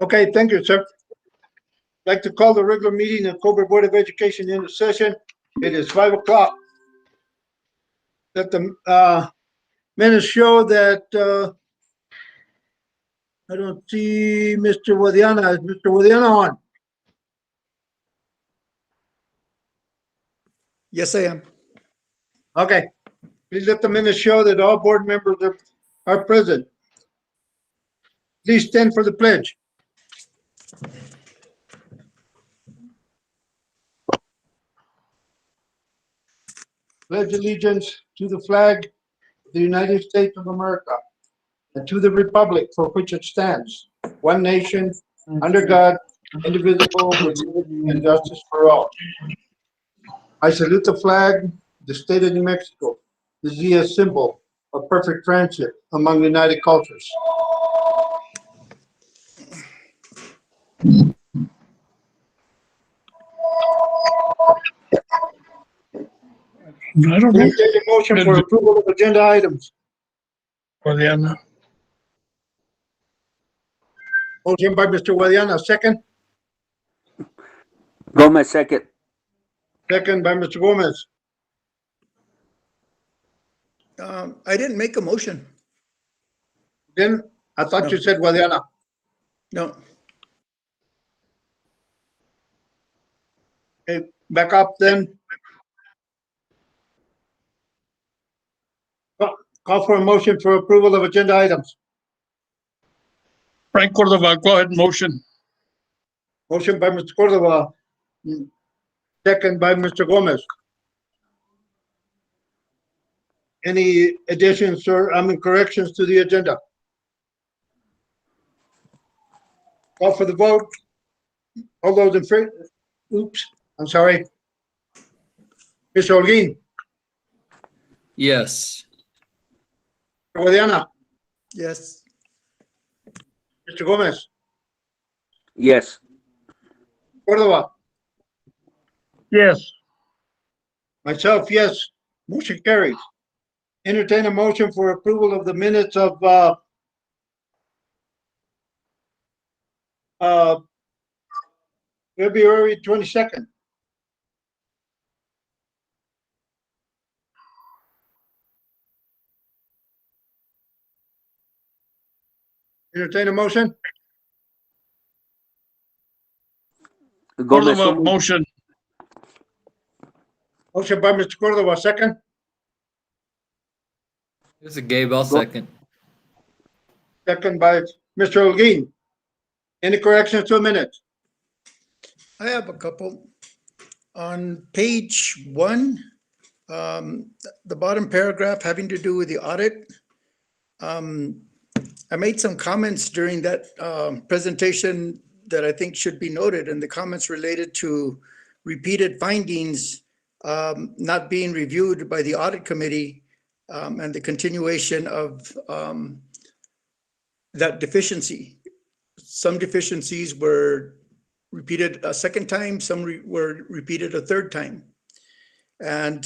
Okay, thank you, sir. I'd like to call the regular meeting of Cobre Board of Education into session. It is 5 o'clock. Let the minutes show that I don't see Mr. Wadiana. Is Mr. Wadiana on? Yes, I am. Okay. Please let the minutes show that all board members are present. Please stand for the pledge. Pledge allegiance to the flag of the United States of America and to the republic for which it stands, one nation, under God, indivisible, with liberty and justice for all. I salute the flag of the state of New Mexico. This is a symbol of perfect friendship among united cultures. I don't Can know. you take a motion for approval of agenda items? Guadiana. Motion by Mr. Guadiana, second. Gomez, second. Second by Mr. Gomez. I didn't make a motion. Then, I thought you said Guadiana. No. Okay, back up then. Call for a motion for approval of agenda items. Frank Cordova, go ahead, motion. Motion by Mr. Cordova. Second by Mr. Gomez. Any additions or, corrections to the agenda? Call for the vote. All those in favor? Oops, I'm sorry. Mr. Holguin, Yes. Mr. Guadiana, Yes. Mr. Gomez, Yes. Cordova, Yes. myself, yes. Motion carries. Entertain a motion for approval of the minutes of February 22nd. Entertain a motion? Gomez, Cordova, motion. Motion by Mr. Cordova, second. This is Gabe. I'll Go- second. Second by Mr. Holguin. Any corrections to a minute? I have a couple. On page 1, the bottom paragraph having to do with the audit. I made some comments during that presentation that I think should be noted, and the comments related to repeated findings not being reviewed by the audit committee, and the continuation of that deficiency. Some deficiencies were repeated a second time, some were repeated a third time. And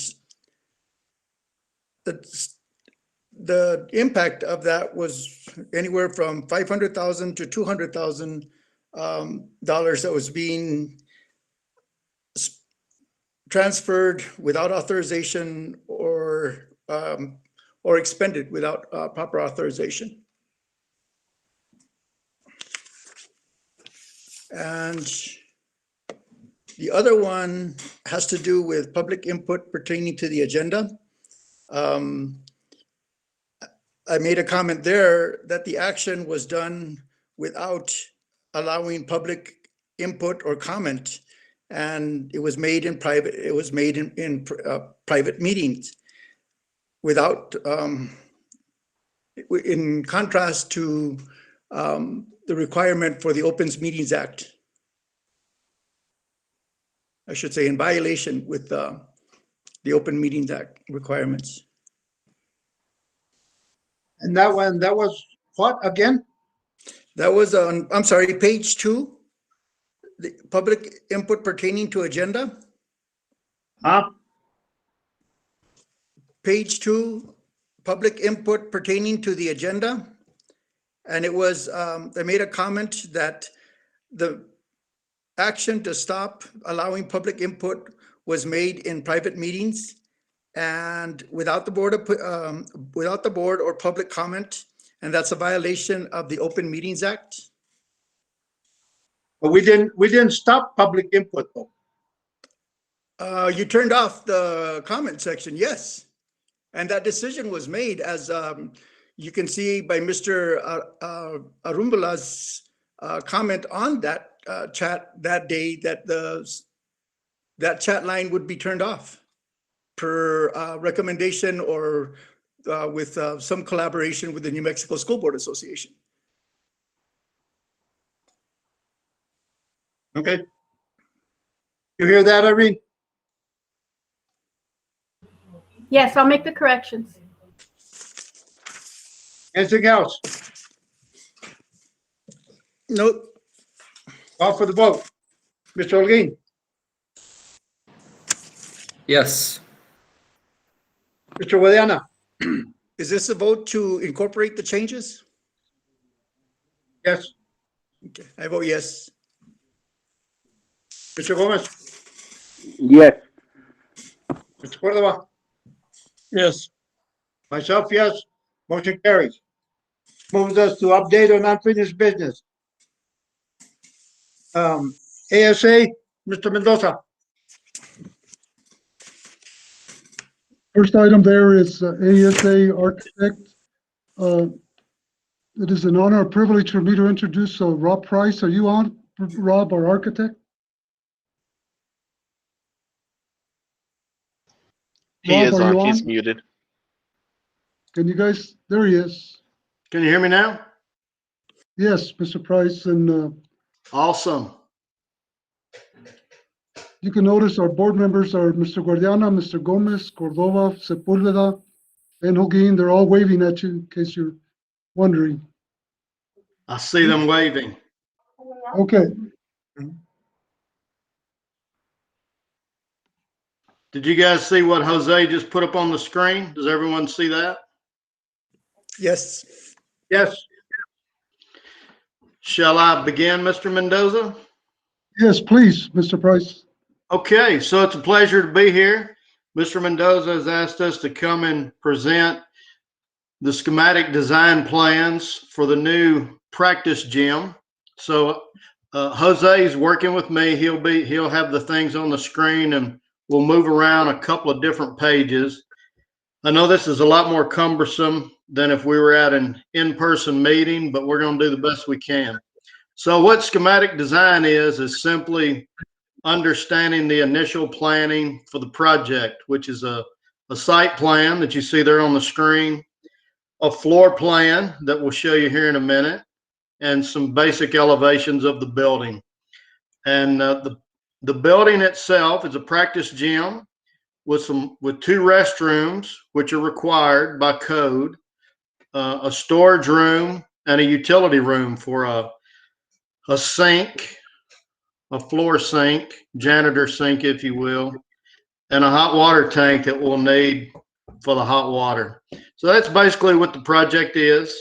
the impact of that was anywhere from $500,000 to $200,000 that was being transferred without authorization or expended without proper authorization. And the other one has to do with public input pertaining to the agenda. I made a comment there that the action was done without allowing public input or comment, and it was made in private. It was made in private meetings, without, in contrast to the requirement for the Opens Meetings Act. I should say in violation with the Open Meetings Act requirements. And that one, that was what again? That was on, I'm sorry, page 2, the public input pertaining to agenda. Huh? Page 2, public input pertaining to the agenda. And it was, I made a comment that the action to stop allowing public input was made in private meetings and without the board or public comment, and that's a violation of the Open Meetings Act. But we didn't stop public input though. You turned off the comment section, yes. And that decision was made as you can see by Mr. Arumbala's comment on that chat that day that that chat line would be turned off per recommendation or with some collaboration with the New Mexico School Board Association. Okay. You hear that, Irene? Yes, I'll make the corrections. Anything else? Nope. Call for the vote. Mr. Holguin, Yes. Mr. Guadiana, Is this a vote to incorporate the changes? yes. Okay, I vote yes. Mr. Gomez, Yes. Mr. Cordova, Yes. myself, yes. Motion carries. Moves us to update on unfinished business. ASA, Mr. Mendoza. First item there is ASA Architect. It is an honor and privilege for me to introduce Rob Price. Are you on, Rob, our architect? He Rob, is are you on. He's on? muted. Can you guys, there he is. Can you hear me now? Yes, Mr. Price, and Awesome. you can notice our board members are Mr. Guadiana, Mr. Gomez, Cordova, Sepulveda, and Holguin. They're all waving at you in case you're wondering. I see them waving. Okay, Did you guys see what Jose just put up on the screen? Does everyone see that? Yes. Yes. Shall I begin, Mr. Mendoza? yes, please, Mr. Price. Okay, so it's a pleasure to be here. Mr. Mendoza has asked us to come and present the schematic design plans for the new practice gym. So Jose is working with me. He'll have the things on the screen and we'll move around a couple of different pages. I know this is a lot more cumbersome than if we were at an in-person meeting, but we're going to do the best we can. So what schematic design is simply understanding the initial planning for the project, which is a site plan that you see there on the screen, a floor plan that we'll show you here in a minute, and some basic elevations of the building. And the building itself is a practice gym with 2 restrooms, which are required by code, a storage room, and a utility room for a sink, a floor sink, janitor sink, if you will, and a hot water tank that we'll need for the hot water. So that's basically what the project is.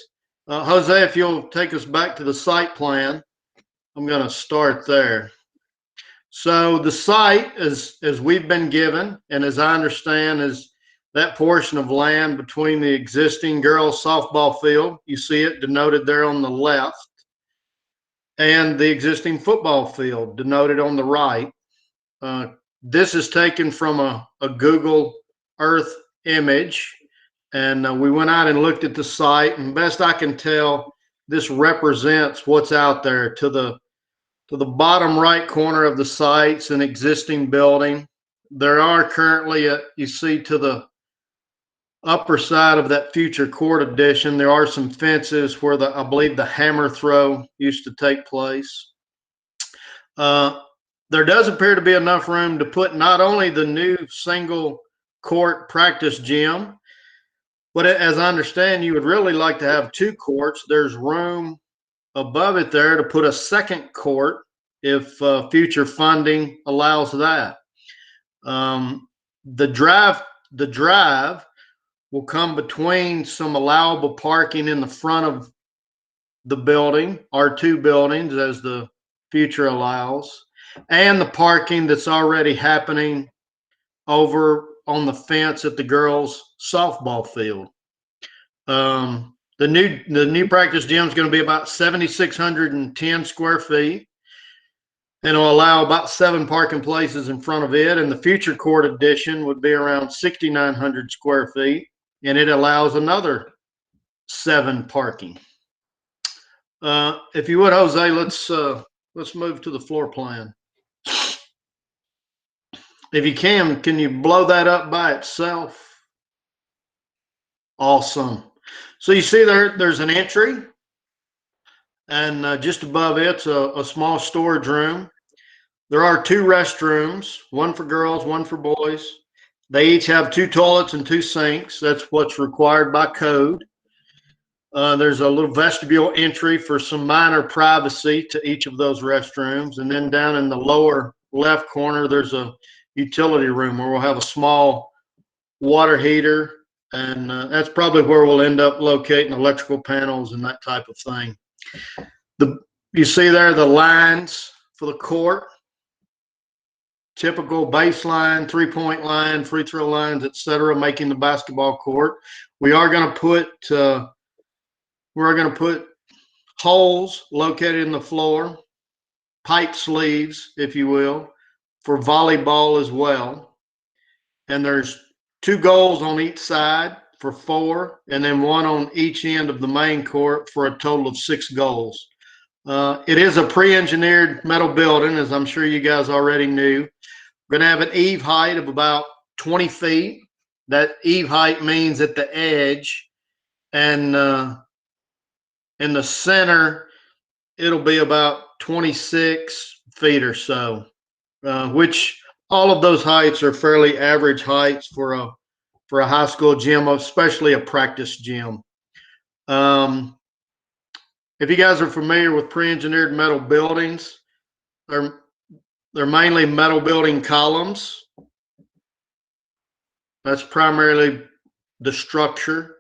Jose, if you'll take us back to the site plan, I'm going to start there. So the site, as we've been given, and as I understand, is that portion of land between the existing girls softball field, you see it denoted there on the left, and the existing football field denoted on the right. This is taken from a Google Earth image, and we went out and looked at the site, and best I can tell, this represents what's out there. To the bottom right corner of the site's an existing building. There are currently, you see to the upper side of that future court addition, there are some fences where I believe the hammer throw used to take place. There does appear to be enough room to put not only the new single court practice gym, but as I understand, you would really like to have 2 courts. There's room above it there to put a second court if future funding allows that. The drive will come between some allowable parking in the front of the building, our 2 buildings, as the future allows, and the parking that's already happening over on the fence at the girls' softball field. The new practice gym is going to be about 7,610 square feet, and it'll allow about 7 parking places in front of it. And the future court addition would be around 6,900 square feet, and it allows another 7 parking. If you would, Jose, let's move to the floor plan. If you can you blow that up by itself? Awesome. So you see there's an entry, and just above it's a small storage room. There are 2 restrooms, one for girls, one for boys. They each have 2 toilets and 2 sinks. That's what's required by code. There's a little vestibule entry for some minor privacy to each of those restrooms. And then down in the lower left corner, there's a utility room where we'll have a small water heater. And that's probably where we'll end up locating electrical panels and that type of thing. You see there the lines for the court. Typical baseline, 3-point line, free throw lines, etc., making the basketball court. We're going to put holes located in the floor, pipe sleeves, if you will, for volleyball as well. And there's 2 goals on each side for 4, and then 1 on each end of the main court for a total of 6 goals. It is a pre-engineered metal building, as I'm sure you guys already knew. We're going to have an eave height of about 20 feet. That eave height means at the edge, and in the center, it'll be about 26 feet or so, which all of those heights are fairly average heights for a high school gym, especially a practice gym. If you guys are familiar with pre-engineered metal buildings, they're mainly metal building columns. That's primarily the structure.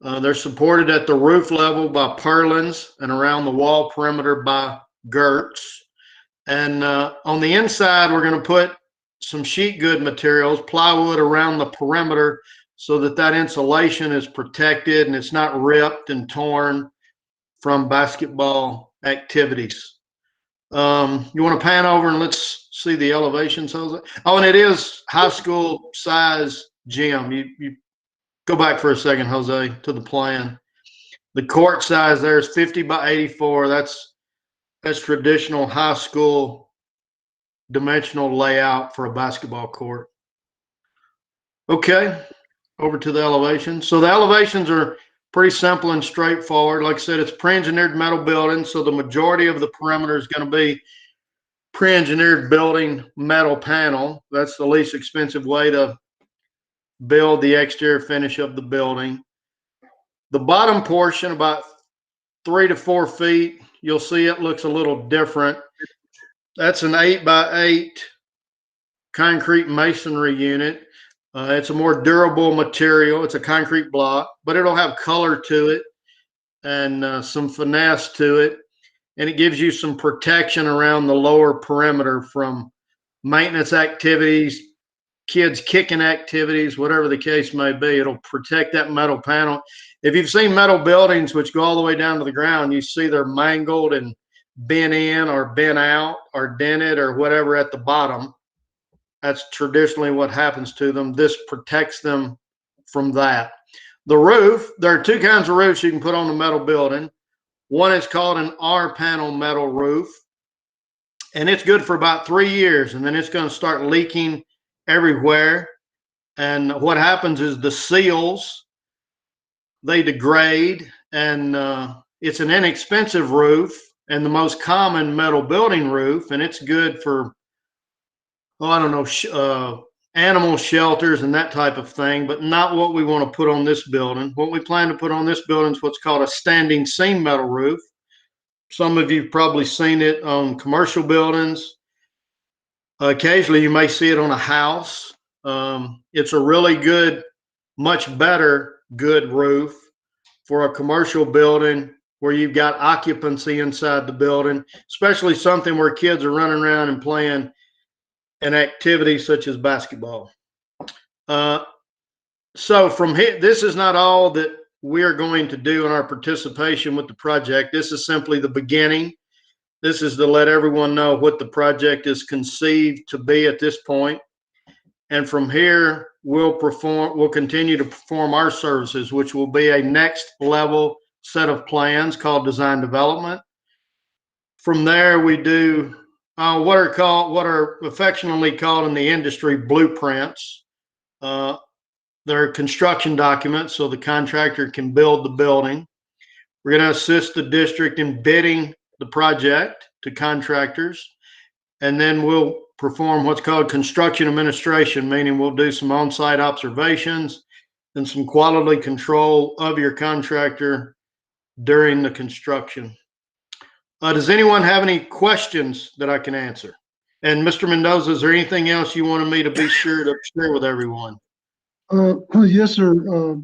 They're supported at the roof level by purlins and around the wall perimeter by girts. And on the inside, we're going to put some sheet good materials, plywood around the perimeter so that insulation is protected and it's not ripped and torn from basketball activities. You want to pan over and let's see the elevations, Jose? Oh, and it is high school size gym. You go back for a second, Jose, to the plan. The court size there is 50 by 84. That's traditional high school dimensional layout for a basketball court. Okay, over to the elevations. So the elevations are pretty simple and straightforward. Like I said, it's pre-engineered metal building, so the majority of the perimeter is going to be pre-engineered building metal panel. That's the least expensive way to build the exterior finish of the building. The bottom portion, about 3 to 4 feet, you'll see it looks a little different. That's an 8 by 8 concrete masonry unit. It's a more durable material. It's a concrete block, but it'll have color to it and some finesse to it. And it gives you some protection around the lower perimeter from maintenance activities, kids kicking activities, whatever the case may be. It'll protect that metal panel. If you've seen metal buildings which go all the way down to the ground, you see they're mangled and bent in or bent out or dented or whatever at the bottom. That's traditionally what happens to them. This protects them from that. The roof, there are 2 kinds of roofs you can put on a metal building. One is called an R-panel metal roof, and it's good for about 3 years, and then it's going to start leaking everywhere. And what happens is the seals, they degrade, and it's an inexpensive roof and the most common metal building roof, and it's good for, animal shelters and that type of thing, but not what we want to put on this building. What we plan to put on this building is what's called a standing seam metal roof. Some of you have probably seen it on commercial buildings. Occasionally you may see it on a house. It's a really good, much better good roof for a commercial building where you've got occupancy inside the building, especially something where kids are running around and playing an activity such as basketball. So from here, this is not all that we're going to do in our participation with the project. This is simply the beginning. This is to let everyone know what the project is conceived to be at this point. And from here, we'll continue to perform our services, which will be a next level set of plans called design development. From there, we do what are affectionately called in the industry blueprints. They're construction documents so the contractor can build the building. We're going to assist the district in bidding the project to contractors, and then we'll perform what's called construction administration, meaning we'll do some on-site observations and some quality control of your contractor during the construction. Does anyone have any questions that I can answer? And Mr. Mendoza, is there anything else you wanted me to be sure to share with everyone? Yes, sir.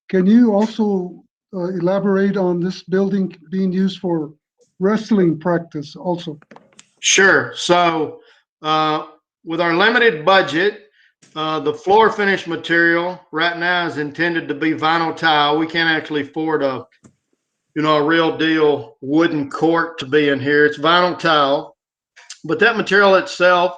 Can you also elaborate on this building being used for wrestling practice also? Sure. So with our limited budget, the floor finish material right now is intended to be vinyl tile. We can't actually afford a real deal wooden court to be in here. It's vinyl tile, but that material itself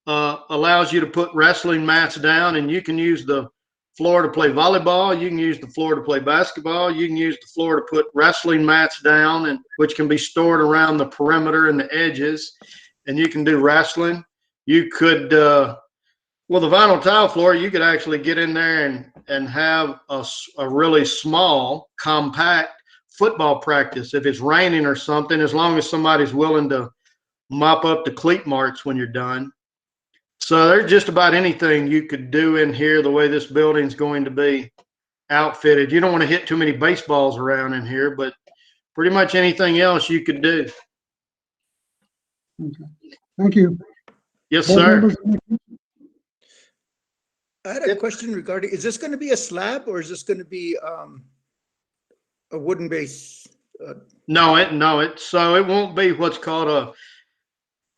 allows you to put wrestling mats down, and you can use the floor to play volleyball. You can use the floor to play basketball. You can use the floor to put wrestling mats down, and which can be stored around the perimeter and the edges, and you can do wrestling. You could, the vinyl tile floor, you could actually get in there and have a really small, compact football practice if it's raining or something, as long as somebody's willing to mop up the cleat marks when you're done. So there's just about anything you could do in here the way this building's going to be outfitted. You don't want to hit too many baseballs around in here, but pretty much anything else you could do. Okay. Thank you. Yes, Board sir. members, I had a question regarding, is this going to be a slab or is this going to be a wooden base? No, it won't be what's called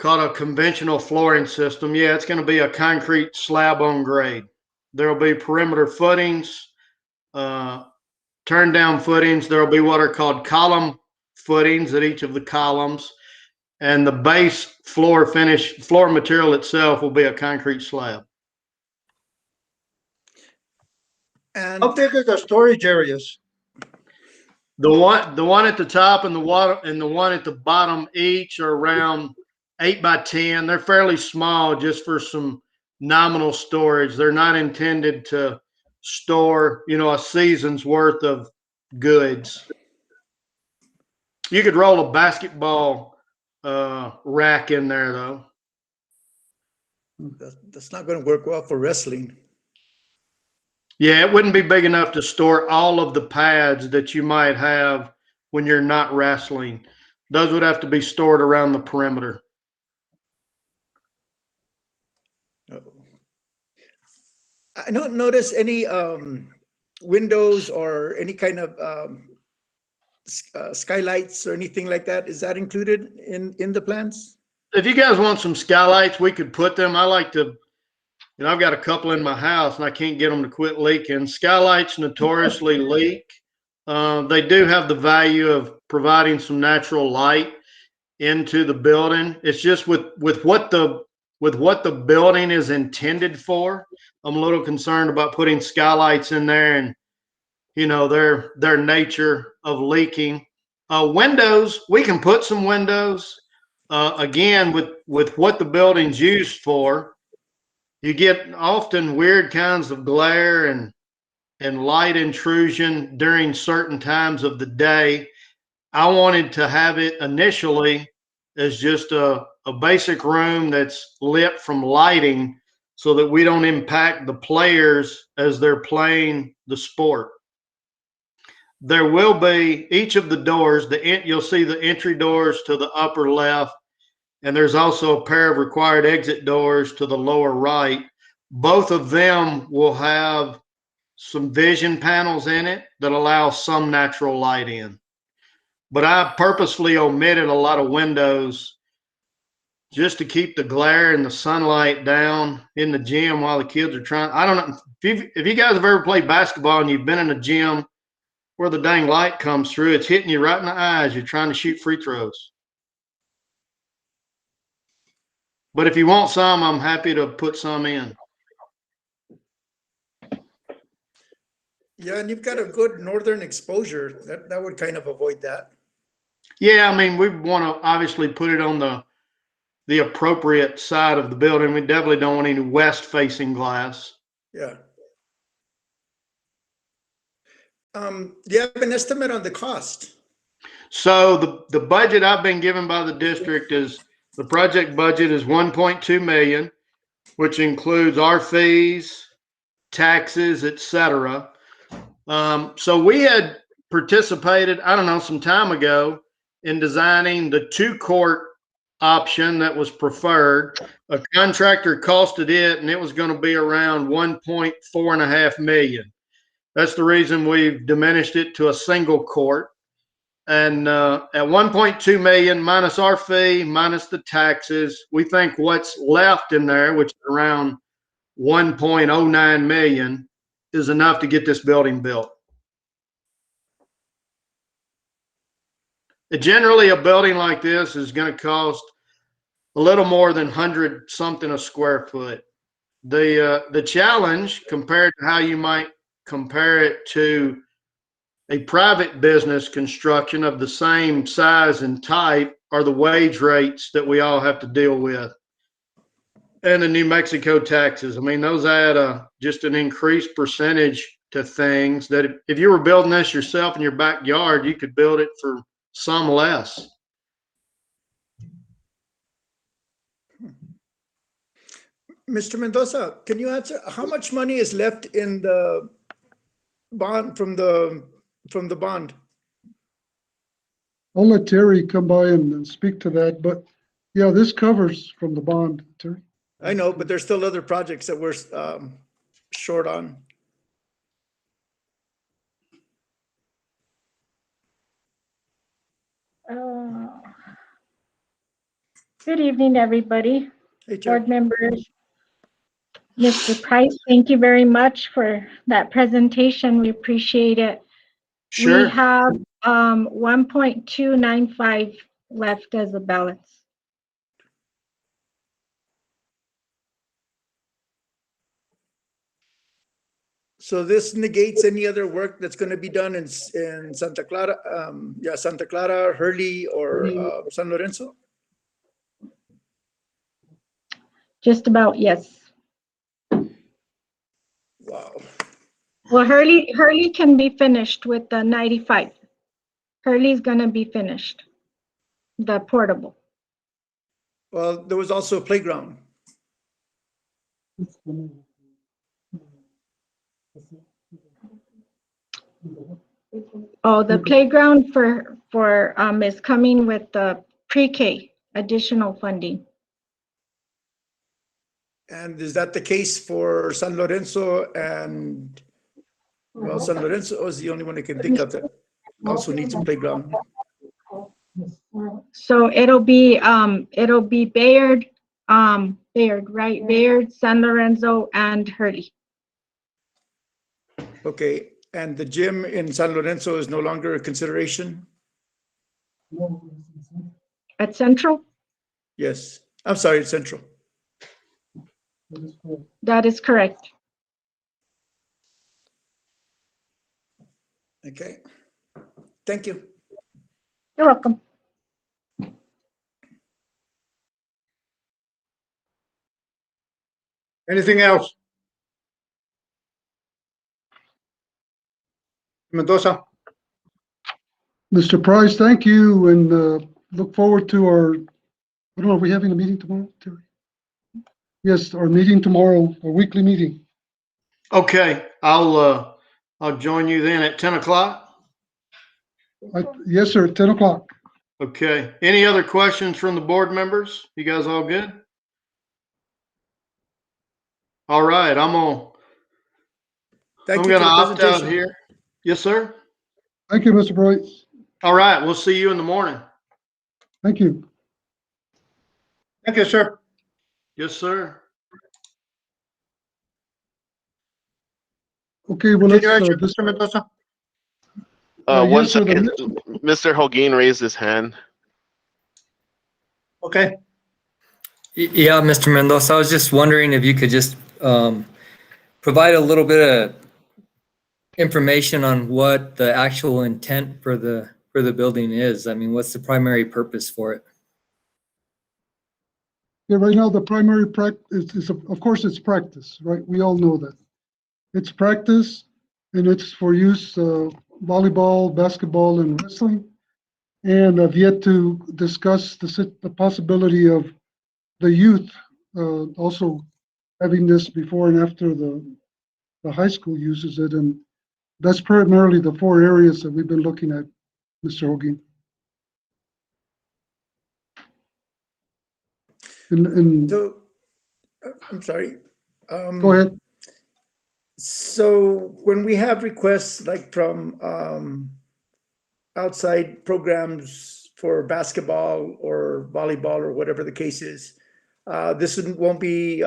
a conventional flooring system. Yeah, it's going to be a concrete slab on grade. There'll be perimeter footings, turn down footings. There'll be what are called column footings at each of the columns, and the base floor material itself will be a concrete slab. And How big are the storage areas? The one at the top and the one at the bottom each are around 8 by 10. They're fairly small, just for some nominal storage. They're not intended to store, a season's worth of goods. You could roll a basketball rack in there, though. that's not going to work well for wrestling. Yeah, it wouldn't be big enough to store all of the pads that you might have when you're not wrestling. Those would have to be stored around the perimeter. I don't notice any windows or any kind of skylights or anything like that. Is that included in the plans? If you guys want some skylights, we could put them. I like to, I've got a couple in my house and I can't get them to quit leaking. Skylights notoriously leak. They do have the value of providing some natural light into the building. It's just with what the building is intended for, I'm a little concerned about putting skylights in there and, their nature of leaking. Windows, we can put some windows. Again, with what the building's used for, you get often weird kinds of glare and light intrusion during certain times of the day. I wanted to have it initially as just a basic room that's lit from lighting so that we don't impact the players as they're playing the sport. There will be each of the doors, you'll see the entry doors to the upper left, and there's also a pair of required exit doors to the lower right. Both of them will have some vision panels in it that allow some natural light in. but I purposefully omitted a lot of windows just to keep the glare and the sunlight down in the gym while the kids are trying. I don't know if you guys have ever played basketball and you've been in a gym where the dang light comes through, it's hitting you right in the eyes. You're trying to shoot free throws. But if you want some, I'm happy to put some in. Yeah, and you've got a good northern exposure. That would kind of avoid that. Yeah, I mean, we want to obviously put it on the appropriate side of the building. We definitely don't want any west-facing glass. Yeah. Do you have an estimate on the cost? So the budget I've been given by the district is, the project budget is 1.2 million, which includes our fees, taxes, et cetera. So we had participated, I don't know, some time ago in designing the 2-court option that was preferred. A contractor costed it, and it was going to be around 1.45 million. That's the reason we've diminished it to a single court. And at 1.2 million minus our fee, minus the taxes, we think what's left in there, which is around 1.09 million, is enough to get this building built. Generally, a building like this is going to cost a little more than 100 something a square foot. The challenge, compared to how you might compare it to a private business construction of the same size and type, are the wage rates that we all have to deal with, and the New Mexico taxes. I mean, those add just an increased percentage to things that if you were building this yourself in your backyard, you could build it for some less. Mr. Mendoza, can you answer how much money is left in the bond from the bond? I'll let Terry come by and speak to that, but yeah, this covers from the bond, Terry. I know, but there's still other projects that we're short on. Good evening, everybody. Hey, Chair. Board members. Mr. Price, thank you very much for that presentation. We appreciate it. Sure. We have 1.295 left as a balance. So this negates any other work that's going to be done in Santa Clara, Santa Clara, Hurley, or San Lorenzo? Just about, yes. Wow. Well, Hurley can be finished with the 95. Hurley's going to be finished, the portable. Well, there was also a playground. Oh, the playground for is coming with the pre-K additional funding. And is that the case for San Lorenzo? And well, San Lorenzo is the only one I can think of that also needs a playground. So it'll be Bayard, right? Bayard, San Lorenzo, and Hurley. Okay, and the gym in San Lorenzo is no longer a consideration? At Central? Yes, I'm sorry, it's Central. That is correct. Okay, thank you. You're welcome. Anything else? Mendoza? Mr. Price, thank you, and look forward to our, I don't know, are we having a meeting tomorrow, Terry? Yes, our meeting tomorrow, our weekly meeting. Okay, I'll join you then at 10 o'clock. Yes, sir, 10 o'clock. Okay. Any other questions from the board members? You guys all good? All right, I'm Thank gonna you for the opt out presentation. here. Yes, sir. Thank you, Mr. Price. All right, we'll see you in the morning. Thank you. Thank you, sir. Yes, sir. Okay, well, let's, Continuation, this, Mr. Mendoza. yes, One sir, the second. next- Mr. Holguin raised his hand. Okay. Yeah, Mr. Mendoza, I was just wondering if you could just provide a little bit of information on what the actual intent for the building is. I mean, what's the primary purpose for it? yeah, right now, the primary practice is, of course, it's practice, right? We all know that. It's practice, and it's for use, volleyball, basketball, and wrestling. And I've yet to discuss the possibility of the youth also having this before and after the high school uses it. And that's primarily the four areas that we've been looking at, Mr. Hogan. And So, I'm sorry. go ahead. So when we have requests like from outside programs for basketball or volleyball or whatever the case is, this won't be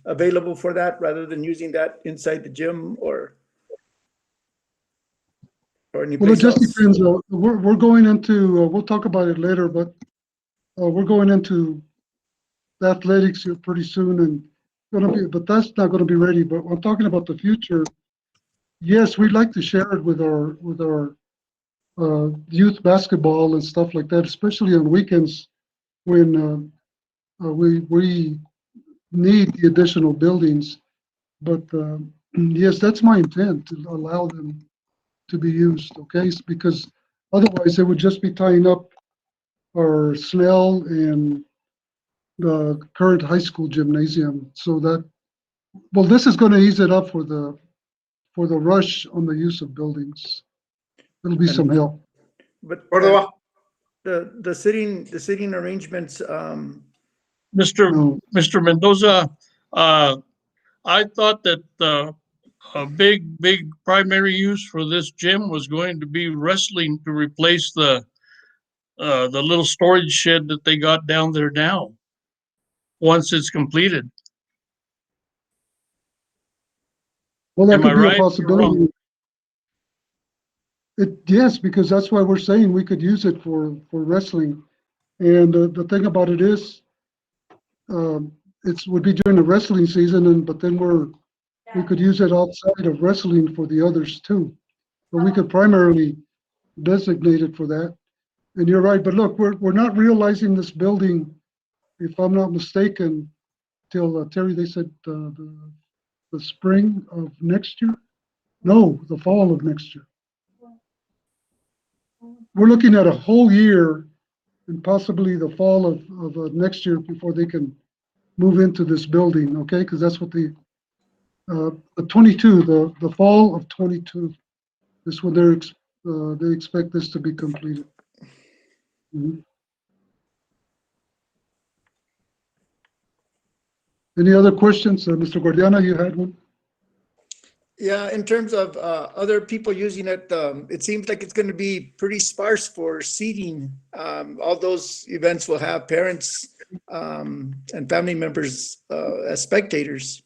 available for that rather than using that inside the gym or any Well, it place just else? depends. We're going into, we'll talk about it later, but we're going into athletics here pretty soon and but that's not going to be ready. But I'm talking about the future. Yes, we'd like to share it with our youth basketball and stuff like that, especially on weekends when we need the additional buildings. But yes, that's my intent, to allow them to be used, okay? Because otherwise they would just be tying up our Snell and the current high school gymnasium. So that, well, this is going to ease it up for the rush on the use of buildings. It'll be some help. But Cordova. the sitting arrangements, No. Mr. Mendoza, I thought that a big primary use for this gym was going to be wrestling to replace the little storage shed that they got down there now, once it's completed. Well, that Am I could be right a or possibility. wrong? Yes, because that's why we're saying we could use it for wrestling. And the thing about it is, it would be during the wrestling season, but then we could use it outside of wrestling for the others too. But we could primarily designate it for that. And you're right, but look, we're not realizing this building, if I'm not mistaken, till Terry, they said the spring of next year? No, the fall of next year. We're looking at a whole year and possibly the fall of next year before they can move into this building, okay? Because that's what the 22, the fall of 22 is when they expect this to be completed. Mhm. Any other questions? Mr. Guardiana, you had one? yeah, in terms of other people using it, it seems like it's going to be pretty sparse for seating. All those events will have parents and family members as spectators.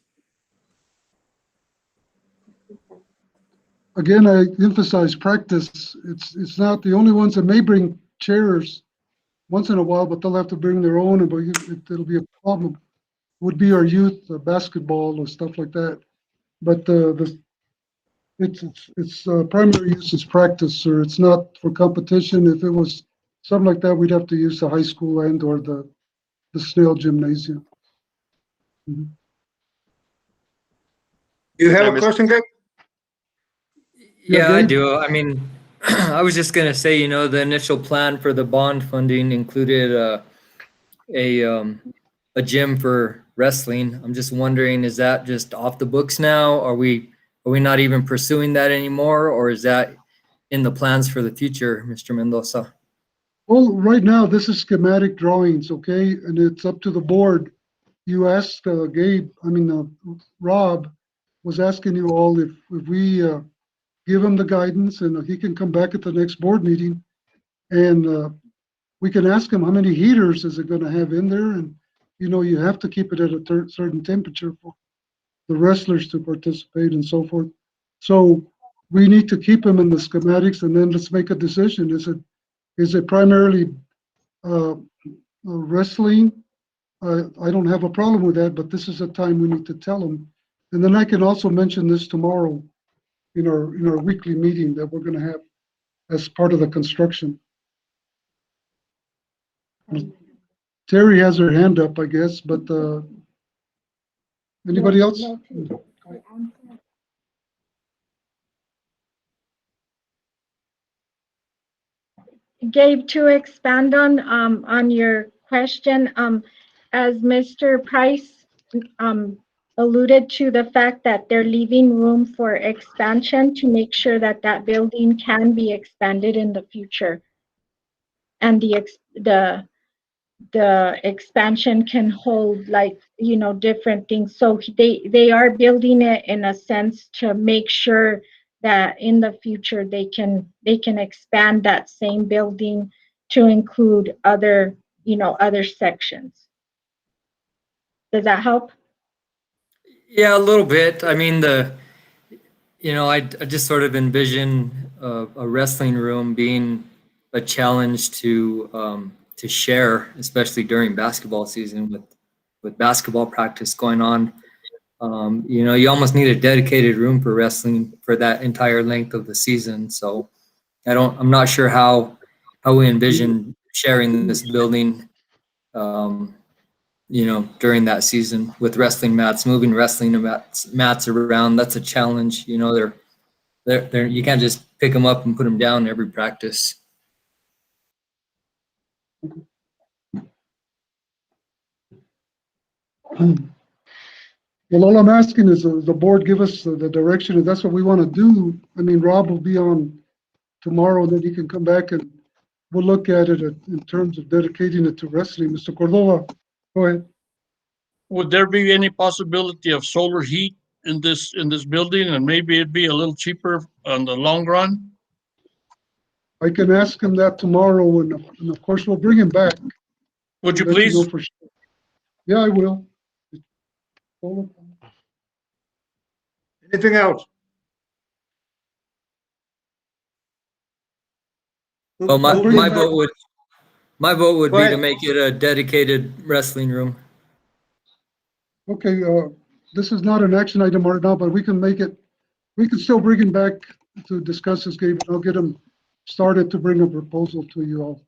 Again, I emphasize practice. It's not the only ones that may bring chairs once in a while, but they'll have to bring their own, but it'll be a problem. Would be our youth basketball or stuff like that. But its primary use is practice, or it's not for competition. If it was something like that, we'd have to use the high school and or the Snell gymnasium. Mhm. You have Yeah, a Mr. question, Greg? Yeah, I Gabe? do. I mean, I was just gonna say, the initial plan for the bond funding included a gym for wrestling. I'm just wondering, is that just off the books now? Are we not even pursuing that anymore, or is that in the plans for the future, Mr. Mendoza? Well, right now, this is schematic drawings, okay? And it's up to the board. You asked Rob was asking you all if we give him the guidance and he can come back at the next board meeting And we can ask them how many heaters is it going to have in there, and you have to keep it at a certain temperature for the wrestlers to participate and so forth. So we need to keep them in the schematics, and then let's make a decision. Is it primarily wrestling? I don't have a problem with that, but this is a time we need to tell them. And then I can also mention this tomorrow in our weekly meeting that we're going to have as part of the construction. Terry has her hand up, I guess, but anybody else? Gabe, to expand on your question, as Mr. Price alluded to the fact that they're leaving room for expansion to make sure that that building can be expanded in the future, and the expansion can hold different things. So they are building it in a sense to make sure that in the future they can expand that same building to include other sections. Does that help? Yeah, a little bit. I mean, I just sort of envision a wrestling room being a challenge to share, especially during basketball season with basketball practice going on. You almost need a dedicated room for wrestling for that entire length of the season. So I'm not sure how we envision sharing this building, during that season with wrestling mats, moving wrestling mats around. That's a challenge. They're you can't just pick them up and put them down every practice. Well, all I'm asking is the board give us the direction, if that's what we want to do. I mean, Rob will be on tomorrow, then he can come back and we'll look at it in terms of dedicating it to wrestling. Mr. Cordova, go ahead. Would there be any possibility of solar heat in this building, and maybe it'd be a little cheaper on the long run? I can ask him that tomorrow, and of course, we'll bring him back. Would you Let please? know for sure. Yeah, I will. Anything else? Well, my vote would Go be to ahead. make it a dedicated wrestling room. Okay, this is not an action item right now, but we can make it, we can still bring him back to discuss this, Gabe. I'll get him started to bring a proposal to you all.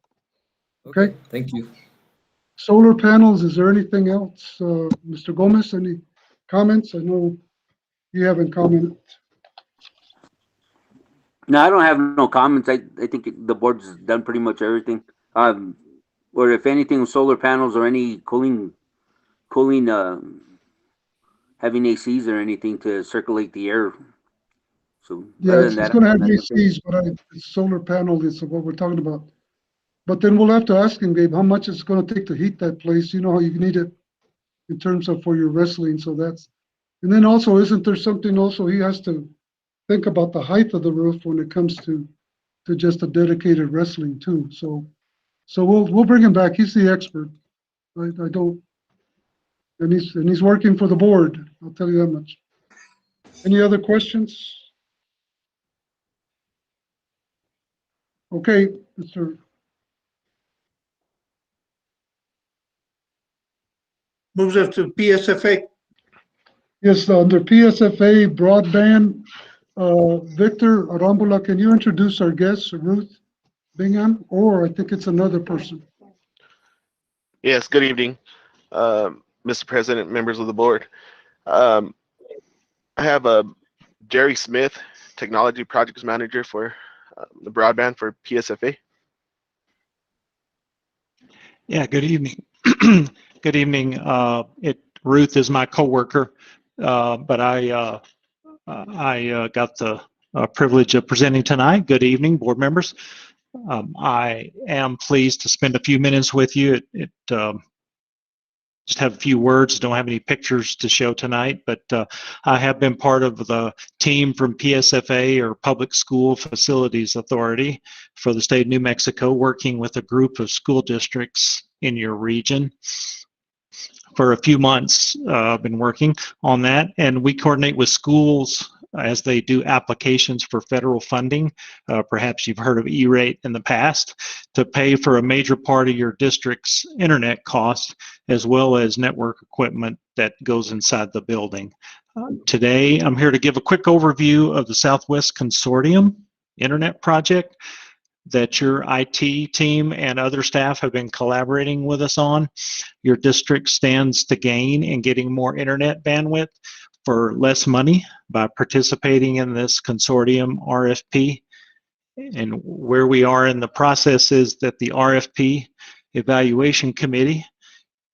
Okay. Thank you. Solar panels, is there anything else? Mr. Gomez, any comments? I know you haven't commented. No, I don't have no comments. I think the board's done pretty much everything. Or if anything, solar panels or any cooling, having ACs or anything to circulate the air. So Yeah, it's going to have ACs, but solar panel is what we're talking about. But then we'll have to ask him, Gabe, how much it's going to take to heat that place. You know how you need it in terms of for your wrestling. So that's, and then also, isn't there something also he has to think about the height of the roof when it comes to just a dedicated wrestling too. So we'll bring him back. He's the expert. I don't, and he's working for the board. I'll tell you that much. Any other questions? Okay, Mr. Moves us to PSFA. Yes, under PSFA broadband, Victor Arambula, can you introduce our guest, Ruth Bingham, or I think it's another person? Yes, good evening, Mr. President, members of the board. I have Jerry Smith, Technology Projects Manager for the broadband for PSFA. Yeah, good evening. Good evening. Ruth is my coworker, but I got the privilege of presenting tonight. Good evening, board members. I am pleased to spend a few minutes with you. just have a few words. Don't have any pictures to show tonight, but I have been part of the team from PSFA, or Public School Facilities Authority, for the state of New Mexico, working with a group of school districts in your region. For a few months, I've been working on that, and we coordinate with schools as they do applications for federal funding. Perhaps you've heard of E-rate in the past, to pay for a major part of your district's internet costs, as well as network equipment that goes inside the building. Today, I'm here to give a quick overview of the Southwest Consortium Internet Project that your IT team and other staff have been collaborating with us on. Your district stands to gain in getting more internet bandwidth for less money by participating in this consortium RFP. And where we are in the process is that the RFP evaluation committee,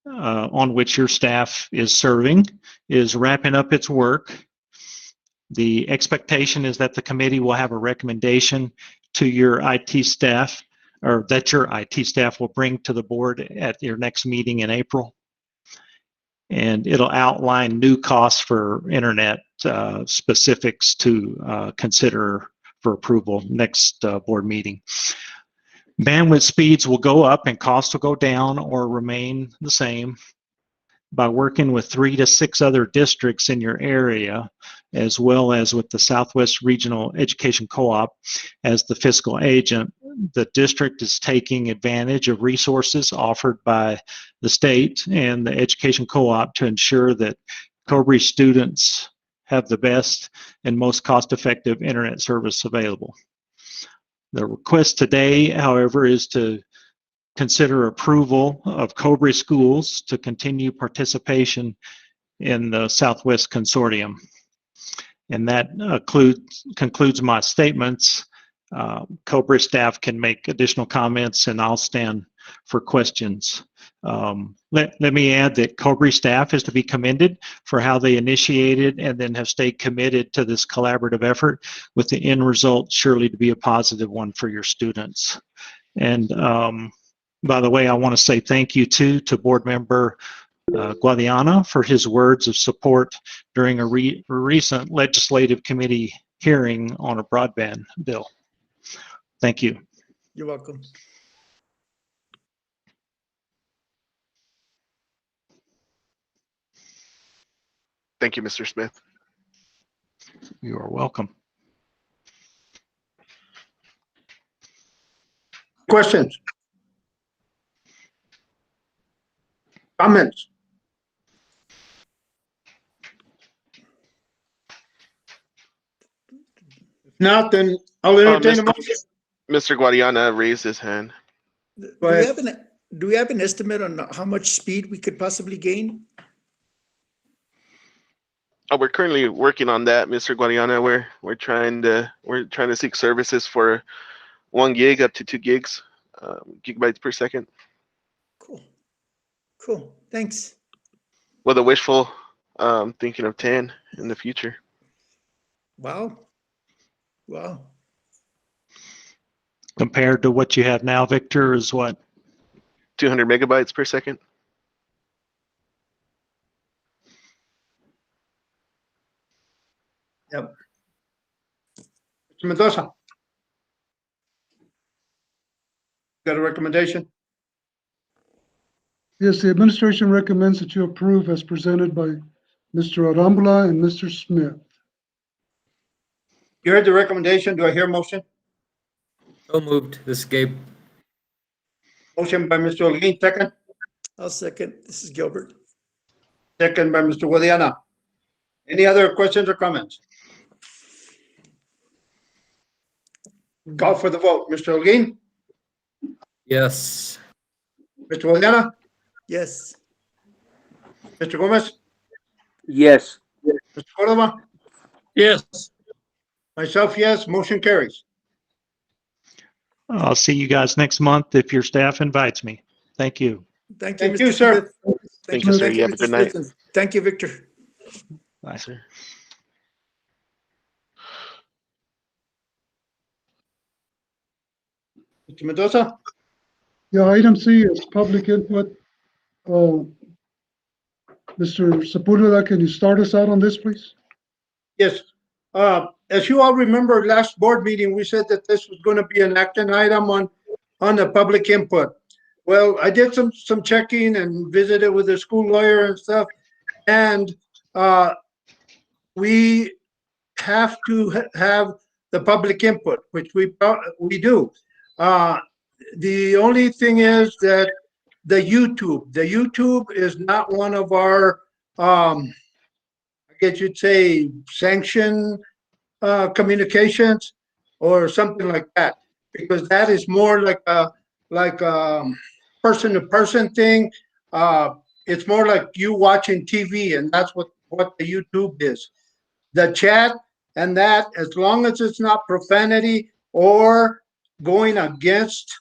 on which your staff is serving, is wrapping up its work. The expectation is that the committee will have a recommendation to your IT staff, or that your IT staff will bring to the board at your next meeting in April. And it'll outline new costs for internet specifics to consider for approval next board meeting. Bandwidth speeds will go up and costs will go down or remain the same by working with 3 to 6 other districts in your area, as well as with the Southwest Regional Education Co-op as the fiscal agent. The district is taking advantage of resources offered by the state and the education co-op to ensure that Cobre students have the best and most cost-effective internet service available. The request today, however, is to consider approval of Cobre schools to continue participation in the Southwest Consortium. And that concludes my statements. Cobre staff can make additional comments, and I'll stand for questions. Let me add that Cobre staff is to be commended for how they initiated and then have stayed committed to this collaborative effort, with the end result surely to be a positive one for your students. And by the way, I want to say thank you to board member Guadiana for his words of support during a recent legislative committee hearing on a broadband bill. Thank you. You're welcome. Thank you, Mr. Smith. You are welcome. Questions? Comments? If not, then I'll entertain a motion. Mr. Guadiana raised his hand. Do Go we ahead. have an estimate on how much speed we could possibly gain? Oh, we're currently working on that, Mr. Guadiana. We're trying to seek services for 1 gig up to 2 gigs, gigabytes per second. Cool. Thanks. With a wishful thinking of 10 in the future. Wow. Compared to what you have now, Victor, is what? 200 megabytes per second. Yep. Mr. Mendoza? Got a recommendation? Yes, the administration recommends that you approve as presented by Mr. Arambula and Mr. Smith. You heard the recommendation. Do I hear a motion? So moved. This is Gabe. Motion by Mr. Olguin, second. I'll second. This is Gilbert. Second by Mr. Guadiana. Any other questions or comments? Call for the vote. Mr. Olguin? Yes. Mr. Guadiana? Yes. Mr. Gomez? Yes. Mr. Cordova? Yes. Myself, yes. Motion carries. I'll see you guys next month if your staff invites me. Thank you. Thank you, Thank Mr. you, sir. Smith. Thank you, sir. You have a Mr. good night. Smith. Thank you, Victor. Bye. Sir. Mr. Mendoza? Yeah, item C is public input. Mr. Sepulveda, can you start us out on this, please? Yes. As you all remember, last board meeting, we said that this was going to be an action item on the public input. Well, I did some checking and visited with the school lawyer and stuff, and we have to have the public input, which we do. The only thing is that the YouTube is not one of our, I guess you'd say, sanction communications or something like that, because that is more like a person-to-person thing. It's more like you watching TV, and that's what the YouTube is. The chat and that, as long as it's not profanity or going against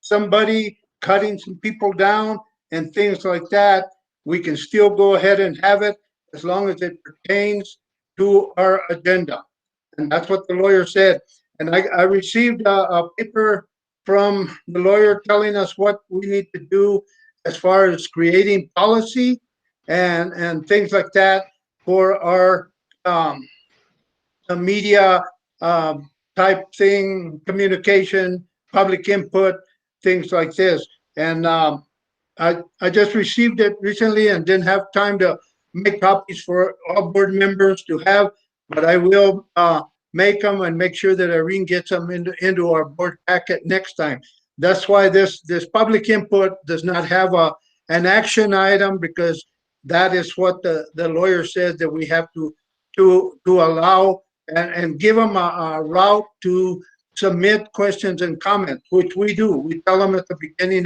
somebody, cutting some people down and things like that, we can still go ahead and have it as long as it pertains to our agenda. And that's what the lawyer said. And I received a paper from the lawyer telling us what we need to do as far as creating policy and things like that for our media type thing, communication, public input, things like this. And I just received it recently and didn't have time to make copies for all board members to have, but I will make them and make sure that Irene gets them into our board packet next time. That's why this public input does not have an action item, because that is what the lawyer says that we have to allow and give them a route to submit questions and comments, which we do. We tell them at the beginning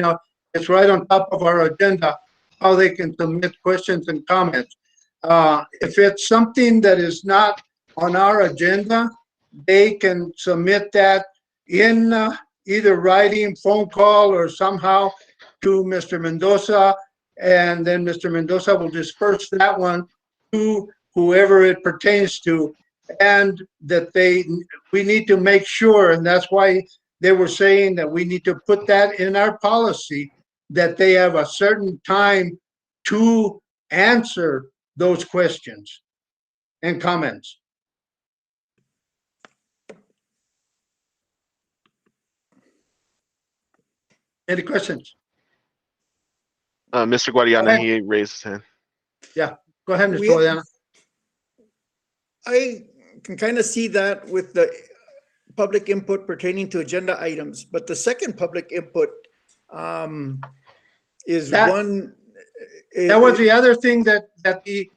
it's right on top of our agenda, how they can submit questions and comments. If it's something that is not on our agenda, they can submit that in either writing, phone call, or somehow to Mr. Mendoza, and then Mr. Mendoza will disperse that one to whoever it pertains to. And that we need to make sure, and that's why they were saying that we need to put that in our policy, that they have a certain time to answer those questions and comments. Any questions? Mr. Guadiana, he raised his hand. Yeah, go ahead, Mr. Guadiana. I can kind of see that with the public input pertaining to agenda items, but the second public input is one. That was the other thing that the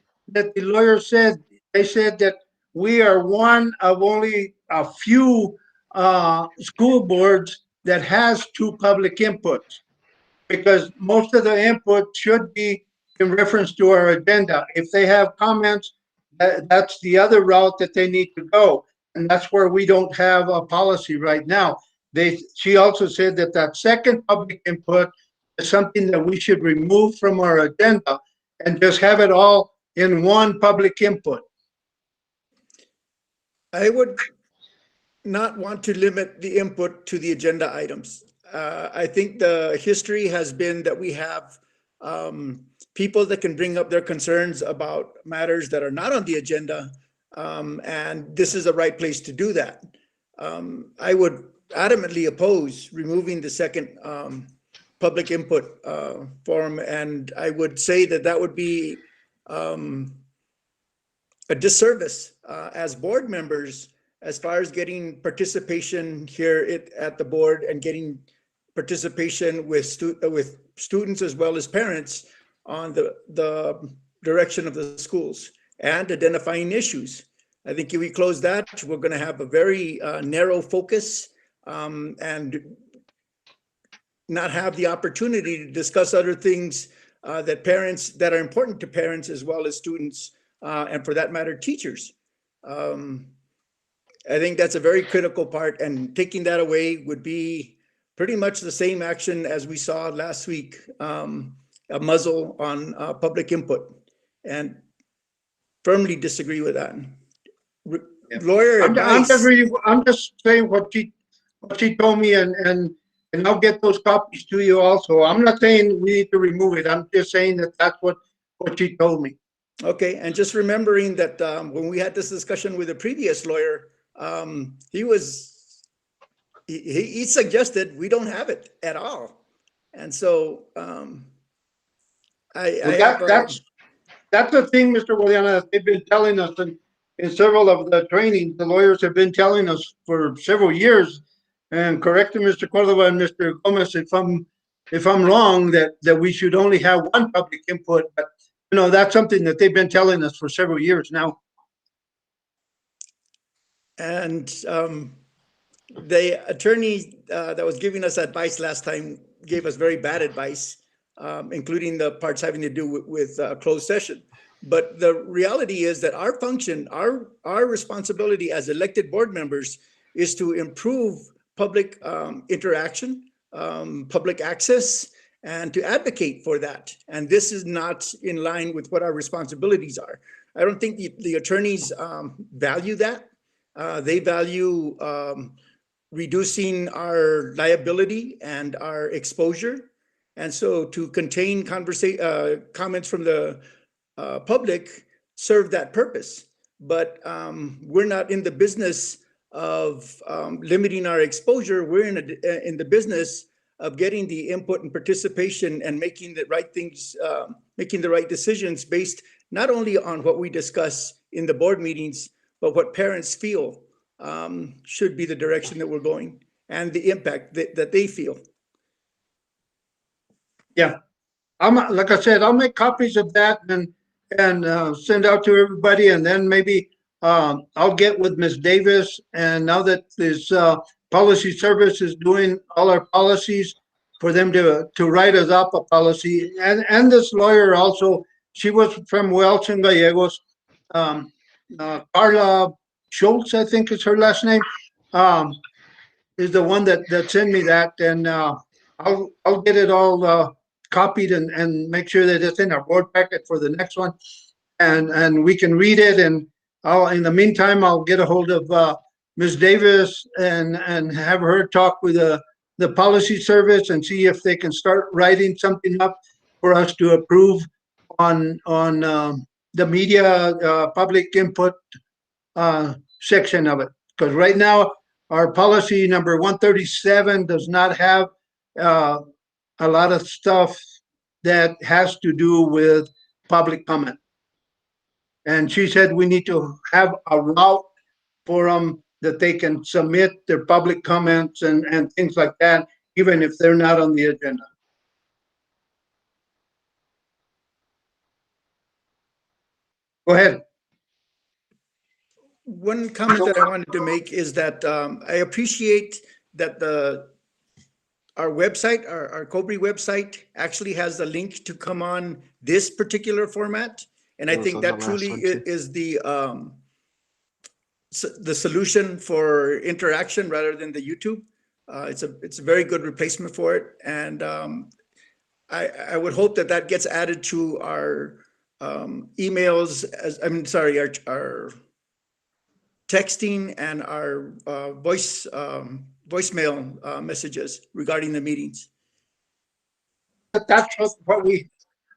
lawyer said. They said that we are one of only a few school boards that has two public inputs, because most of the input should be in reference to our agenda. If they have comments, that's the other route that they need to go. And that's where we don't have a policy right now. She also said that second public input is something that we should remove from our agenda and just have it all in one public input. I would not want to limit the input to the agenda items. I think the history has been that we have people that can bring up their concerns about matters that are not on the agenda, and this is the right place to do that. I would adamantly oppose removing the second public input forum, and I would say that would be a disservice as board members, as far as getting participation here at the board and getting participation with students as well as parents on the direction of the schools and identifying issues. I think if we close that, we're going to have a very narrow focus and not have the opportunity to discuss other things that are important to parents as well as students, and for that matter, teachers. I think that's a very critical part, and taking that away would be pretty much the same action as we saw last week, a muzzle on public input, and firmly disagree with that. Lawyer advice. I'm just saying what she told me, and I'll get those copies to you also. I'm not saying we need to remove it. I'm just saying that that's what what she told me. Okay, and just remembering that when we had this discussion with the previous lawyer, he suggested we don't have it at all. And so That's the thing, Mr. Guadiana, they've been telling us in several of the trainings, the lawyers have been telling us for several years, and correct Mr. Cordova and Mr. Gomez if I'm wrong, that we should only have one public input, but you know, that's something that they've been telling us for several years now. And the attorney that was giving us advice last time gave us very bad advice, including the parts having to do with closed session. But the reality is that our function, our responsibility as elected board members is to improve public interaction, public access, and to advocate for that. And this is not in line with what our responsibilities are. I don't think the attorneys value that. They value reducing our liability and our exposure. And so to contain comments from the public serve that purpose. But we're not in the business of limiting our exposure. We're in the business of getting the input and participation and making the right things, making the right decisions based not only on what we discuss in the board meetings, but what parents feel should be the direction that we're going and the impact that they feel. Yeah, like I said, I'll make copies of that and send out to everybody, and then maybe I'll get with Ms. Davis, and now that this policy service is doing all our policies, for them to write us up a policy, and this lawyer also, she was from Welch and Gallegos, Carla Schultz, I think is her last name, is the one that sent me that, and I'll get it all copied and make sure that it's in our board packet for the next one, and we can read it, and in the meantime, I'll get a hold of Ms. Davis and have her talk with the policy service and see if they can start writing something up for us to approve on the media public input section of it. Because right now, our policy number 137 does not have a lot of stuff that has to do with public comment. And she said we need to have a route for them that they can submit their public comments and things like that, even if they're not on the agenda. Go ahead. One comment that I wanted to make is that I appreciate that our website, our Cobre website, actually has a link to come on this particular format. And I think that truly is the solution for interaction rather than the YouTube. It's a very good replacement for it. And I would hope that gets added to our emails, our texting and our voicemail messages regarding the meetings. That's what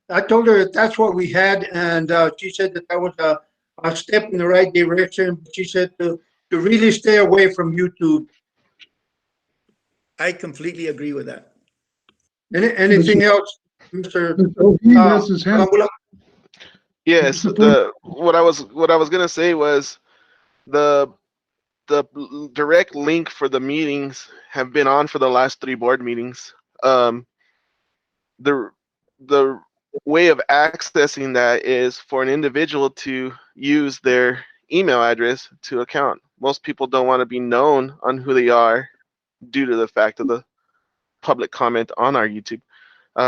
I told her that's what we had, and she said that was a step in the right direction. She said to really stay away from YouTube. I completely agree with that. Anything else, Mr. Yes, what I was gonna say was the direct link for the meetings have been on for the last 3 board meetings. The way of accessing that is for an individual to use their email address to account. Most people don't want to be known on who they are due to the fact of the public comment on our YouTube.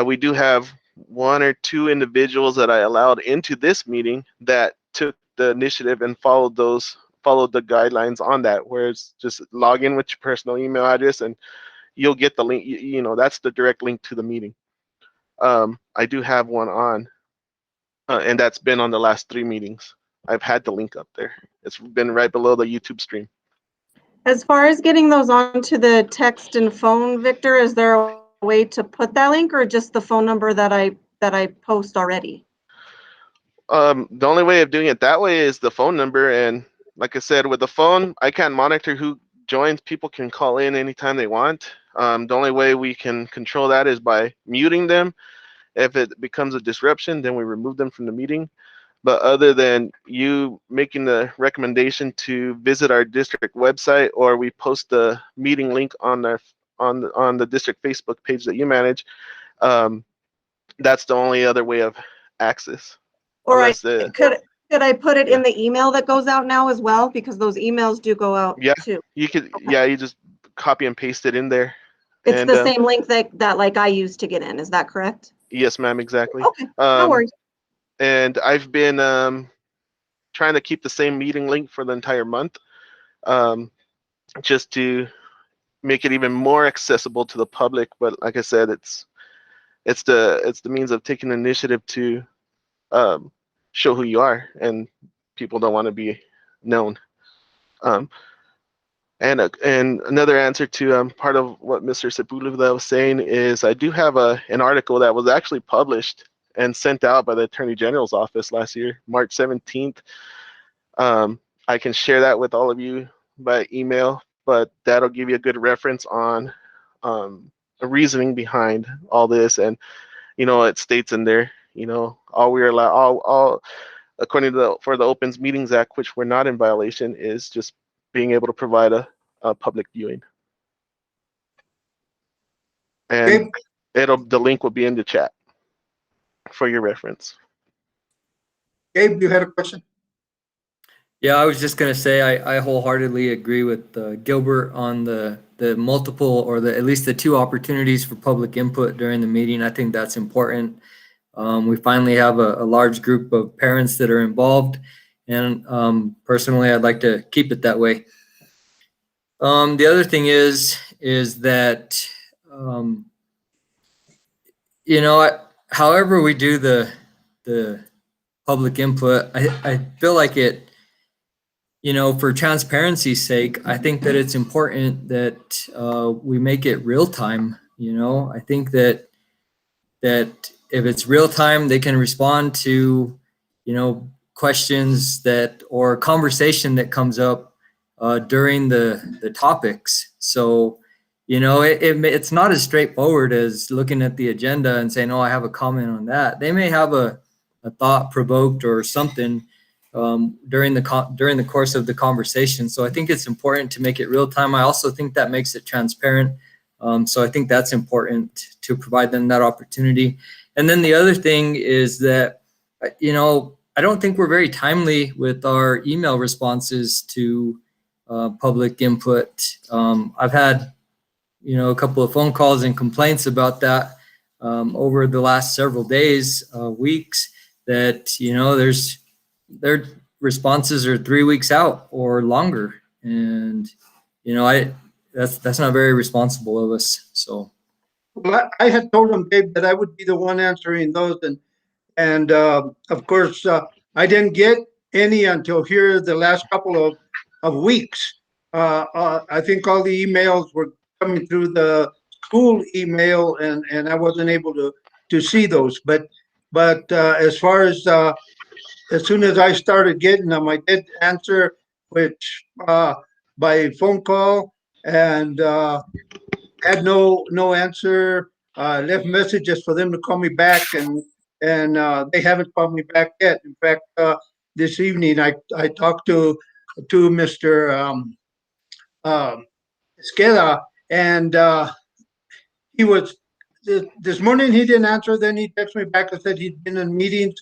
We do have 1 or 2 individuals that I allowed into this meeting that took the initiative and followed the guidelines on that, where it's just log in with your personal email address and you'll get the link. You know, that's the direct link to the meeting. I do have one on, and that's been on the last 3 meetings. I've had the link up there. It's been right below the YouTube stream. As far as getting those onto the text and phone, Victor, is there a way to put that link, or just the phone number that I post already? The only way of doing it that way is the phone number. And like I said, with the phone, I can't monitor who joins. People can call in anytime they want. The only way we can control that is by muting them. If it becomes a disruption, then we remove them from the meeting. But other than you making the recommendation to visit our district website, or we post the meeting link on the district Facebook page that you manage, that's the only other way of access. Or Could I put it in the email that goes out now as well? Because those emails do go out Yeah, too. you could. Okay. Yeah, you just copy and paste it in there. It's And the same link that like I use to get in. Is that correct? yes, ma'am, exactly. Okay, no worries. And I've been trying to keep the same meeting link for the entire month, just to make it even more accessible to the public. But like I said, it's the means of taking initiative to show who you are, and people don't want to be known. And another answer to part of what Mr. Sepulveda was saying is I do have an article that was actually published and sent out by the Attorney General's office last year, March 17th. I can share that with all of you by email, but that'll give you a good reference on the reasoning behind all this. And, it states in there, all we are allowed, all according to for the Opens Meetings Act, which we're not in violation, is just being able to provide a public viewing. And the link will be in the chat for your reference. Gabe, you had a question? Yeah, I was just going to say I wholeheartedly agree with Gilbert on the multiple, or at least the 2 opportunities for public input during the meeting. I think that's important. We finally have a large group of parents that are involved, and personally, I'd like to keep it that way. The other thing is that however we do the public input, I feel like it, for transparency's sake, I think that it's important that we make it real time. I think that if it's real time, they can respond to, questions or conversation that comes up during the topics. So, it's not as straightforward as looking at the agenda and saying, oh, I have a comment on that. They may have a thought provoked or something during the course of the conversation. So I think it's important to make it real time. I also think that makes it transparent. So I think that's important to provide them that opportunity. And then the other thing is that, I don't think we're very timely with our email responses to public input. I've had, a couple of phone calls and complaints about that over the last several days, weeks, that, their responses are 3 weeks out or longer. And, that's not very responsible of us. So. Well, I had told them, Gabe, that I would be the one answering those, and of course, I didn't get any until here the last couple of weeks. I think all the emails were coming through the school email, and I wasn't able to see those. But as far as soon as I started getting them, I did answer, which by phone call, and had no answer. Left messages for them to call me back, and they haven't called me back yet. In fact, this evening I talked to Mr. Esqueda, and he was this morning. He didn't answer. Then he texted me back and said he'd been in meetings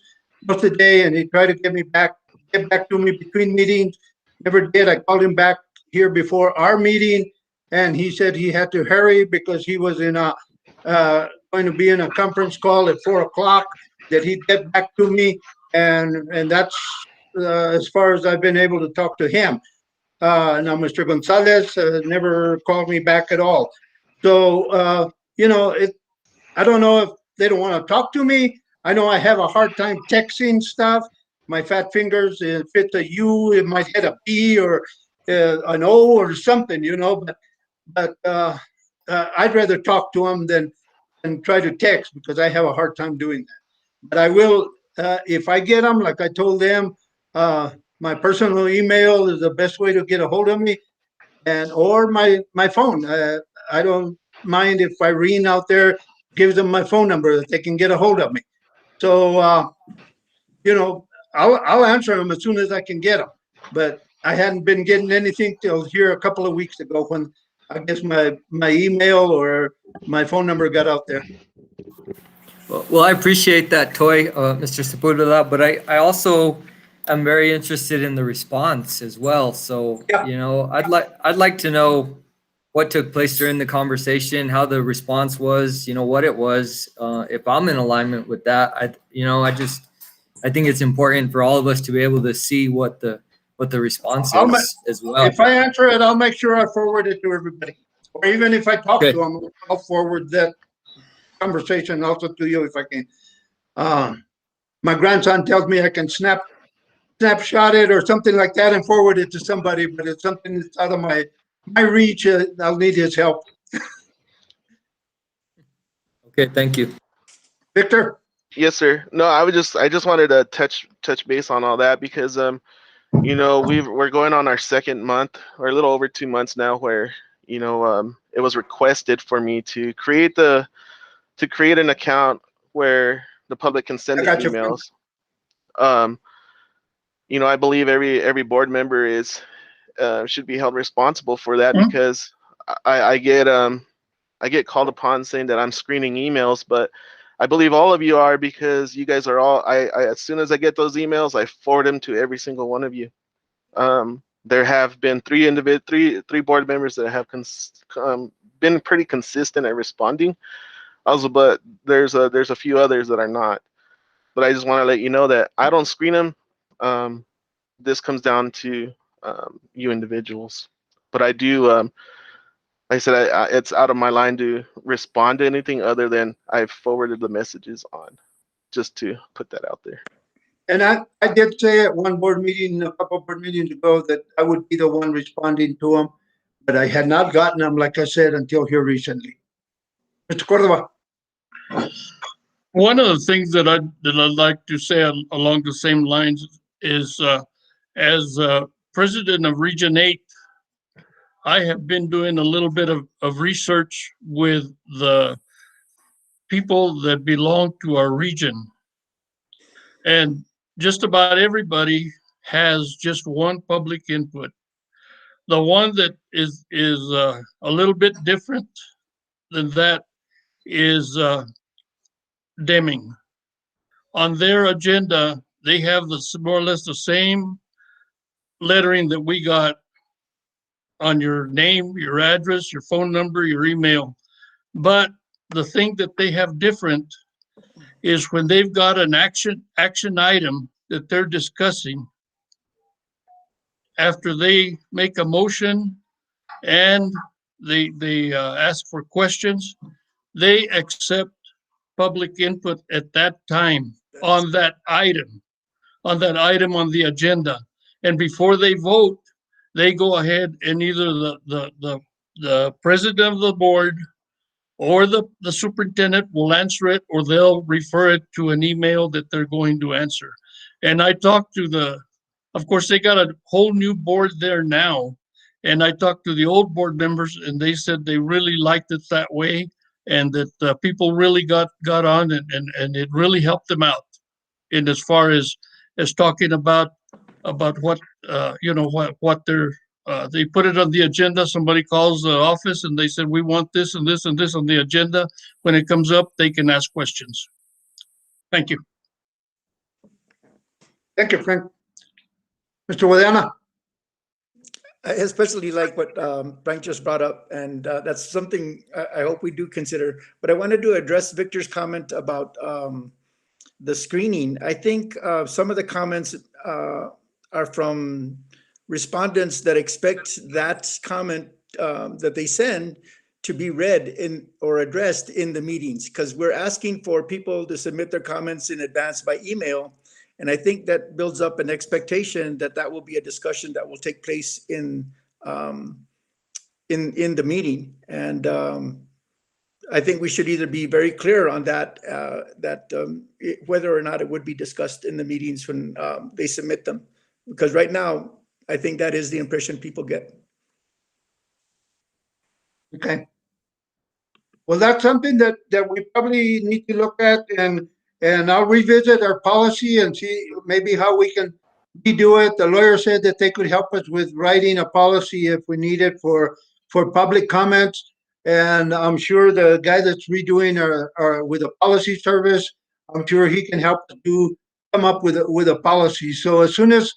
most of the day, and he tried to get back to me between meetings. Never did. I called him back here before our meeting, and he said he had to hurry because he was in going to be in a conference call at 4 o'clock, that he'd get back to me, and that's as far as I've been able to talk to him. Now, Mr. Gonzalez never called me back at all. So, I don't know if they don't want to talk to me. I know I have a hard time texting stuff. My fat fingers, if it's a U, it might hit a P or an O or something, but I'd rather talk to them than try to text, because I have a hard time doing that. But I will if I get them, like I told them, my personal email is the best way to get a hold of me, and or my phone. I don't mind if Irene out there gives them my phone number that they can get a hold of me. So, you know, I'll answer them as soon as I can get them. But I hadn't been getting anything till here a couple of weeks ago when I guess my email or my phone number got out there. Well, I appreciate that, Toy, Mr. Sepulveda, but I also am very interested in the response as well. So, Yeah. you know, I'd like to know what took place during the conversation, how the response was, you know, what it was. If I'm in alignment with that, I think it's important for all of us to be able to see what the response is as well. If I answer it, I'll make sure I forward it to everybody. Or even if I talk to them, I'll forward that conversation also to you if I can. My grandson tells me I can snapshot it or something like that and forward it to somebody, but it's something that's out of my reach. I'll need his help. Okay, thank you. Victor? Yes, sir. No, I just wanted to touch base on all that because you know, we're going on our second month or a little over 2 months now where, you know, it was requested for me to create an account where the public can send the emails. You know, I believe every board member should be held responsible for that because I get called upon saying that I'm screening emails, but I believe all of you are because you guys are all. I as soon as I get those emails, I forward them to every single one of you. There have been three board members that have been pretty consistent at responding. Also, but there's a few others that are not. But I just want to let you know that I don't screen them. This comes down to you individuals. But I do. Like I said, it's out of my line to respond to anything other than I've forwarded the messages on, just to put that out there. And I did say at one board meeting, a couple board meetings ago, that I would be the one responding to them, but I had not gotten them, like I said, until here recently. Mr. Cordova. One of the things that I'd like to say along the same lines is, as president of Region 8, I have been doing a little bit of research with the people that belong to our region. And just about everybody has just one public input. The one that is a little bit different than that is Deming. On their agenda, they have more or less the same lettering that we got on your name, your address, your phone number, your email. But the thing that they have different is when they've got an action item that they're discussing, after they make a motion and they ask for questions, they accept public input at that time on that item on the agenda. And before they vote, they go ahead and either the president of the board or the superintendent will answer it, or they'll refer it to an email that they're going to answer. And I talked to of course, they got a whole new board there now. And I talked to the old board members, and they said they really liked it that way, and that people really got on, and it really helped them out. And as far as talking about what what they're they put it on the agenda. Somebody calls the office and they said, we want this and this and this on the agenda. When it comes up, they can ask questions. Thank you. Thank you, Frank. Mr. Guadiana. I especially like what Frank just brought up, and that's something I hope we do consider. But I wanted to address Victor's comment about the screening. I think some of the comments are from respondents that expect that comment that they send to be read in or addressed in the meetings, because we're asking for people to submit their comments in advance by email. And I think that builds up an expectation that will be a discussion that will take place in the meeting. And I think we should either be very clear on that, whether or not it would be discussed in the meetings when they submit them. Because right now, I think that is the impression people get. Okay. Well, that's something that we probably need to look at, and I'll revisit our policy and see maybe how we can redo it. The lawyer said that they could help us with writing a policy if we need it for public comments. And I'm sure the guy that's redoing our with a policy service, I'm sure he can help us come up with a policy. So as soon as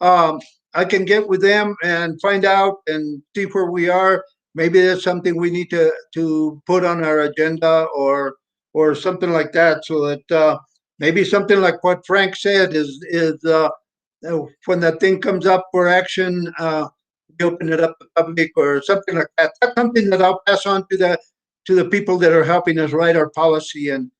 I can get with them and find out and see where we are, maybe that's something we need to put on our agenda or something like that, so that maybe something like what Frank said is when that thing comes up for action, we open it up to public or something like that. That's something that I'll pass on to the people that are helping us write our policy and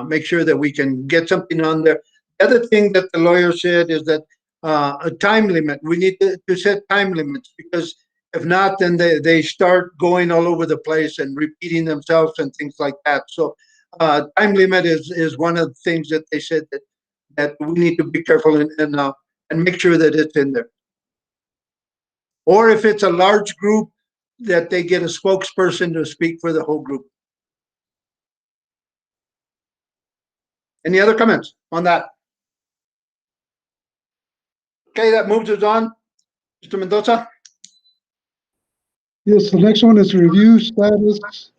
make sure that we can get something on there. The other thing that the lawyer said is that a time limit. We need to set time limits, because if not, then they start going all over the place and repeating themselves and things like that. So time limit is one of the things that they said that we need to be careful and make sure that it's in there. Or if it's a large group, that they get a spokesperson to speak for the whole group. Any other comments on that? Okay, that moves us on. Mr. Mendoza? Yes, the next one is review status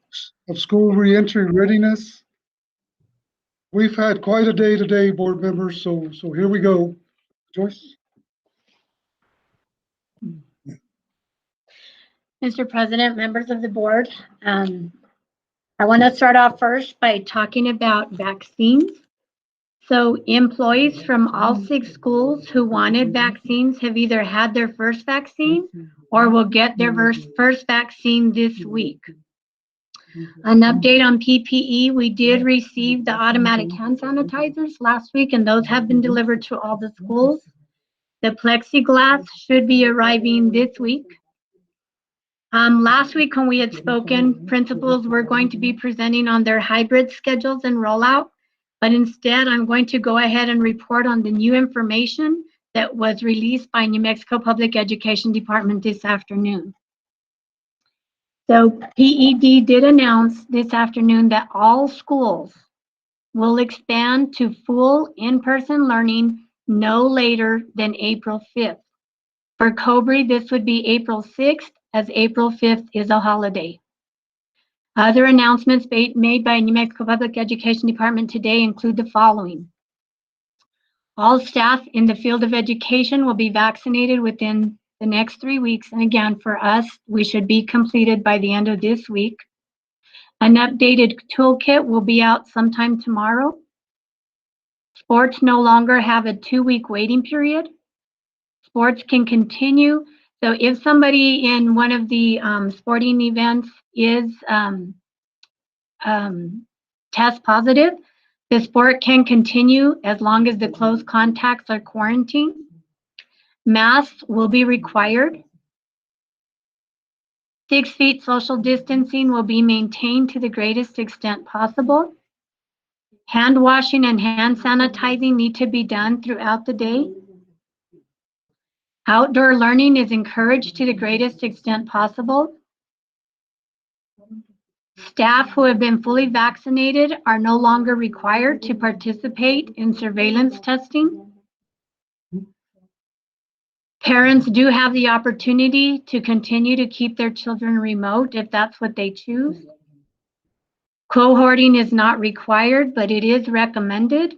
of school reentry readiness. We've had quite a day today, board members, so here we go. Joyce? Mr. President, members of the board, I want to start off first by talking about vaccines. So employees from all 6 schools who wanted vaccines have either had their first vaccine or will get their first vaccine this week. An update on PPE, we did receive the automatic hand sanitizers last week, and those have been delivered to all the schools. The plexiglass should be arriving this week. Last week when we had spoken, principals were going to be presenting on their hybrid schedules and rollout, but instead I'm going to go ahead and report on the new information that was released by New Mexico Public Education Department this afternoon. So PED did announce this afternoon that all schools will expand to full in-person learning no later than April 5th. For Cobre, this would be April 6th, as April 5th is a holiday. Other announcements made by New Mexico Public Education Department today include the following. All staff in the field of education will be vaccinated within the next 3 weeks. And again, for us, we should be completed by the end of this week. An updated toolkit will be out sometime tomorrow. Sports no longer have a 2-week waiting period. Sports can continue. So if somebody in one of the sporting events is test positive, the sport can continue as long as the close contacts are quarantined. Masks will be required. 6 feet social distancing will be maintained to the greatest extent possible. Hand washing and hand sanitizing need to be done throughout the day. Outdoor learning is encouraged to the greatest extent possible. Staff who have been fully vaccinated are no longer required to participate in surveillance testing. Parents do have the opportunity to continue to keep their children remote if that's what they choose. Cohorting is not required, but it is recommended.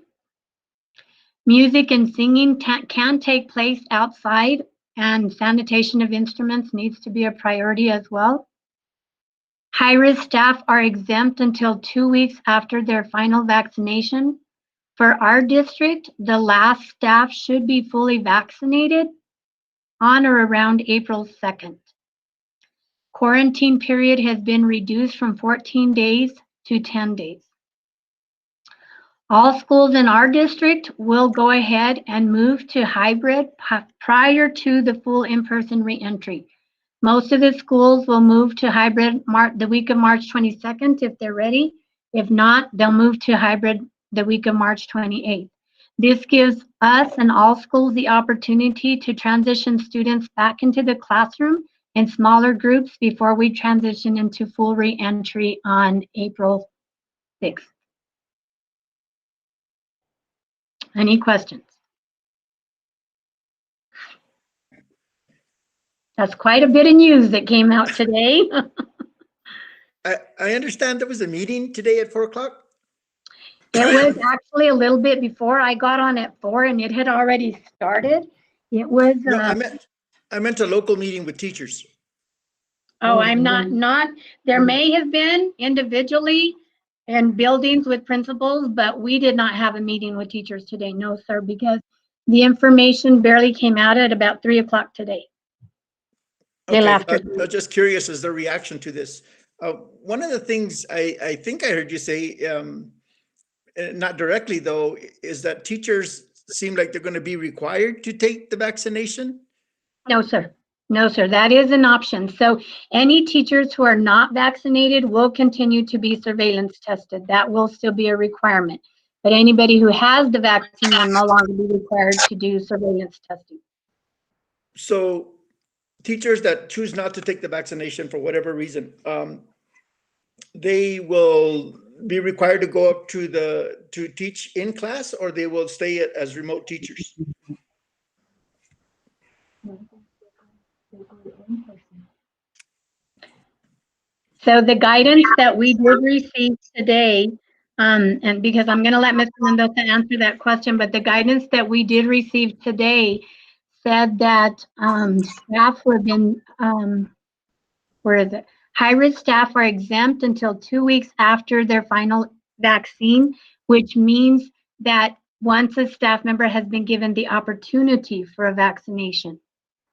Music and singing can take place outside, and sanitation of instruments needs to be a priority as well. High-risk staff are exempt until 2 weeks after their final vaccination. For our district, the last staff should be fully vaccinated on or around April 2nd. Quarantine period has been reduced from 14 days to 10 days. All schools in our district will go ahead and move to hybrid prior to the full in-person reentry. Most of the schools will move to hybrid the week of March 22nd if they're ready. If not, they'll move to hybrid the week of March 28th. This gives us and all schools the opportunity to transition students back into the classroom in smaller groups before we transition into full reentry on April 6th. Any questions? That's quite a bit of news that came out today. I understand there was a meeting today at 4 o'clock. It was actually a little bit before. I got on at 4 and it had already started. It was, No, I meant a local meeting with teachers. oh, I'm not, there may have been individually in buildings with principals, but we did not have a meeting with teachers today. No, sir, because the information barely came out at about 3 o'clock today. Okay, after. I was just curious as their reaction to this. One of the things I think I heard you say, not directly though, is that teachers seem like they're going to be required to take the vaccination. No, sir. No, sir. That is an option. So any teachers who are not vaccinated will continue to be surveillance tested. That will still be a requirement. But anybody who has the vaccine will no longer be required to do surveillance testing. So teachers that choose not to take the vaccination for whatever reason, they will be required to go up to teach in class, or they will stay as remote teachers. So the guidance that we did receive today, and because I'm going to let Mr. Mendoza answer that question, but the guidance that we did receive today said that staff were been, where is it? High-risk staff are exempt until 2 weeks after their final vaccine, which means that once a staff member has been given the opportunity for a vaccination.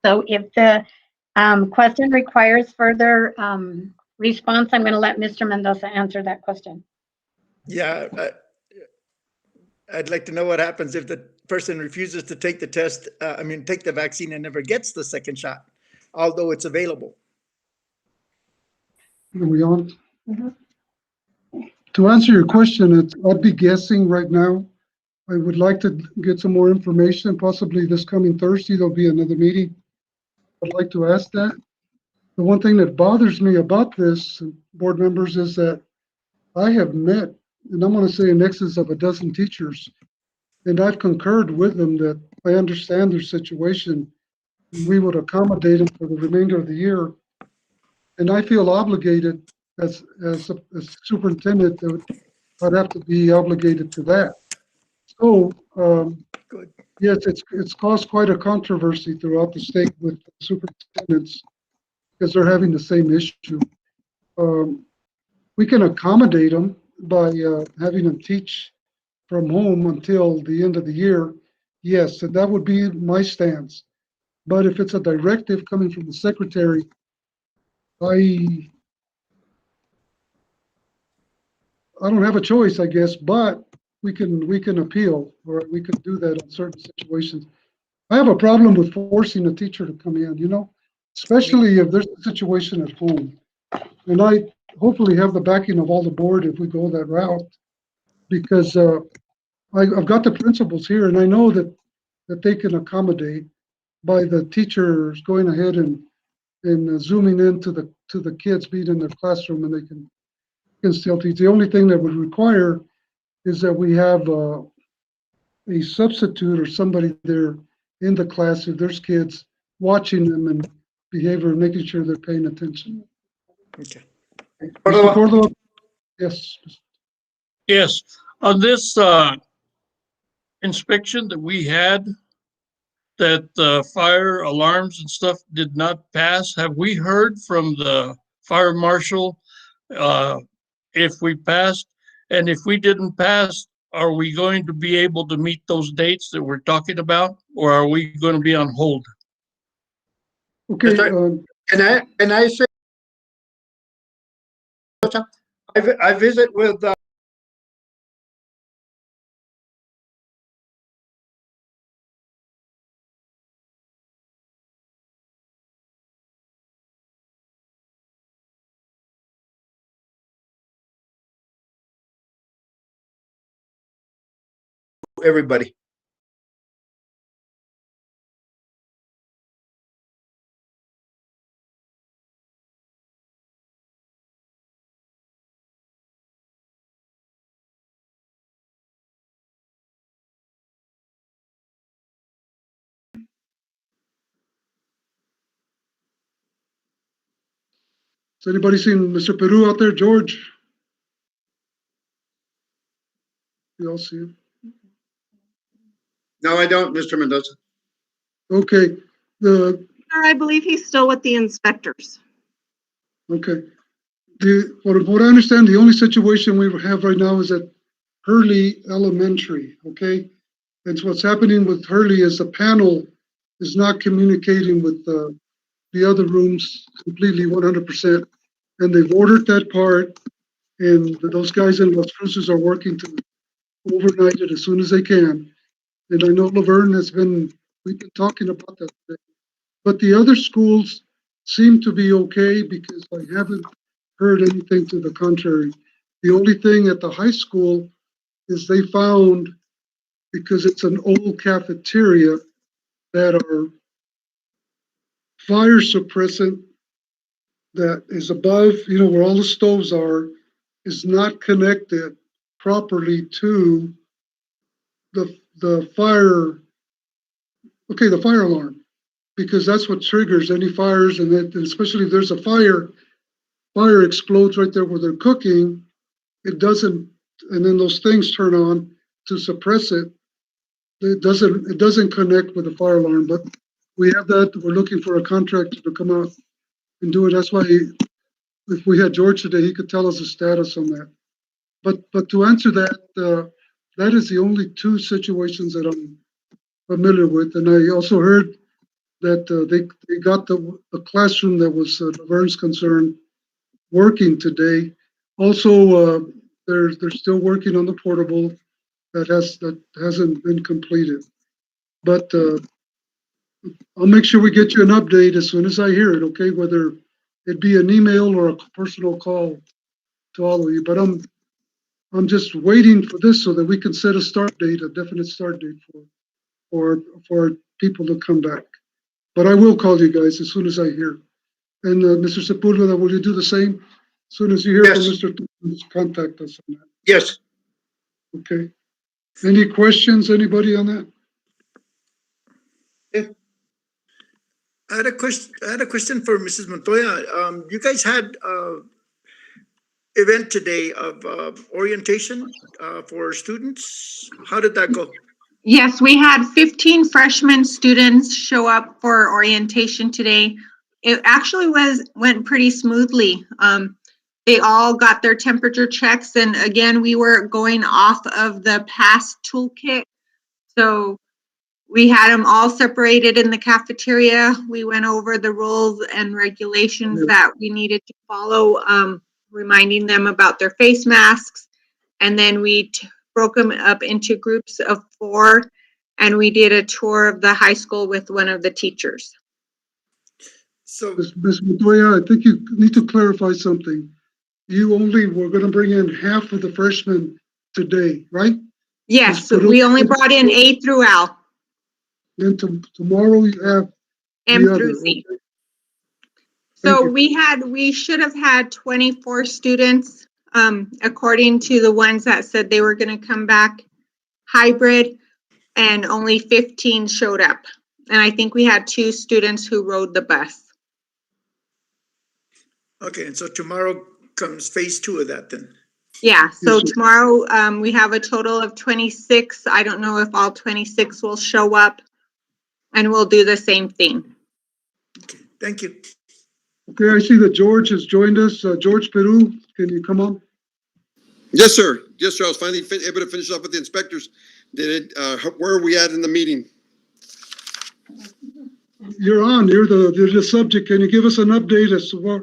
So if the question requires further response, I'm going to let Mr. Mendoza answer that question. Yeah, I'd like to know what happens if the person refuses to take the test, take the vaccine and never gets the second shot, although it's available. Are we on? To answer your question, I'd be guessing right now. I would like to get some more information. Possibly this coming Thursday, there'll be another meeting. I'd like to ask that. The one thing that bothers me about this, board members, is that I have met, and I'm going to say in excess of a dozen teachers, and I've concurred with them that I understand their situation. We would accommodate them for the remainder of the year. And I feel obligated as a superintendent that I'd have to be obligated to that. So, Good. yes, it's caused quite a controversy throughout the state with superintendents because they're having the same issue. We can accommodate them by having them teach from home until the end of the year. Yes, and that would be my stance. But if it's a directive coming from the secretary, I don't have a choice, I guess, but we can appeal, or we could do that in certain situations. I have a problem with forcing a teacher to come in, especially if there's a situation at home. And I hopefully have the backing of all the board if we go that route, because I've got the principals here, and I know that they can accommodate by the teachers going ahead and zooming into the kids being in their classroom, and they can still teach. The only thing that would require is that we have a substitute or somebody there in the class if there's kids watching them and behavior and making sure they're paying attention. Okay. Mr. Cordova? Yes. Yes, on this inspection that we had, that fire alarms and stuff did not pass, have we heard from the fire marshal if we passed? And if we didn't pass, are we going to be able to meet those dates that we're talking about, or are we going to be on hold? Okay. Can I say, I visit with everybody. Has anybody seen Mr. Peru out there, George? You all see him? No, I don't, Mr. Mendoza. Okay, Sir, I believe he's still with the inspectors. okay. What I understand, the only situation we have right now is at Hurley Elementary, okay? And so what's happening with Hurley is the panel is not communicating with the other rooms completely 100%. And they've ordered that part, and those guys in Las Cruces are working to overnight it as soon as they can. And I know Laverne we've been talking about that today. But the other schools seem to be okay because I haven't heard anything to the contrary. The only thing at the high school is they found, because it's an old cafeteria, that are fire suppressant that is above, where all the stoves are, is not connected properly to the fire, the fire alarm, because that's what triggers any fires, and especially if there's a fire explodes right there where they're cooking, it doesn't, and then those things turn on to suppress it. It doesn't connect with the fire alarm, but we have that. We're looking for a contractor to come out and do it. That's why if we had George today, he could tell us the status on that. But to answer that, that is the only two situations that I'm familiar with. And I also heard that they got the classroom that was Laverne's concern working today. Also, they're still working on the portable that hasn't been completed. But I'll make sure we get you an update as soon as I hear it, okay? Whether it be an email or a personal call to all of you. But I'm just waiting for this so that we can set a definite start date for people to come back. But I will call you guys as soon as I hear. And Mr. Sepulveda, will you do the same? As soon as you hear from Mr. Torres, contact us on that. Yes. Okay. Any questions, anybody on that? I had a question for Mrs. Montoya. You guys had event today of orientation for students. How did that go? Yes, we had 15 freshman students show up for orientation today. It actually went pretty smoothly. They all got their temperature checks, and again, we were going off of the past toolkit. So we had them all separated in the cafeteria. We went over the rules and regulations that we needed to follow, reminding them about their face masks. And then we broke them up into groups of 4, and we did a tour of the high school with one of the teachers. So, Ms. Montoya, I think you need to clarify something. You only were going to bring in half of the freshmen today, right? Yes, so we only brought in A through L. Then tomorrow you have M the through other. Z. Okay. So Thank you. we should have had 24 students, according to the ones that said they were going to come back hybrid, and only 15 showed up. And I think we had 2 students who rode the bus. okay, and so tomorrow comes phase 2 of that then. Yeah, so Yes, sir. tomorrow we have a total of 26. I don't know if all 26 will show up, and we'll do the same thing. Okay, thank you. Okay, I see that George has joined us. George Peru, can you come on? Yes, sir. Yes, sir. I was finally able to finish up with the inspectors. Where are we at in the meeting? You're on. You're the subject. Can you give us an update as to what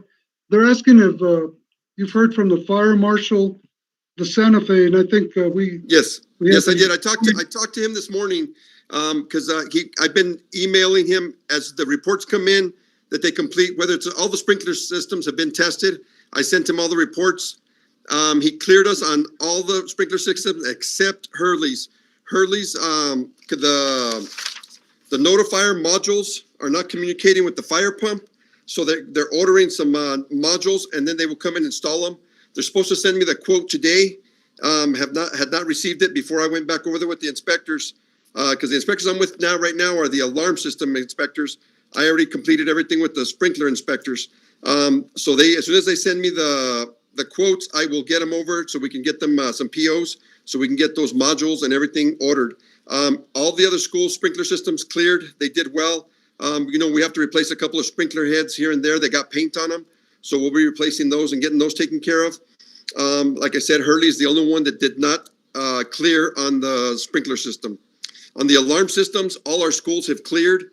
they're asking if you've heard from the fire marshal, the Santa Fe, and I think Yes, we yes, I have- did. I talked to him this morning because I've been emailing him as the reports come in that they complete, whether it's all the sprinkler systems have been tested. I sent him all the reports. He cleared us on all the sprinkler systems except Hurley's. Hurley's, the notifier modules are not communicating with the fire pump. So they're ordering some modules, and then they will come and install them. They're supposed to send me the quote today. Had not received it before I went back over there with the inspectors. Because the inspectors I'm with right now are the alarm system inspectors. I already completed everything with the sprinkler inspectors. So as soon as they send me the quotes, I will get them over so we can get them some POs, so we can get those modules and everything ordered. All the other school sprinkler systems cleared. They did well. We have to replace a couple of sprinkler heads here and there. They got paint on them. So we'll be replacing those and getting those taken care of. Like I said, Hurley is the only one that did not clear on the sprinkler system. On the alarm systems, all our schools have cleared.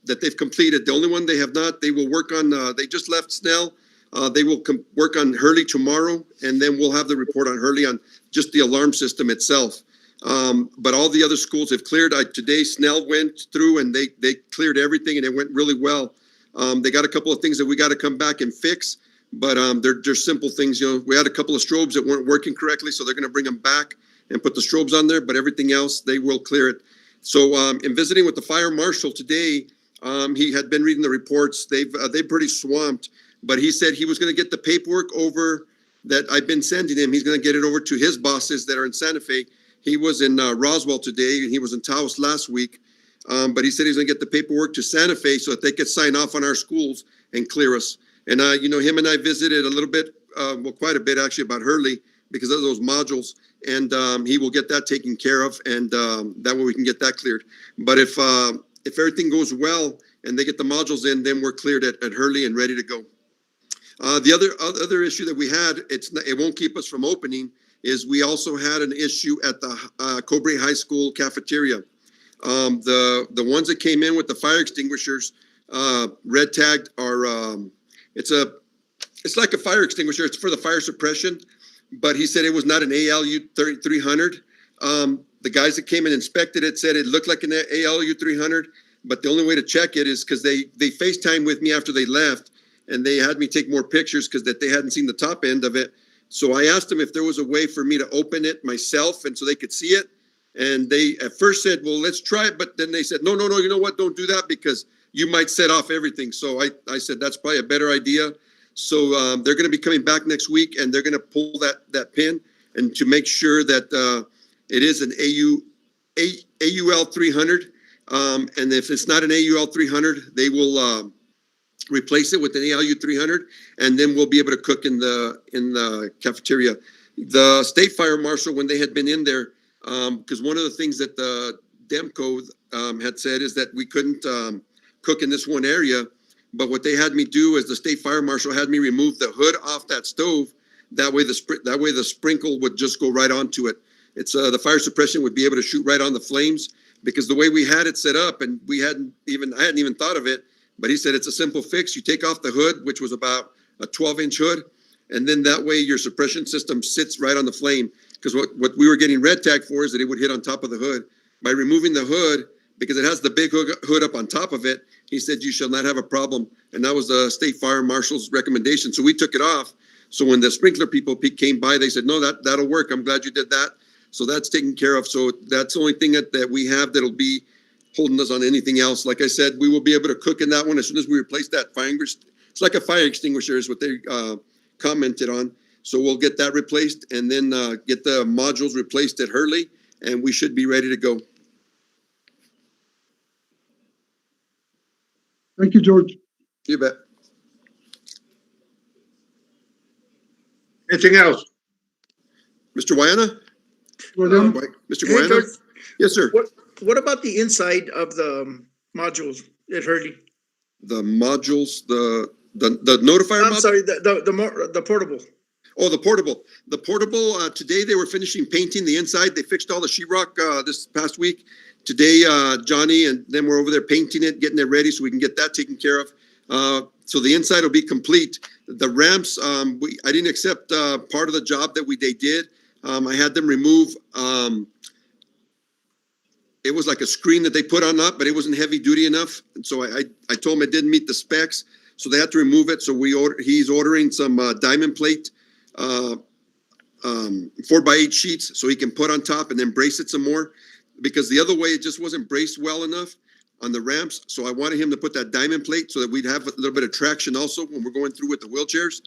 That they've completed. The only one they have not, they will work on, they just left Snell. They will work on Hurley tomorrow, and then we'll have the report on Hurley on just the alarm system itself. But all the other schools have cleared. Today, Snell went through and they cleared everything, and it went really well. They got a couple of things that we got to come back and fix, but they're simple things. We had a couple of strobes that weren't working correctly, so they're going to bring them back and put the strobes on there, but everything else, they will clear it. So in visiting with the fire marshal today, he had been reading the reports. They're pretty swamped, but he said he was going to get the paperwork over that I've been sending him. He's going to get it over to his bosses that are in Santa Fe. He was in Roswell today, and he was in Taos last week. But he said he's going to get the paperwork to Santa Fe so that they could sign off on our schools and clear us. And, him and I visited a little bit, quite a bit actually, about Hurley because of those modules. And he will get that taken care of, and that way we can get that cleared. But if everything goes well and they get the modules in, then we're cleared at Hurley and ready to go. The other issue that we had, it won't keep us from opening, is we also had an issue at the Cobre High School cafeteria. The ones that came in with the fire extinguishers, red tagged, are it's like a fire extinguisher. It's for the fire suppression, but he said it was not an ALU 300. The guys that came and inspected it said it looked like an ALU 300, but the only way to check it is because they FaceTimed with me after they left, and they had me take more pictures because that they hadn't seen the top end of it. So I asked them if there was a way for me to open it myself and so they could see it. And they at first said, well, let's try it. But then they said, no, you know what? Don't do that because you might set off everything. So I said, that's probably a better idea. So they're going to be coming back next week, and they're going to pull that pin and to make sure that it is an AUL 300. And if it's not an AUL 300, they will replace it with an ALU 300, and then we'll be able to cook in the cafeteria. The state fire marshal, when they had been in there, because one of the things that the DEMCO had said is that we couldn't cook in this one area, but what they had me do is the state fire marshal had me remove the hood off that stove. That way the sprinkle would just go right onto it. It's the fire suppression would be able to shoot right on the flames, because the way we had it set up, and I hadn't even thought of it. But he said it's a simple fix. You take off the hood, which was about a 12-inch hood, and then that way your suppression system sits right on the flame. Because what we were getting red tag for is that it would hit on top of the hood. By removing the hood, because it has the big hood up on top of it, he said you shall not have a problem. And that was the state fire marshal's recommendation. So we took it off. So when the sprinkler people came by, they said, no, that'll work. I'm glad you did that. So that's taken care of. So that's the only thing that we have that'll be holding us on anything else. Like I said, we will be able to cook in that one as soon as we replace that fire extinguisher. It's like a fire extinguisher is what they commented on. So we'll get that replaced and then get the modules replaced at Hurley, and we should be ready to go. Thank you, George. You bet. Anything else? Mr. Wyana? William? Mr. Hey, Wyana? George. Yes, sir. What about the inside of the modules at Hurley? The modules, the notifier I'm module? sorry, the portable. Oh, the portable. The portable, today they were finishing painting the inside. They fixed all the sheetrock this past week. Today, Johnny and them were over there painting it, getting it ready so we can get that taken care of. So the inside will be complete. The ramps, I didn't accept part of the job that they did. I had them remove, it was like a screen that they put on up, but it wasn't heavy duty enough. And so I told him it didn't meet the specs. So they had to remove it. So he's ordering some diamond plate. 4x8 sheets so he can put on top and then brace it some more, because the other way it just wasn't braced well enough on the ramps. So I wanted him to put that diamond plate so that we'd have a little bit of traction also when we're going through with the wheelchairs.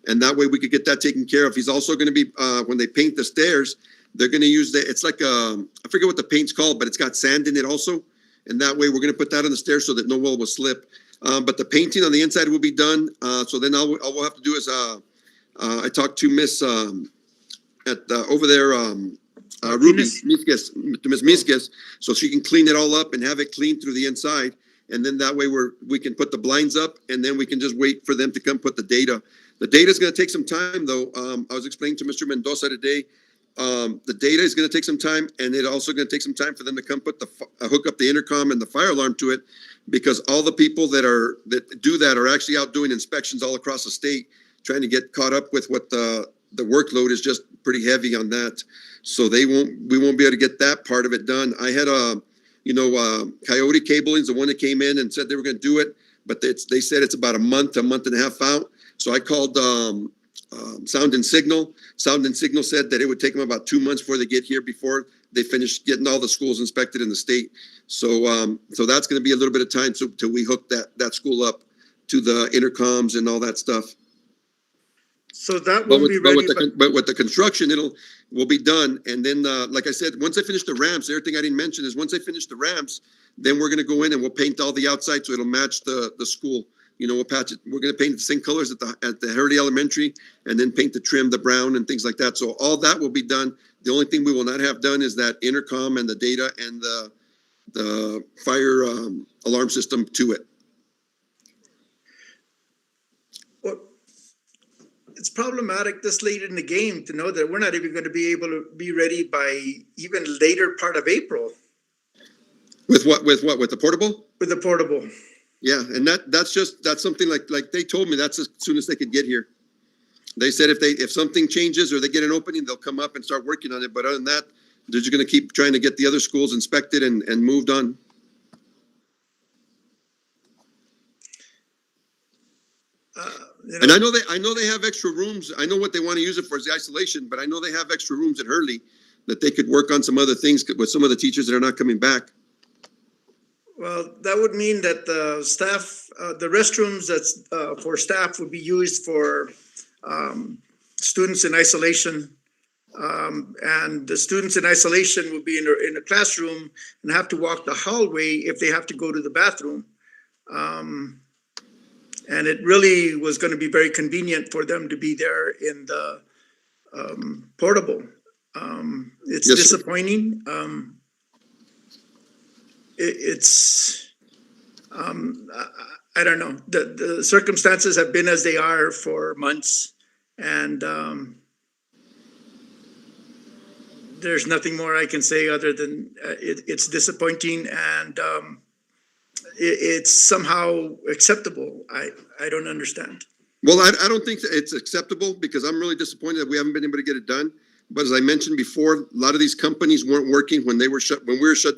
And that way we could get that taken care of. He's also going to be, when they paint the stairs, they're going to use it's like, I forget what the paint's called, but it's got sand in it also. And that way we're going to put that on the stairs so that no one will slip. But the painting on the inside will be done. So then all we'll have to do is, I talked to Miss, over there, Ruby Misquez, to Miss Misquez, so she can clean it all up and have it clean through the inside. And then that way we can put the blinds up, and then we can just wait for them to come put the data. The data is going to take some time, though. I was explaining to Mr. Mendoza today, the data is going to take some time, and it's also going to take some time for them to come put hook up the intercom and the fire alarm to it, because all the people that do that are actually out doing inspections all across the state, trying to get caught up with what the workload is just pretty heavy on that. So we won't be able to get that part of it done. I had Coyote Cabling is the one that came in and said they were going to do it, but they said it's about a month and a half out. So I called Sound and Signal. Sound and Signal said that it would take them about 2 months before they get here, before they finish getting all the schools inspected in the state. So that's going to be a little bit of time till we hook that school up to the intercoms and all that stuff. So that won't be ready. But with the construction, will be done. And then, like I said, once I finish the ramps, everything I didn't mention is once I finish the ramps, then we're going to go in and we'll paint all the outside so it'll match the school. We'll patch it. We're going to paint the same colors at the Hurley Elementary, and then paint the trim, the brown and things like that. So all that will be done. The only thing we will not have done is that intercom and the data and the fire alarm system to it. It's problematic this late in the game to know that we're not even going to be able to be ready by even later part of April. With what? With the portable? With the portable. Yeah, and that's something like they told me that's as soon as they could get here. They said if something changes or they get an opening, they'll come up and start working on it. But other than that, they're just going to keep trying to get the other schools inspected and moved on. And I know they have extra rooms. I know what they want to use it for is the isolation, but I know they have extra rooms at Hurley that they could work on some other things with some of the teachers that are not coming back. Well, that would mean that the staff, the restrooms that's for staff would be used for students in isolation. And the students in isolation will be in a classroom and have to walk the hallway if they have to go to the bathroom. And it really was going to be very convenient for them to be there in the portable. It's disappointing. I don't know. The circumstances have been as they are for months, and there's nothing more I can say other than it's disappointing, and it's somehow acceptable. I don't understand. Well, I don't think it's acceptable, because I'm really disappointed that we haven't been able to get it done. But as I mentioned before, a lot of these companies weren't working when we were shut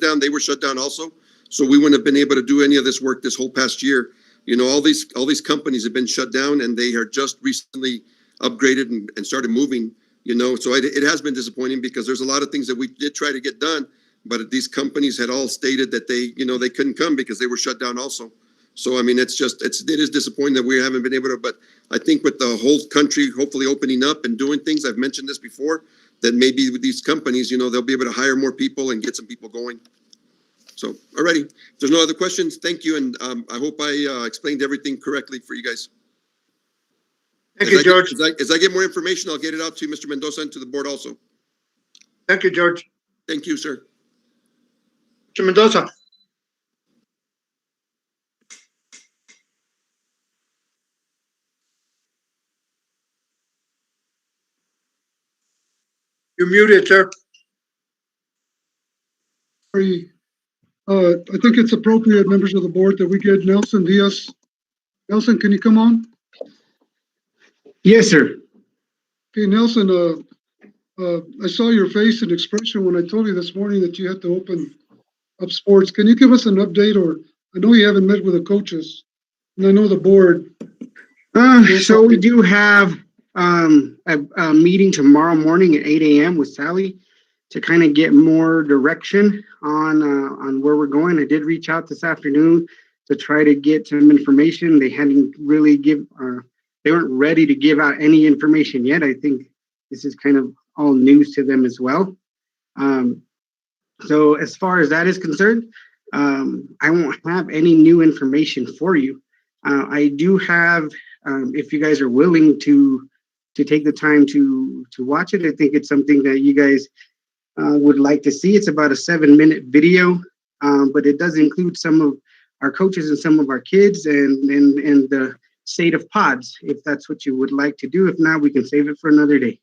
down. They were shut down also, so we wouldn't have been able to do any of this work this whole past year. All these companies have been shut down, and they are just recently upgraded and started moving. So it has been disappointing, because there's a lot of things that we did try to get done, but these companies had all stated that they couldn't come because they were shut down also. So it is disappointing that we haven't been able to. But I think with the whole country hopefully opening up and doing things, I've mentioned this before, that maybe with these companies, they'll be able to hire more people and get some people going. So, alrighty. If there's no other questions, thank you, and I hope I explained everything correctly for you guys. Thank you, George. As I get more information, I'll get it out to Mr. Mendoza and to the board also. Thank you, George. Thank you, sir. Mr. Mendoza. You're muted, sir. I think it's appropriate, members of the board, that we get Nelson Diaz. Nelson, can you come on? Yes, sir. Okay, Nelson, I saw your face and expression when I told you this morning that you had to open up sports. Can you give us an update? Or I know you haven't met with the coaches, and I know the board. So we do have a meeting tomorrow morning at 8 a.m. with Sally to kind of get more direction on where we're going. I did reach out this afternoon to try to get some information. They hadn't really they weren't ready to give out any information yet. I think this is kind of all news to them as well. So as far as that is concerned, I won't have any new information for you. I do have, if you guys are willing to take the time to watch it, I think it's something that you guys would like to see. It's about a 7-minute video, but it does include some of our coaches and some of our kids and the state of pods, if that's what you would like to do. If not, we can save it for another day.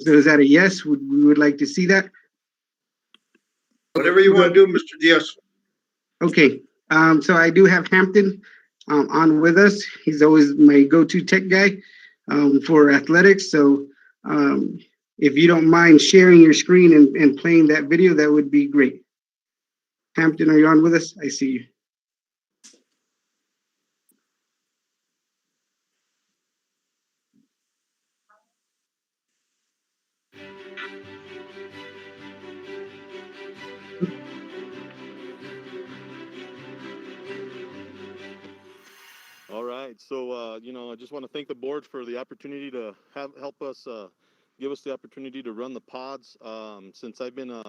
So is that a yes? We would like to see that? Whatever you want to do, Mr. Diaz. Okay, so I do have Hampton on with us. He's always my go-to tech guy for athletics. So if you don't mind sharing your screen and playing that video, that would be great. Hampton, are you on with us? I see you. All right, so I just want to thank the board for the opportunity to give us the opportunity to run the pods. Since I've been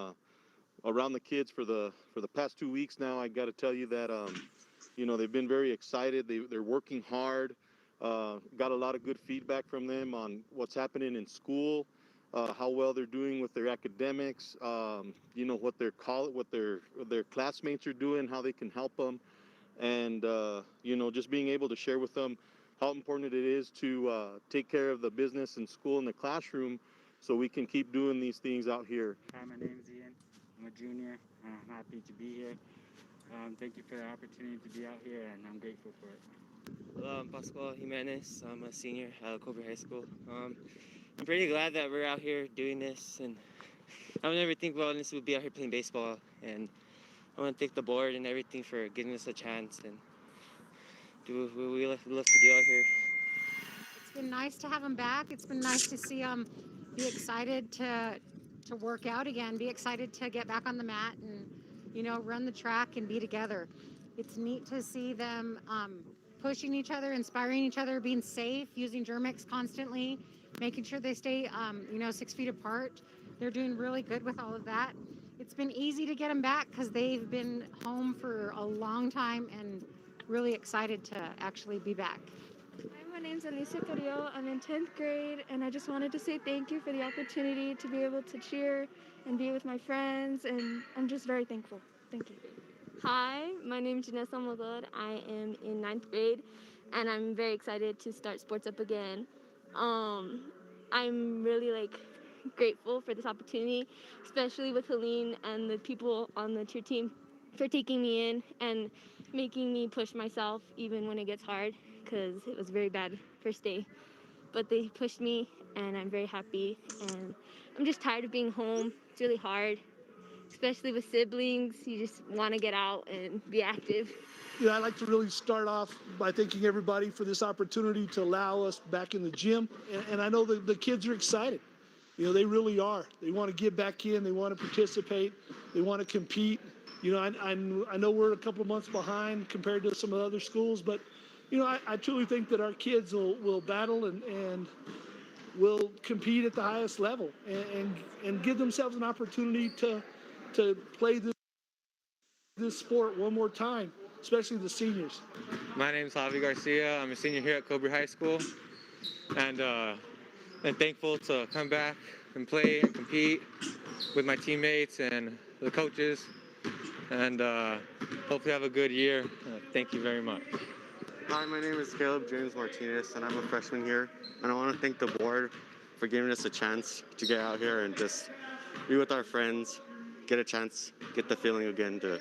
around the kids for the past 2 weeks now, I got to tell you that they've been very excited. They're working hard. Got a lot of good feedback from them on what's happening in school, how well they're doing with their academics. What their classmates are doing, how they can help them. And just being able to share with them how important it is to take care of the business and school and the classroom so we can keep doing these things out here. Hi, my name is Ian. I'm a junior. I'm happy to be here. Thank you for the opportunity to be out here, and I'm grateful for it. Hello, I'm Pascual Jimenez. I'm a senior at Cobre High School. I'm pretty glad that we're out here doing this, and I would never think about this would be out here playing baseball, and I want to thank the board and everything for giving us a chance and do what we love to do out here. It's been nice to have them back. It's been nice to see them be excited to work out again, be excited to get back on the mat and, run the track and be together. It's neat to see them pushing each other, inspiring each other, being safe, using Germix constantly, making sure they stay, 6 feet apart. They're doing really good with all of that. It's been easy to get them back because they've been home for a long time and really excited to actually be back. Hi, my name's Alicia Carrillo. I'm in 10th grade, and I just wanted to say thank you for the opportunity to be able to cheer and be with my friends, and I'm just very thankful. Thank you. Hi, my name is Janessa Almodovar. I am in 9th grade, and I'm very excited to start Sports Up again. I'm really grateful for this opportunity, especially with Helene and the people on the cheer team for taking me in and making me push myself even when it gets hard, because it was very bad first day. But they pushed me, and I'm very happy, and I'm just tired of being home. It's really hard, especially with siblings. You just want to get out and be active. I'd like to really start off by thanking everybody for this opportunity to allow us back in the gym. And I know the kids are excited. They really are. They want to get back in. They want to participate. They want to compete. I know we're a couple of months behind compared to some of the other schools, but, I truly think that our kids will battle and will compete at the highest level and give themselves an opportunity to play this sport one more time, especially the seniors. My name is Javi Garcia. I'm a senior here at Cobre High School, and thankful to come back and play and compete with my teammates and the coaches, and hopefully have a good year. Thank you very much. Hi, my name is Caleb James Martinez, and I'm a freshman here. And I want to thank the board for giving us a chance to get out here and just be with our friends, get a chance, get the feeling again to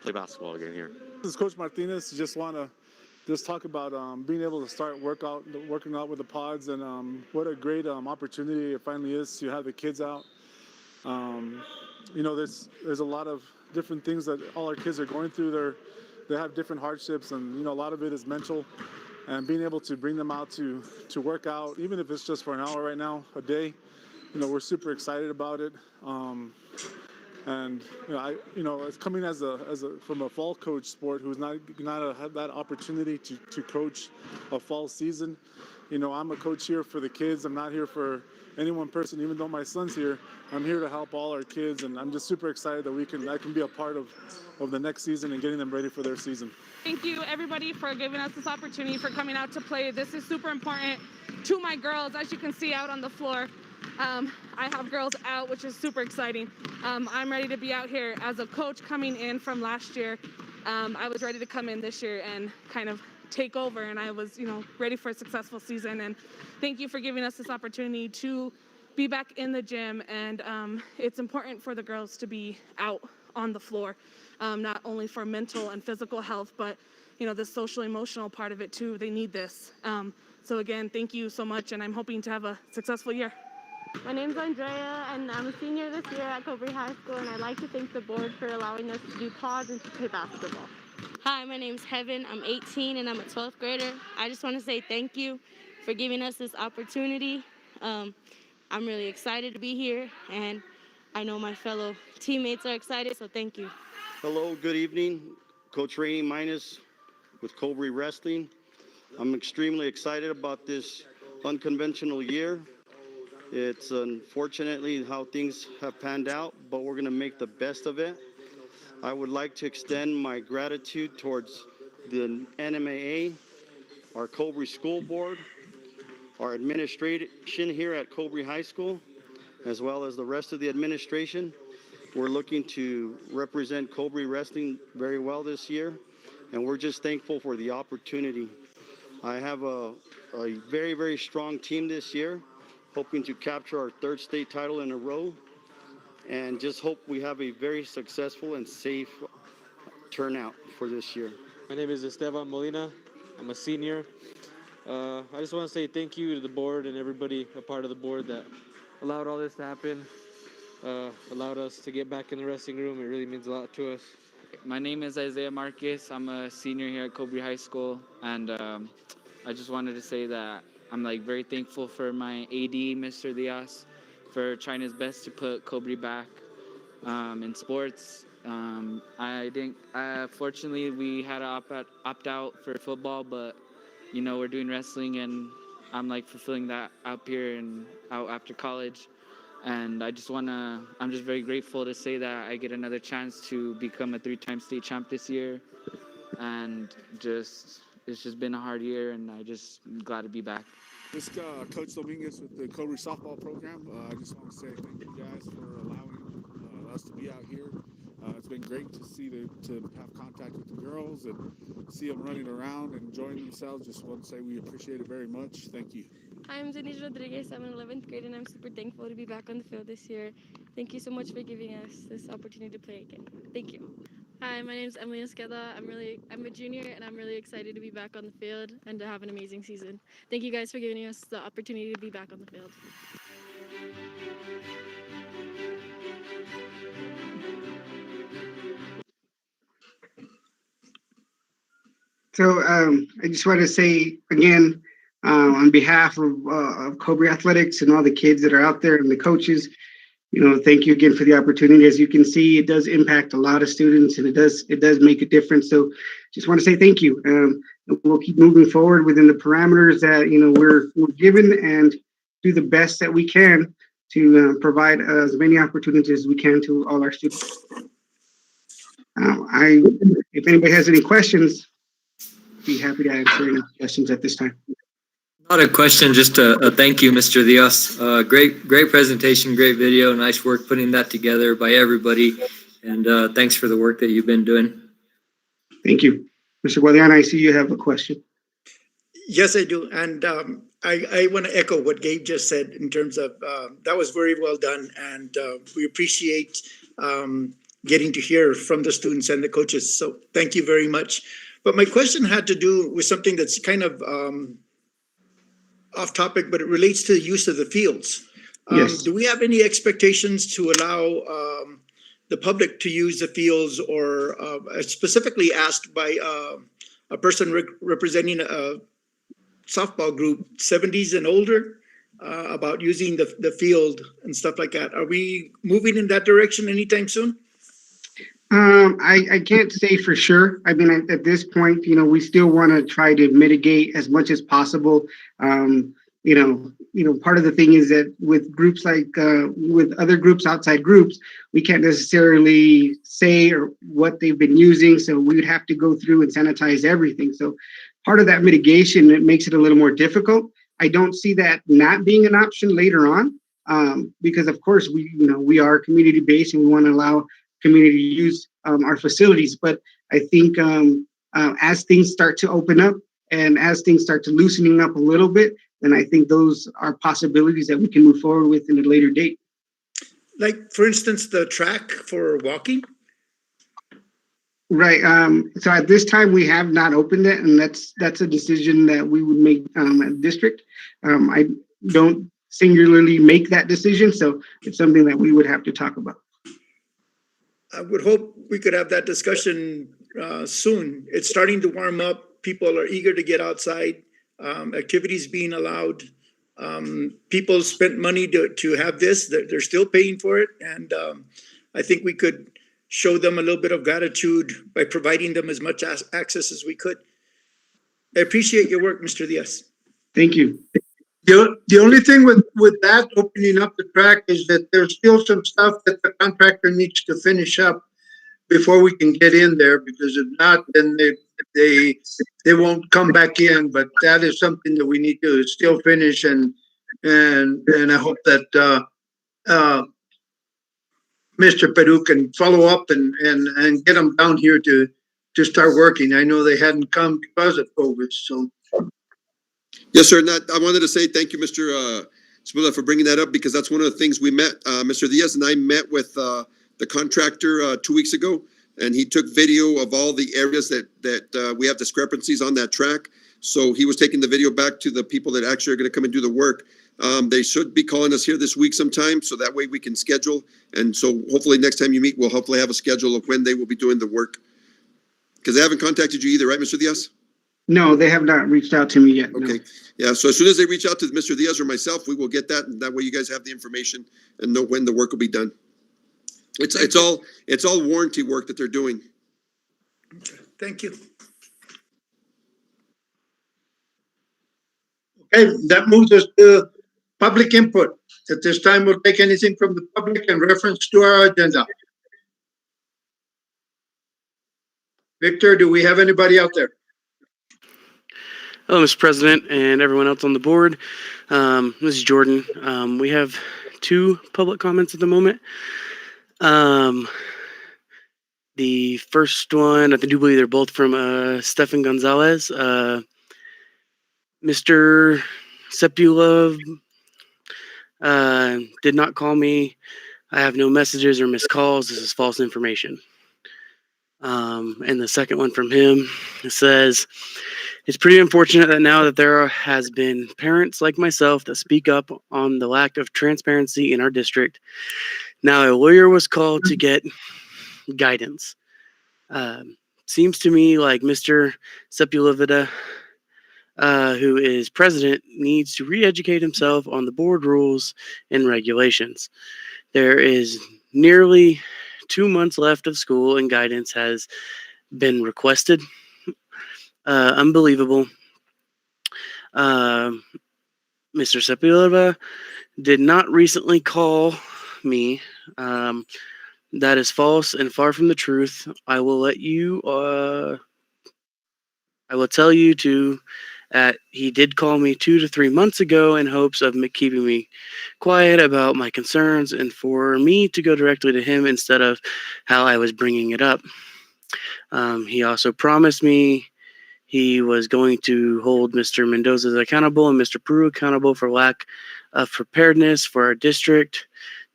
play basketball again here. This is Coach Martinez. Just want to talk about being able to start working out with the pods, and what a great opportunity it finally is to have the kids out. There's a lot of different things that all our kids are going through. they have different hardships, and a lot of it is mental. And being able to bring them out to work out, even if it's just for an hour right now a day, we're super excited about it. And it's coming as from a fall coach sport who's not had that opportunity to coach a fall season. I'm a coach here for the kids. I'm not here for any one person. Even though my son's here, I'm here to help all our kids, and I'm just super excited that I can be a part of the next season and getting them ready for their season. Thank you, everybody, for giving us this opportunity, for coming out to play. This is super important to my girls, as you can see out on the floor. I have girls out, which is super exciting. I'm ready to be out here as a coach coming in from last year. I was ready to come in this year and kind of take over, and I was, ready for a successful season. And thank you for giving us this opportunity to be back in the gym. And it's important for the girls to be out on the floor, not only for mental and physical health, but the social emotional part of it too. They need this. So again, thank you so much, and I'm hoping to have a successful year. My name's Andrea, and I'm a senior this year at Cobre High School, and I'd like to thank the board for allowing us to do pods and to play basketball. Hi, my name's Heaven. I'm 18, and I'm a 12th grader. I just want to say thank you for giving us this opportunity. I'm really excited to be here, and I know my fellow teammates are excited, so thank you. Hello, good evening. Coach Rainey Minus with Cobre Wrestling. I'm extremely excited about this unconventional year. It's unfortunately how things have panned out, but we're going to make the best of it. I would like to extend my gratitude towards the NMAA, our Cobre School Board, our administration here at Cobre High School, as well as the rest of the administration. We're looking to represent Cobre Wrestling very well this year, and we're just thankful for the opportunity. I have a very, very strong team this year, hoping to capture our third state title in a row, and just hope we have a very successful and safe turnout for this year. My name is Esteban Molina. I'm a senior. I just want to say thank you to the board and everybody a part of the board that allowed all this to happen, allowed us to get back in the wrestling room. It really means a lot to us. My name is Isaiah Marquez. I'm a senior here at Cobre High School, and I just wanted to say that I'm very thankful for my AD, Mr. Diaz, for trying his best to put Cobre back in sports. Fortunately, we had to opt out for football, but we're doing wrestling, and I'm fulfilling that up here and out after college. And I'm just very grateful to say that I get another chance to become a 3-time state champ this year. And it's just been a hard year, and I'm glad to be back. This is Coach Dominguez with the Cobre softball program. I just want to say thank you guys for allowing us to be out here. It's been great to see to have contact with the girls and see them running around and enjoying themselves. Just want to say we appreciate it very much. Thank you. Hi, I'm Denise Rodriguez. I'm in 11th grade, and I'm super thankful to be back on the field this year. Thank you so much for giving us this opportunity to play again. Thank you. Hi, my name is Emily Esqueda. I'm a junior, and I'm really excited to be back on the field and to have an amazing season. Thank you guys for giving us the opportunity to be back on the field. So I just want to say again, on behalf of Cobre Athletics and all the kids that are out there and the coaches, thank you again for the opportunity. As you can see, it does impact a lot of students, and it does make a difference. So just want to say thank you. We'll keep moving forward within the parameters that we're given, and do the best that we can to provide as many opportunities as we can to all our students. If anybody has any questions, be happy to answer any questions at this time. Not a question, just a thank you, Mr. Diaz. Great presentation, great video, nice work putting that together by everybody, and thanks for the work that you've been doing. Thank you. Mr. Guadiana, I see you have a question. Yes, I do, and I want to echo what Gabe just said in terms of that was very well done, and we appreciate getting to hear from the students and the coaches, so thank you very much. But my question had to do with something that's kind of off topic, but it relates to the use of the fields. Yes. Do we have any expectations to allow the public to use the fields, or specifically asked by a person representing a softball group, 70s and older, about using the field and stuff like that. Are we moving in that direction anytime soon? I can't say for sure. I mean, at this point, we still want to try to mitigate as much as possible. Part of the thing is that with groups with other groups, outside groups, we can't necessarily say or what they've been using. So we would have to go through and sanitize everything. So part of that mitigation, it makes it a little more difficult. I don't see that not being an option later on, because of course we are community based and we want to allow community to use our facilities. But I think as things start to open up and as things start to loosening up a little bit, then I think those are possibilities that we can move forward with in a later date. Like, for instance, the track for walking? Right. So at this time, we have not opened it, and that's a decision that we would make at district. I don't singularly make that decision, so it's something that we would have to talk about. I would hope we could have that discussion soon. It's starting to warm up. People are eager to get outside. Activities being allowed. People spent money to have this. They're still paying for it. And I think we could show them a little bit of gratitude by providing them as much access as we could. I appreciate your work, Mr. Diaz. Thank you. The only thing with that opening up the track is that there's still some stuff that the contractor needs to finish up before we can get in there, because if not, then they won't come back in. But that is something that we need to still finish, and I hope that Mr. Peru can follow up and get them down here to start working. I know they hadn't come because of COVID, so. Yes, sir. I wanted to say thank you, Mr. Spula, for bringing that up, because that's one of the things we met. Mr. Diaz and I met with the contractor 2 weeks ago, and he took video of all the areas that we have discrepancies on that track. So he was taking the video back to the people that actually are going to come and do the work. They should be calling us here this week sometime, so that way we can schedule. And so hopefully next time you meet, we'll hopefully have a schedule of when they will be doing the work. Because they haven't contacted you either, right, Mr. Diaz? No, they have not reached out to me yet. Okay. No. Yeah. So as soon as they reach out to Mr. Diaz or myself, we will get that, and that way you guys have the information and know when the work will be done. It's all warranty work that they're doing. Thank you. Okay, that moves us to public input. At this time, we'll take anything from the public in reference to our agenda. Victor, do we have anybody out there? Hello, Mr. President and everyone else on the board. This is Jordan. We have 2 public comments at the moment. The first one, I do believe they're both from Stefan Gonzalez. Mr. Sepulov did not call me. I have no messages or missed calls. This is false information. And the second one from him, it says, it's pretty unfortunate that now that there has been parents like myself that speak up on the lack of transparency in our district. Now a lawyer was called to get guidance. Seems to me like Mr. Sepulveda, who is president, needs to re-educate himself on the board rules and regulations. There is nearly 2 months left of school and guidance has been requested. Unbelievable. Mr. Sepulveda did not recently call me. That is false and far from the truth. I will tell you he did call me 2 to 3 months ago in hopes of keeping me quiet about my concerns and for me to go directly to him instead of how I was bringing it up. He also promised me he was going to hold Mr. Mendoza accountable and Mr. Peru accountable for lack of preparedness for our district.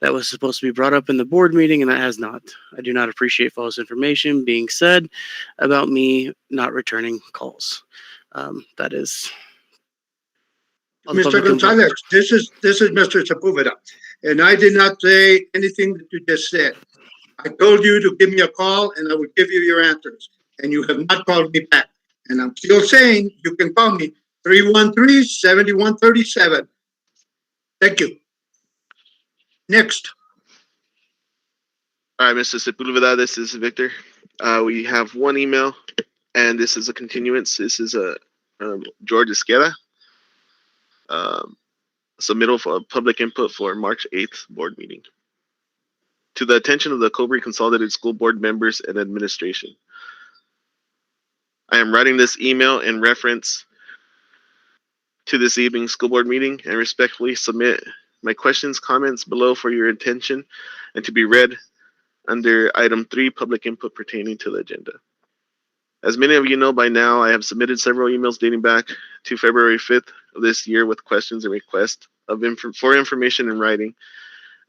That was supposed to be brought up in the board meeting, and that has not. I do not appreciate false information being said about me not returning calls. That is... Mr. Gonzalez, this is Mr. Sepulveda, and I did not say anything that you just said. I told you to give me a call and I would give you your answers. And you have not called me back. And I'm still saying you can call me 313-7137. Thank you. Next. All right, Mr. Sepulveda, this is Victor. We have one email, and this is a continuance. This is a George Esqueda, submittal for public input for March 8th board meeting. To the attention of the Cobre Consolidated School Board members and administration. I am writing this email in reference to this evening's school board meeting and respectfully submit my questions, comments below for your attention and to be read under item 3, public input pertaining to the agenda. As many of you know by now, I have submitted several emails dating back to February 5th of this year with questions and requests for information in writing.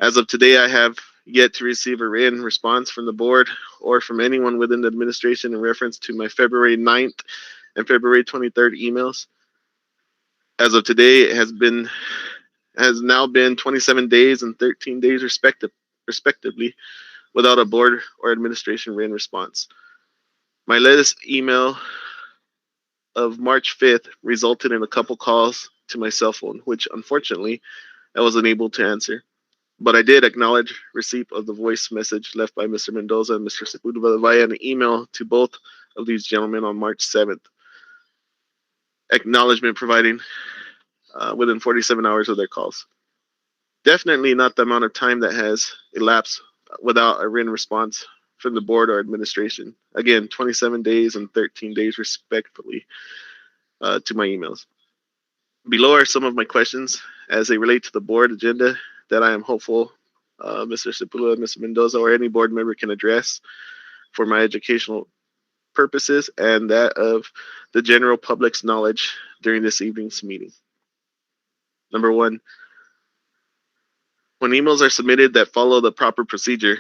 As of today, I have yet to receive a written response from the board or from anyone within the administration in reference to my February 9th and February 23rd emails. As of today, it has now been 27 days and 13 days respectively without a board or administration written response. My latest email of March 5th resulted in a couple calls to my cell phone, which unfortunately I was unable to answer. But I did acknowledge receipt of the voice message left by Mr. Mendoza and Mr. Sepulveda via an email to both of these gentlemen on March 7th. Acknowledgement providing within 47 hours of their calls. Definitely not the amount of time that has elapsed without a written response from the board or administration. Again, 27 days and 13 days respectively to my emails. Below are some of my questions as they relate to the board agenda that I am hopeful Mr. Sepulveda, Mr. Mendoza, or any board member can address for my educational purposes and that of the general public's knowledge during this evening's meeting. Number 1, when emails are submitted that follow the proper procedure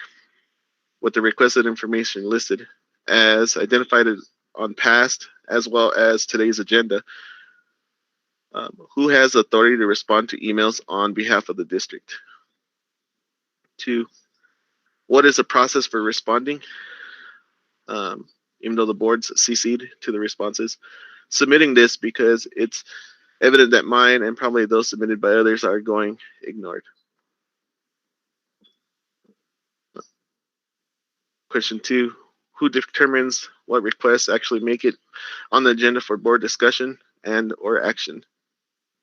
with the requested information listed as identified on past as well as today's agenda, who has authority to respond to emails on behalf of the district? 2, what is the process for responding? Even though the board's CC'd to the responses, submitting this because it's evident that mine and probably those submitted by others are going ignored. Question 2, who determines what requests actually make it on the agenda for board discussion and or action?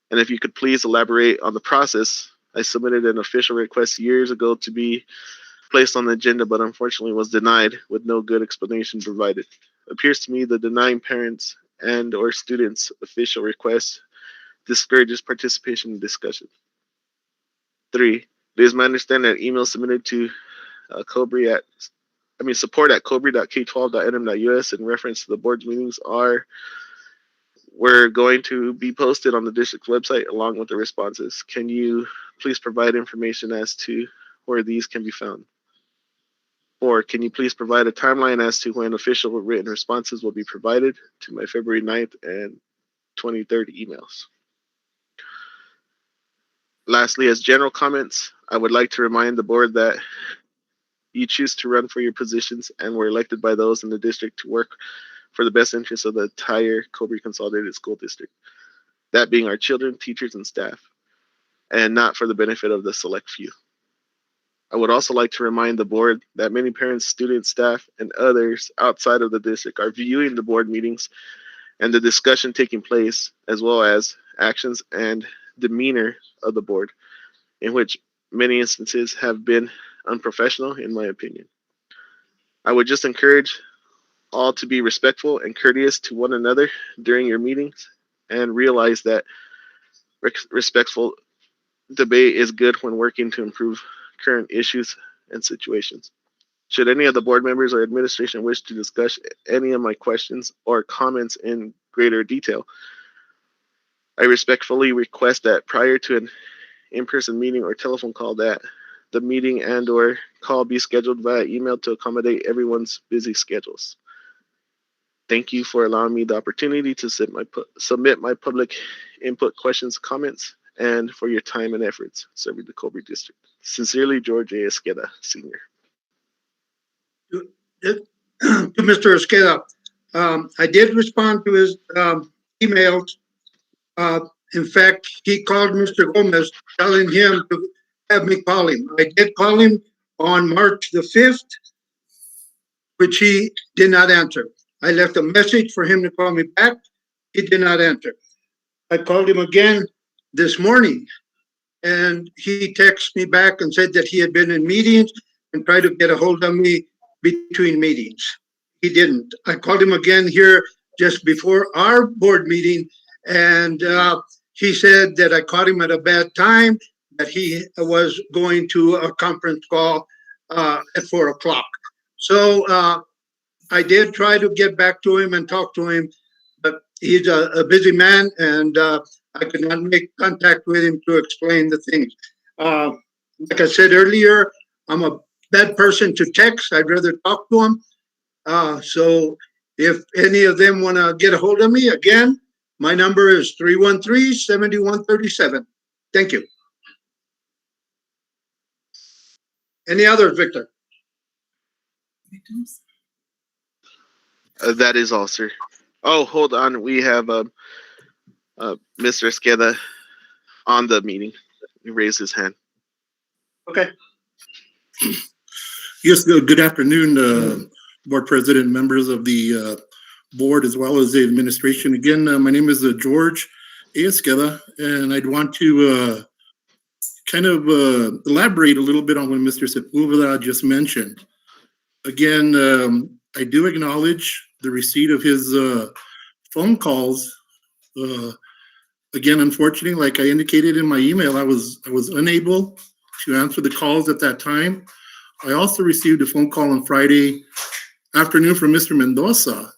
And if you could please elaborate on the process. I submitted an official request years ago to be placed on the agenda, but unfortunately was denied with no good explanation provided. Appears to me the denying parents and or students official request discourages participation in discussion. 3, it is my understanding that emails submitted to support at cobre.k12.nm.us in reference to the board's meetings were going to be posted on the district website along with the responses. Can you please provide information as to where these can be found? Or can you please provide a timeline as to when official written responses will be provided to my February 9th and 23rd emails? Lastly, as general comments, I would like to remind the board that you choose to run for your positions and were elected by those in the district to work for the best interests of the entire Cobre Consolidated School District. That being our children, teachers, and staff, and not for the benefit of the select few. I would also like to remind the board that many parents, students, staff, and others outside of the district are viewing the board meetings and the discussion taking place, as well as actions and demeanor of the board, in which many instances have been unprofessional, in my opinion. I would just encourage all to be respectful and courteous to one another during your meetings and realize that respectful debate is good when working to improve current issues and situations. Should any of the board members or administration wish to discuss any of my questions or comments in greater detail, I respectfully request that prior to an in-person meeting or telephone call that the meeting and or call be scheduled via email to accommodate everyone's busy schedules. Thank you for allowing me the opportunity to submit my public input questions, comments, and for your time and efforts serving the Cobre District. Sincerely, George A. Esqueda, Sr. to Mr. Esqueda. I did respond to his emails. In fact, he called Mr. Gomez telling him to have me call him. I did call him on March the 5th, which he did not answer. I left a message for him to call me back. He did not answer. I called him again this morning, and he texted me back and said that he had been in meetings and tried to get a hold of me between meetings. He didn't. I called him again here just before our board meeting, and he said that I caught him at a bad time, that he was going to a conference call at 4 o'clock. So I did try to get back to him and talk to him, but he's a busy man, and I could not make contact with him to explain the things. Like I said earlier, I'm a bad person to text. I'd rather talk to him. So if any of them want to get a hold of me, again, my number is 313-7137. Thank you. Any others, Victor? That is all, sir. Oh, hold on. We have Mr. Esqueda on the meeting. He raised his hand. Okay. Yes, good afternoon, Board President, members of the board, as well as the administration. Again, my name is George Esqueda, and I'd want to kind of elaborate a little bit on what Mr. Sepulveda just mentioned. Again, I do acknowledge the receipt of his phone calls. Again, unfortunately, like I indicated in my email, I was unable to answer the calls at that time. I also received a phone call on Friday afternoon from Mr. Mendoza.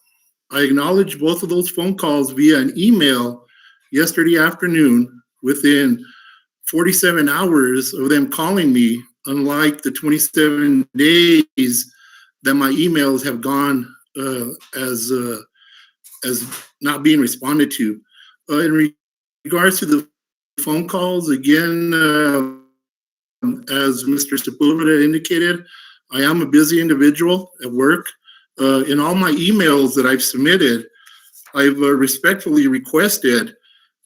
I acknowledged both of those phone calls via an email yesterday afternoon within 47 hours of them calling me, unlike the 27 days that my emails have gone as not being responded to. In regards to the phone calls, again, as Mr. Sepulveda indicated, I am a busy individual at work. In all my emails that I've submitted, I've respectfully requested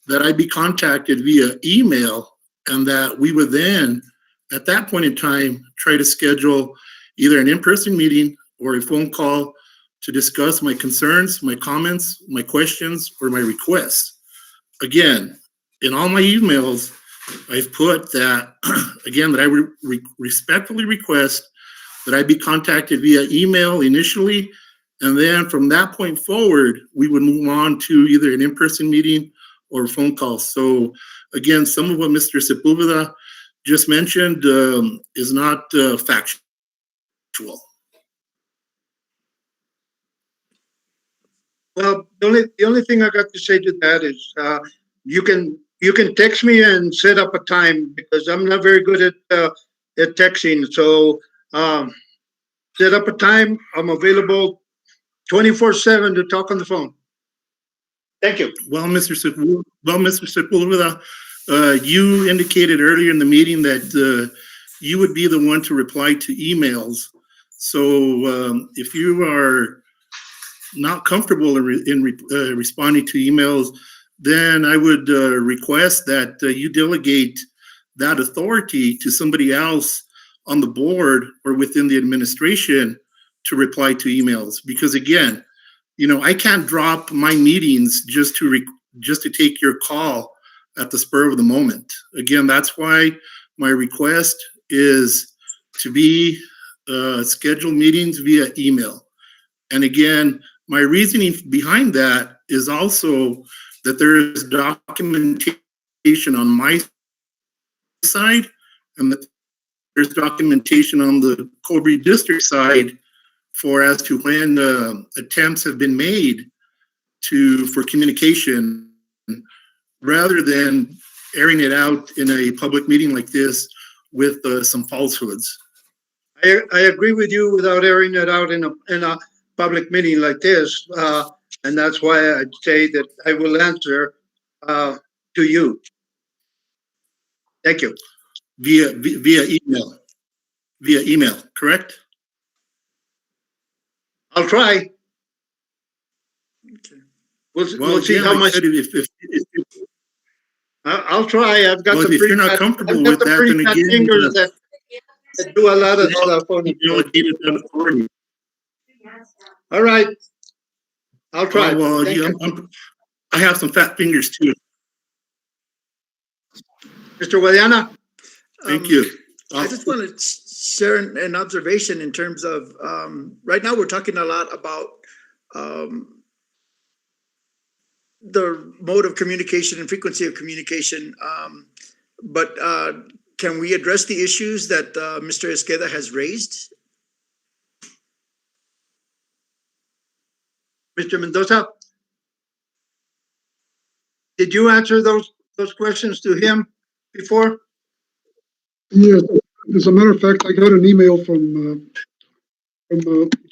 that I be contacted via email, and that we would then, at that point in time, try to schedule either an in-person meeting or a phone call to discuss my concerns, my comments, my questions, or my requests. Again, in all my emails, I've put that, again, that I respectfully request that I be contacted via email initially, and then from that point forward, we would move on to either an in-person meeting or a phone call. So again, some of what Mr. Sepulveda just mentioned is not factual. Well, the only thing I got to say to that is you can text me and set up a time, because I'm not very good at texting. So set up a time. I'm available 24/7 to talk on the phone. Thank you. Well, Mr. Sepulveda, you indicated earlier in the meeting that you would be the one to reply to emails. So if you are not comfortable in responding to emails, then I would request that you delegate that authority to somebody else on the board or within the administration to reply to emails. Because again, I can't drop my meetings just to take your call at the spur of the moment. Again, that's why my request is to be schedule meetings via email. And again, my reasoning behind that is also that there is documentation on my side, and that there's documentation on the Cobre District side as to when attempts have been made for communication, rather than airing it out in a public meeting like this with some falsehoods. I agree with you without airing it out in a public meeting like this, and that's why I'd say that I will answer to you. Thank you. Via email. Via email, correct? I'll try. We'll see how much. I'll try. I've got Well, some if pretty you're not fat, comfortable I've got with some that, pretty then fat again, fingers that do a lot of stuff. delegated that authority. All right. I'll try. Well, Thank yeah, you. I have some fat fingers too. Mr. Guadiana? Thank you. I just want to share an observation in terms of, right now we're talking a lot about the mode of communication and frequency of communication. But can we address the issues that Mr. Esqueda has raised? Mr. Mendoza? Did you answer those questions to him before? Yes, as a matter of fact, I got an email from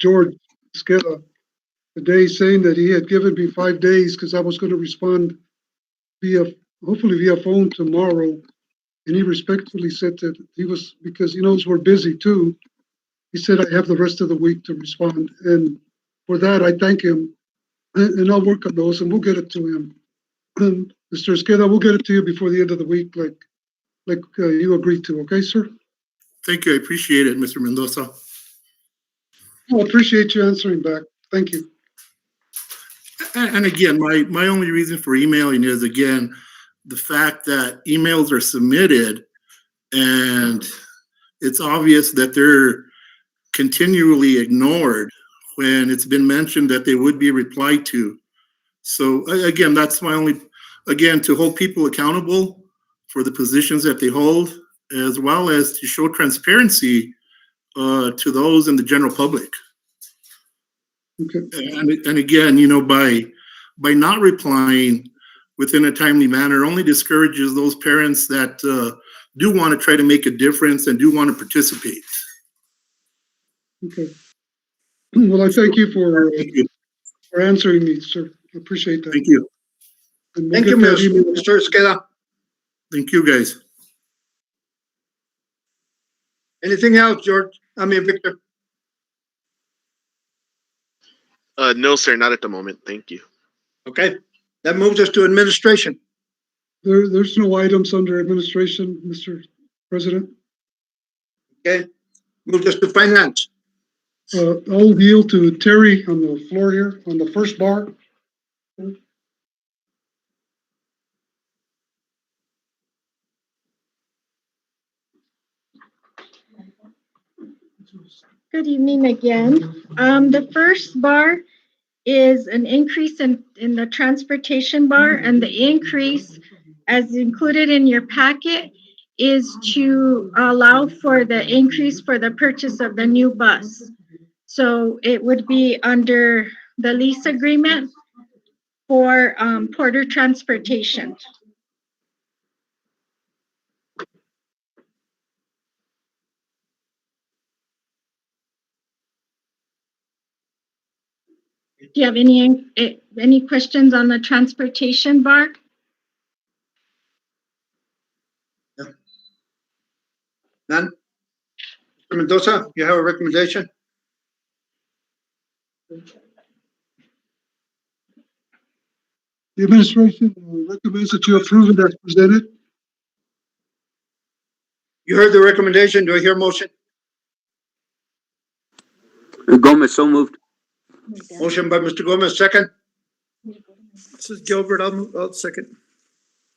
George Esqueda today saying that he had given me 5 days because I was going to respond hopefully via phone tomorrow. And he respectfully said that because he knows we're busy too. He said I have the rest of the week to respond. And for that, I thank him. And I'll work on those and we'll get it to him. And Mr. Esqueda, we'll get it to you before the end of the week, like you agreed to. Okay, sir? Thank you. I appreciate it, Mr. Mendoza. I appreciate you answering back. Thank you. And again, my only reason for emailing is, again, the fact that emails are submitted and it's obvious that they're continually ignored when it's been mentioned that they would be replied to. So again, that's my only, again, to hold people accountable for the positions that they hold, as well as to show transparency to those in the general public. Okay. And again, by not replying within a timely manner only discourages those parents that do want to try to make a difference and do want to participate. Okay. Well, I thank you for answering me, sir. I appreciate that. Thank you. And we'll Thank you, get that email. Mr. Esqueda. Thank you, guys. Anything else, Victor? No, sir, not at the moment. Thank you. Okay. That moves us to administration. There's no items under administration, Mr. President. Okay. Moves us to finance. I'll yield to Terry on the floor here on the first bar. Good evening again. The first bar is an increase in the transportation bar, and the increase, as included in your packet, is to allow for the increase for the purchase of the new bus. So it would be under the lease agreement for Porter Transportation. Do you have any questions on the transportation bar? None? Mr. Mendoza, you have a recommendation? The administration recommends that you approve it as presented. You heard the recommendation. Do I hear a motion? Gomez, so moved. Motion by Mr. Gomez, second. This is Gilbert. I'll second.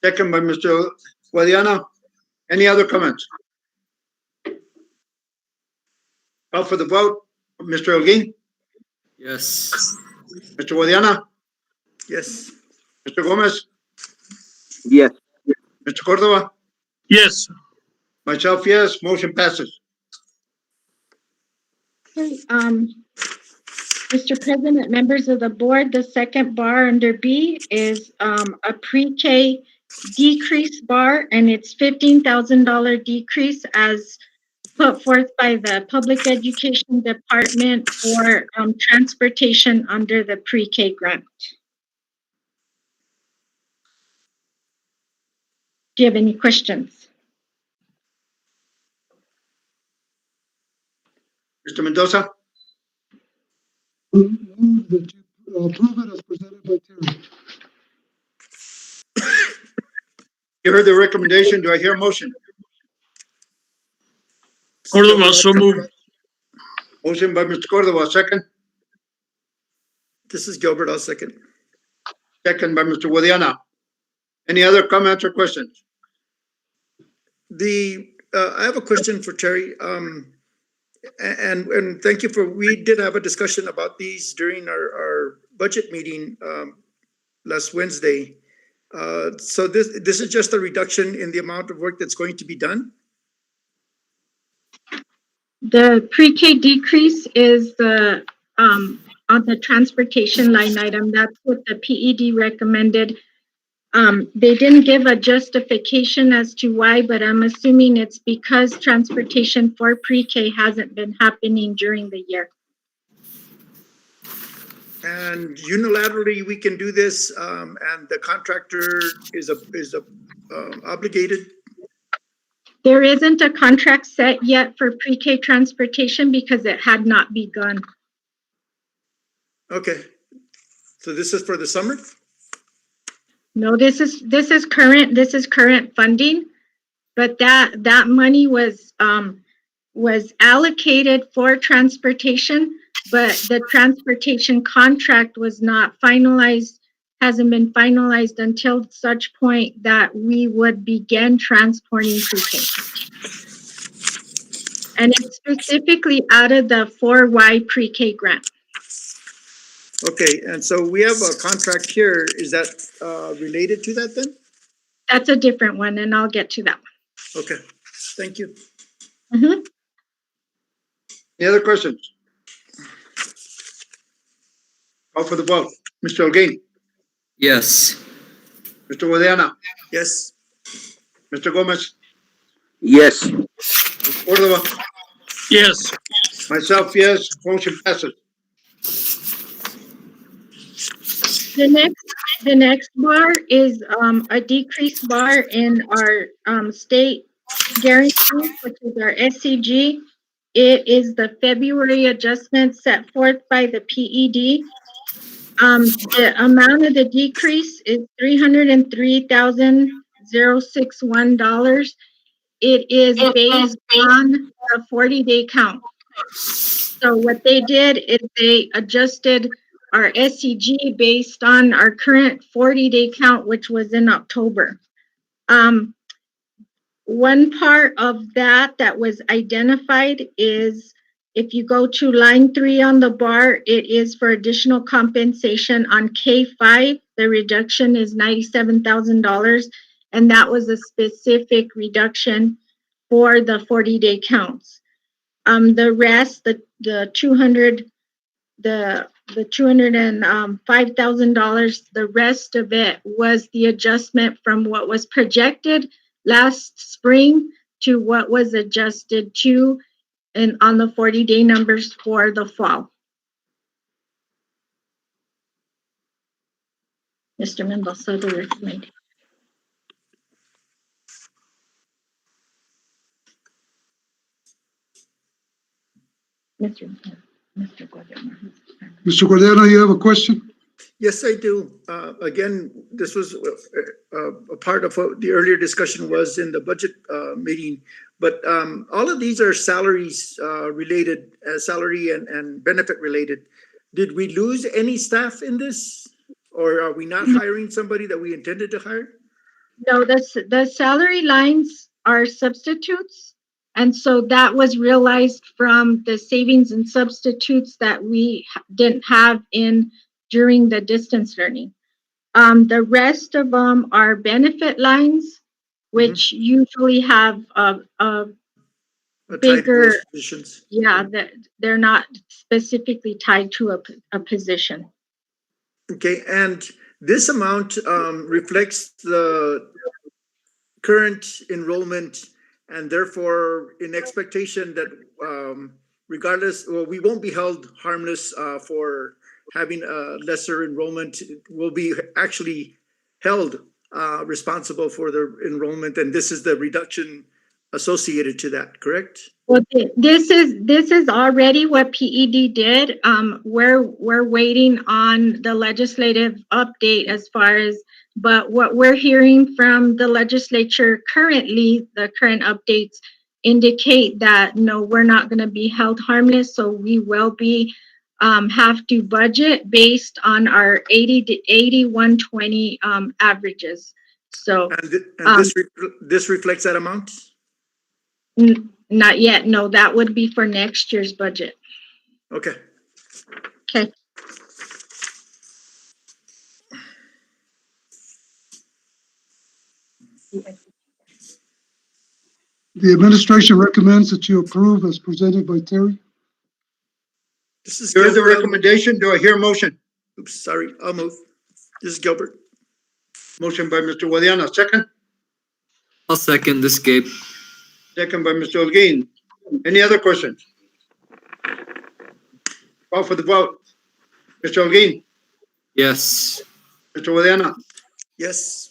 Second by Mr. Guadiana. Any other comments? Call for the vote. Mr. Holguin? Yes. Mr. Guadiana? Yes. Mr. Gomez? Yes. Mr. Cordova? Yes. Myself, yes. Motion passes. Okay, Mr. President, members of the board, the second bar under B is a pre-K decrease bar, and it's $15,000 decrease as put forth by the Public Education Department for transportation under the pre-K grant. Do you have any questions? Mr. Mendoza? Move that you approve it as presented by Terry. You heard the recommendation. Do I hear a motion? Cordova, so moved. Motion by Mr. Cordova, second. This is Gilbert, I'll second. Second by Mr. Guadiana. Any other comments or questions? I have a question for Terry. And thank you we did have a discussion about these during our budget meeting last Wednesday. So this is just a reduction in the amount of work that's going to be done? The pre-K decrease is the on the transportation line item. That's what the PED recommended. They didn't give a justification as to why, but I'm assuming it's because transportation for pre-K hasn't been happening during the year. And unilaterally, we can do this, and the contractor is obligated? There isn't a contract set yet for pre-K transportation because it had not begun. Okay. So this is for the summer? No, this is current funding, but that money was allocated for transportation, but the transportation contract was not finalized, hasn't been finalized until such point that we would begin transporting pre-K. And it's specifically out of the 4Y pre-K grant. Okay, and so we have a contract here. Is that related to that then? That's a different one, and I'll get to that one. Okay, thank you. Mm-hmm. Any other questions? Call for the vote. Mr. Holguin. Yes. Mr. Guadiana. Yes. Mr. Gomez. Yes. Mr. Cordova. Yes. Myself, yes. Motion passes. The next bar is a decreased bar in our state guarantee, which is our SCG. It is the February adjustment set forth by the PED. The amount of the decrease is $303,061. It is based on a 40-day count. So what they did is they adjusted our SCG based on our current 40-day count, which was in October. One part of that was identified is if you go to line 3 on the bar, it is for additional compensation on K5. The reduction is $97,000, and that was a specific reduction for the 40-day counts. The rest, the $205,000, the rest of it was the adjustment from what was projected last spring to what was adjusted to and on the 40-day numbers for the fall. Mr. Mendoza, the recommendation. Mr. Guadiana. Mr. Guadiana, you have a question? Yes, I do. Again, this was a part of what the earlier discussion was in the budget meeting, but all of these are salaries related, salary and benefit related. Did we lose any staff in this? Or are we not hiring somebody that we intended to hire? No, the salary lines are substitutes. And so that was realized from the savings and substitutes that we didn't have during the distance learning. The rest of them are benefit lines, which usually have a bigger, positions. Yeah, they're not specifically tied to a position. Okay, and this amount reflects the current enrollment, and therefore in expectation that regardless, well, we won't be held harmless for having a lesser enrollment. We'll be actually held responsible for the enrollment, and this is the reduction associated to that, correct? Well, this is already what PED did. We're waiting on the legislative update as far as, but what we're hearing from the legislature currently, the current updates indicate that no, we're not going to be held harmless. So we will be have to budget based on our 80-120 averages. So And this reflects that amount? Not yet. No, that would be for next year's budget. Okay. Okay. The administration recommends that you approve as presented by Terry. This is Here's the Gilbert. recommendation. Do I hear a motion? Oops, sorry, I'll move. This is Gilbert. Motion by Mr. Guadiana, second. I'll second this, Gabe. Second by Mr. Holguin. Any other questions? Call for the vote. Mr. Holguin, Yes. Mr. Guadiana, Yes.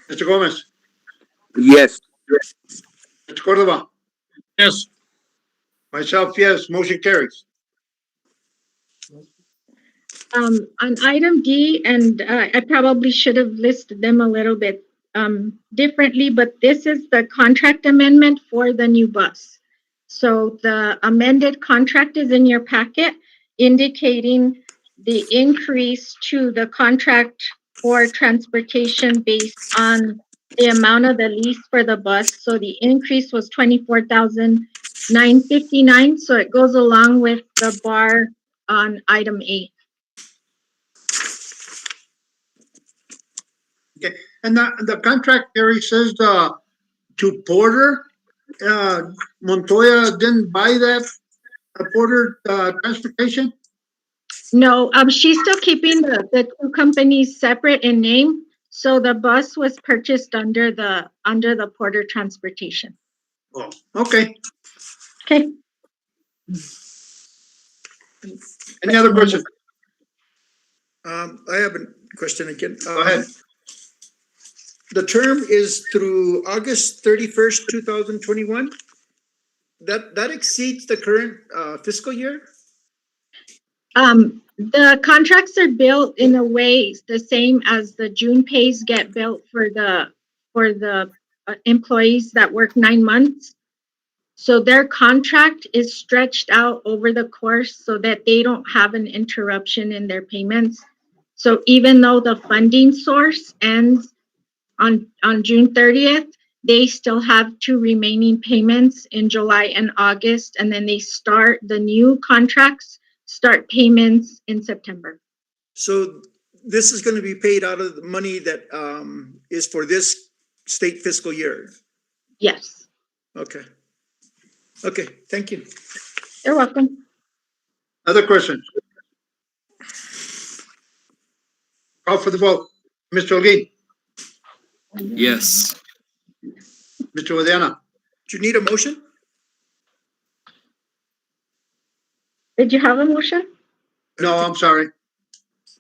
Mr. Gomez, Yes. Mr. Cordova. Yes. Myself, yes. Motion carries. On item D, and I probably should have listed them a little bit differently, but this is the contract amendment for the new bus. So the amended contract is in your packet indicating the increase to the contract for transportation based on the amount of the lease for the bus. So the increase was $24,959. So it goes along with the bar on item A. Okay, and the contract, Gary, says to Porter, Montoya didn't buy that Porter transportation? No, she's still keeping the two companies separate in name. So the bus was purchased under the Porter Transportation. Oh, okay. Okay. Any other questions? I have a question again. Go ahead. The term is through August 31st, 2021. That exceeds the current fiscal year? The contracts are built in a way the same as the June pays get built for the employees that work 9 months. So their contract is stretched out over the course so that they don't have an interruption in their payments. So even though the funding source ends on June 30th, they still have 2 remaining payments in July and August, and then they start the new contracts, start payments in September. So this is going to be paid out of the money that is for this state fiscal year? Yes. Okay. Okay, thank you. You're welcome. Other questions? Call for the vote. Mr. Holguin, Yes. Mr. Guadiana, Do you need a motion? Did you have a motion? no, I'm sorry.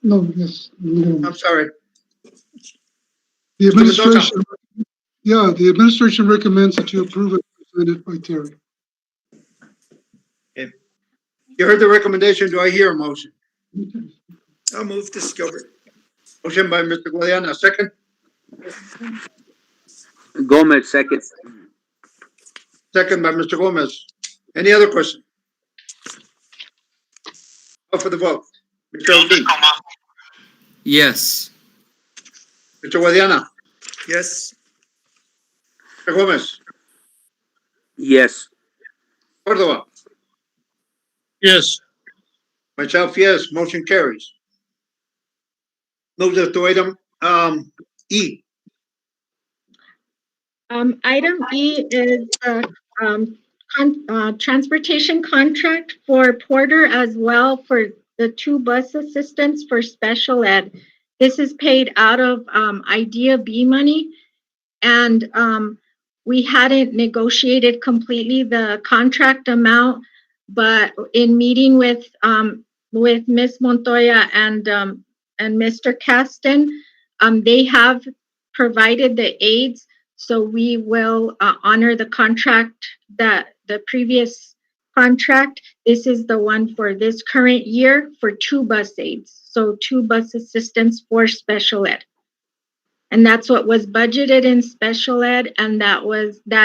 No, yes. I'm sorry. The administration, the administration recommends that you approve it as presented by Terry. Okay. You heard the recommendation. Do I hear a motion? I'll move this, Gilbert. Motion by Mr. Guadiana, second. Gomez, second. Second by Mr. Gomez. Any other question? Call for the vote. Mr. Holguin, Yes. Mr. Guadiana, Yes. Mr. Gomez, Yes. Cordova. Yes. Myself, yes. Motion carries. Move to item E. Item E is transportation contract for Porter as well for the 2 bus assistants for special ed. This is paid out of IDEA B money, and we hadn't negotiated completely the contract amount, but in meeting with Ms. Montoya and Mr. Caston, they have provided the aids So we will honor the contract, that the previous contract. This is the one for this current year for 2 bus aides. So 2 bus assistants for special ed. And that's what was budgeted in special ed, and that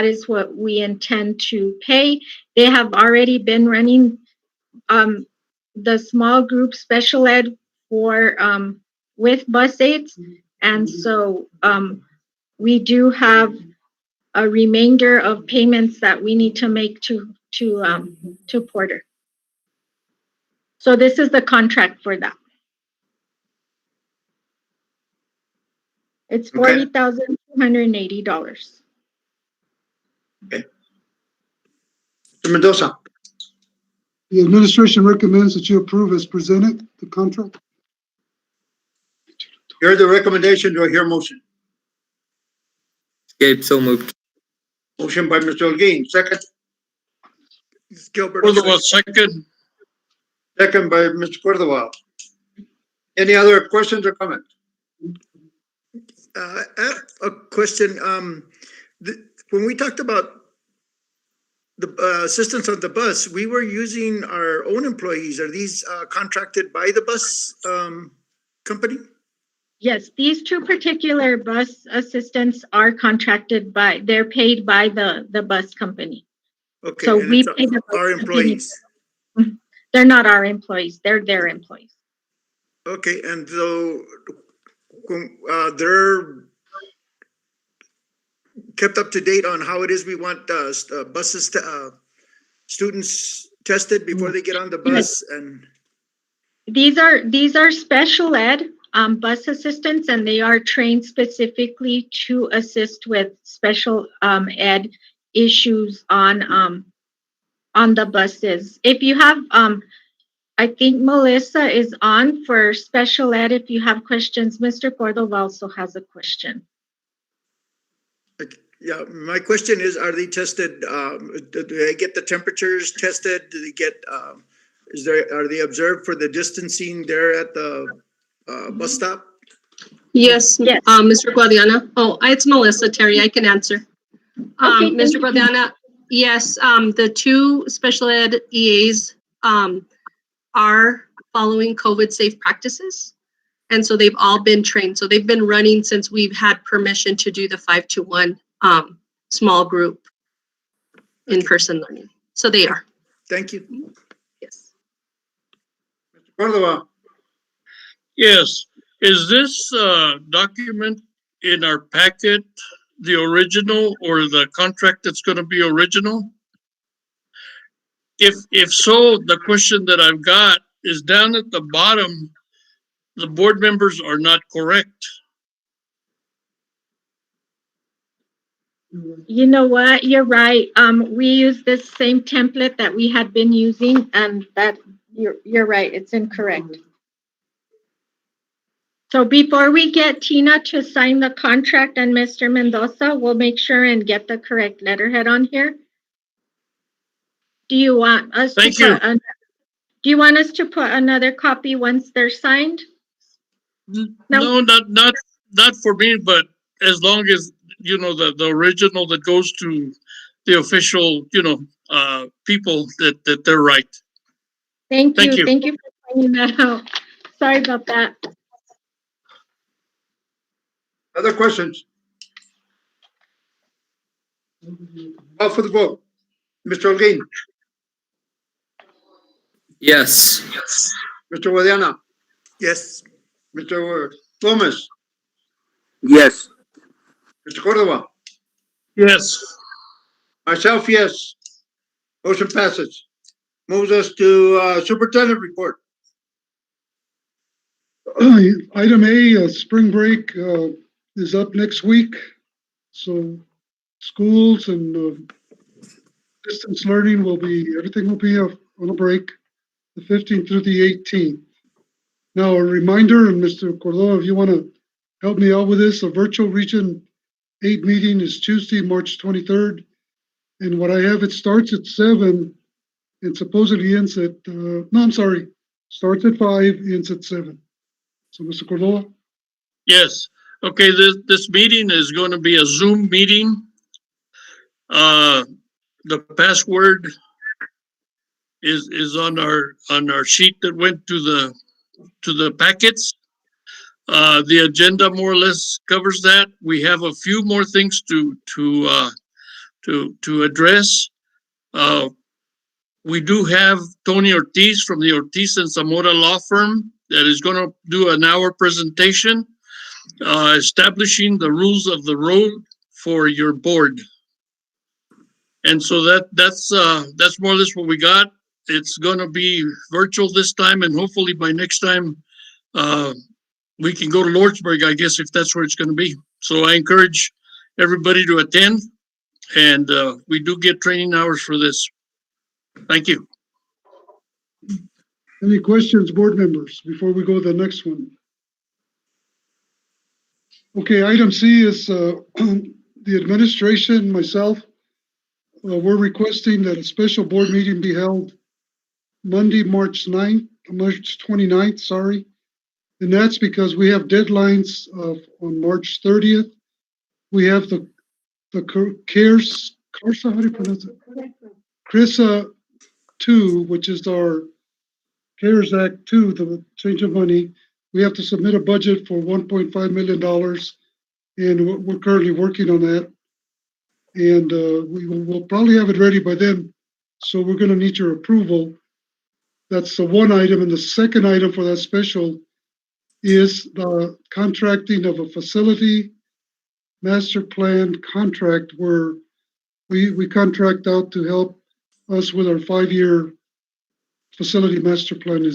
is what we intend to pay. They have already been running the small group special ed for with bus aides, and so we do have a remainder of payments that we need to make to Porter. So this is the contract for that. It's $40,280. Okay. Mr. Mendoza. The administration recommends that you approve as presented the contract. Hear the recommendation. Do I hear a motion? Gabe, so moved. Motion by Mr. Holguin, second. Gilbert. Cordova, second. Second by Mr. Cordova. Any other questions or comments? I have a question. When we talked about the assistance on the bus, we were using our own employees. Are these contracted by the bus company? Yes, these 2 particular bus assistants are contracted by, they're paid by the bus company. Okay, So and we it's pay the our employees. They're not our employees, they're their employees. Okay, and so they're kept up to date on how it is we want buses, students tested before they get on the bus. And These are special ed bus assistants, and they are trained specifically to assist with special ed issues on the buses. If you have, I think Melissa is on for special ed. If you have questions, Mr. Cordova also has a question. yeah, my question is, are they tested? Do they get the temperatures tested? Do they get? Are they observed for the distancing there at the bus stop? Yes, Mr. Guadiana. Oh, it's Melissa Terry. I can answer. Mr. Guadiana, yes, the 2 special ed EAs are following COVID safe practices. And so they've all been trained. So they've been running since we've had permission to do the 5-to-1 small group in-person learning. So they are. Thank you. Yes. Mr. Cordova. Yes. Is this document in our packet the original or the contract that's going to be original? If so, the question that I've got is down at the bottom, the board members are not correct. You know what? You're right. We use this same template that we had been using, and that you're right. It's incorrect. So before we get Tina to sign the contract and Mr. Mendoza, we'll make sure and get the correct letterhead on here. Do you want us to do you want us to put another copy once they're signed? No, not for me, but as long as, you know, the original that goes to the official, you know, people that they're right. Thank you. Thank you for pointing that out. Sorry about that. Other questions? Call for the vote. Mr. Holguin. Yes. Mr. Guadiana. Yes. Mr. Gomez. Yes. Mr. Cordova. Yes. Myself, yes. Motion passes. Moves us to superintendent report. Item A, spring break is up next week. So schools and distance learning everything will be on a break, the 15th through the 18th. Now, a reminder, and Mr. Cordova, if you want to help me out with this, a virtual Region 8 meeting is Tuesday, March 23rd. And what I have, it starts at 7 and supposedly ends at, starts at 5, ends at 7. So, Mr. Cordova? Yes. Okay, this meeting is going to be a Zoom meeting. The password is on our sheet that went to the packets. The agenda more or less covers that. We have a few more things to address. We do have Tony Ortiz from the Ortiz and Zamora law firm that is going to do an hour presentation, establishing the rules of the road for your board. And so that's more or less what we got. It's going to be virtual this time, and hopefully by next time we can go to Lordsburg, I guess, if that's where it's going to be. So I encourage everybody to attend, and we do get training hours for this. Thank you. Any questions, board members, before we go to the next one? Okay, item C is the administration, myself, we're requesting that a special board meeting be held Monday, March 29th, sorry. And that's because we have deadlines on March 30th. We have the CARES, how do you pronounce it? CRISA 2, which is our CARES Act 2, the change of money. We have to submit a budget for $1.5 million, and we're currently working on that. And we will probably have it ready by then. So we're going to need your approval. That's the one item. And the second item for that special is the contracting of a facility master plan contract, where we contract out to help us with our 5-year facility master plan.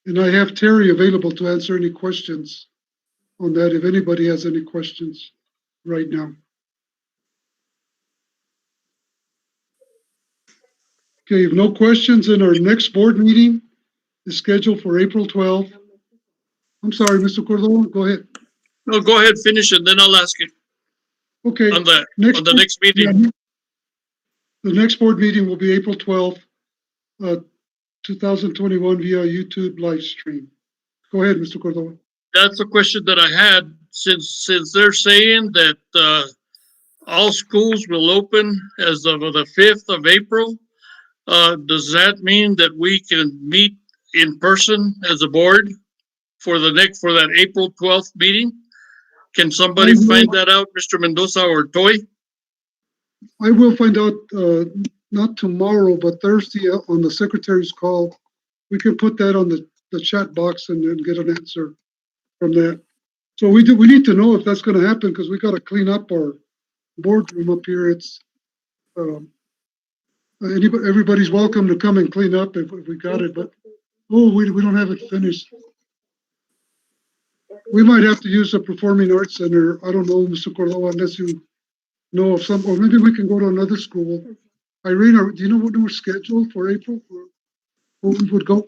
And I have Terry available to answer any questions on that, if anybody has any questions right now. Okay, if no questions, then our next board meeting is scheduled for April 12th. I'm sorry, Mr. Cordova, go ahead. No, go ahead, finish it, then I'll ask it. Okay. On the next meeting. Yeah, the next board meeting will be April 12th, 2021 via YouTube live stream. Go ahead, Mr. Cordova. That's a question that I had, since they're saying that all schools will open as of the 5th of April. Does that mean that we can meet in person as a board for that April 12th meeting? Can somebody find that out, Mr. Mendoza or Toy? I will find out, not tomorrow, but Thursday on the secretary's call. We can put that on the chat box and then get an answer from that. So we need to know if that's going to happen, because we got to clean up our boardroom up here. It's everybody's welcome to come and clean up if we got it, but we don't have it finished. We might have to use a performing arts center. I don't know, Mr. Cordova, unless you know of some, or maybe we can go to another school. Irene, do you know what we're scheduled for April? Where we would go?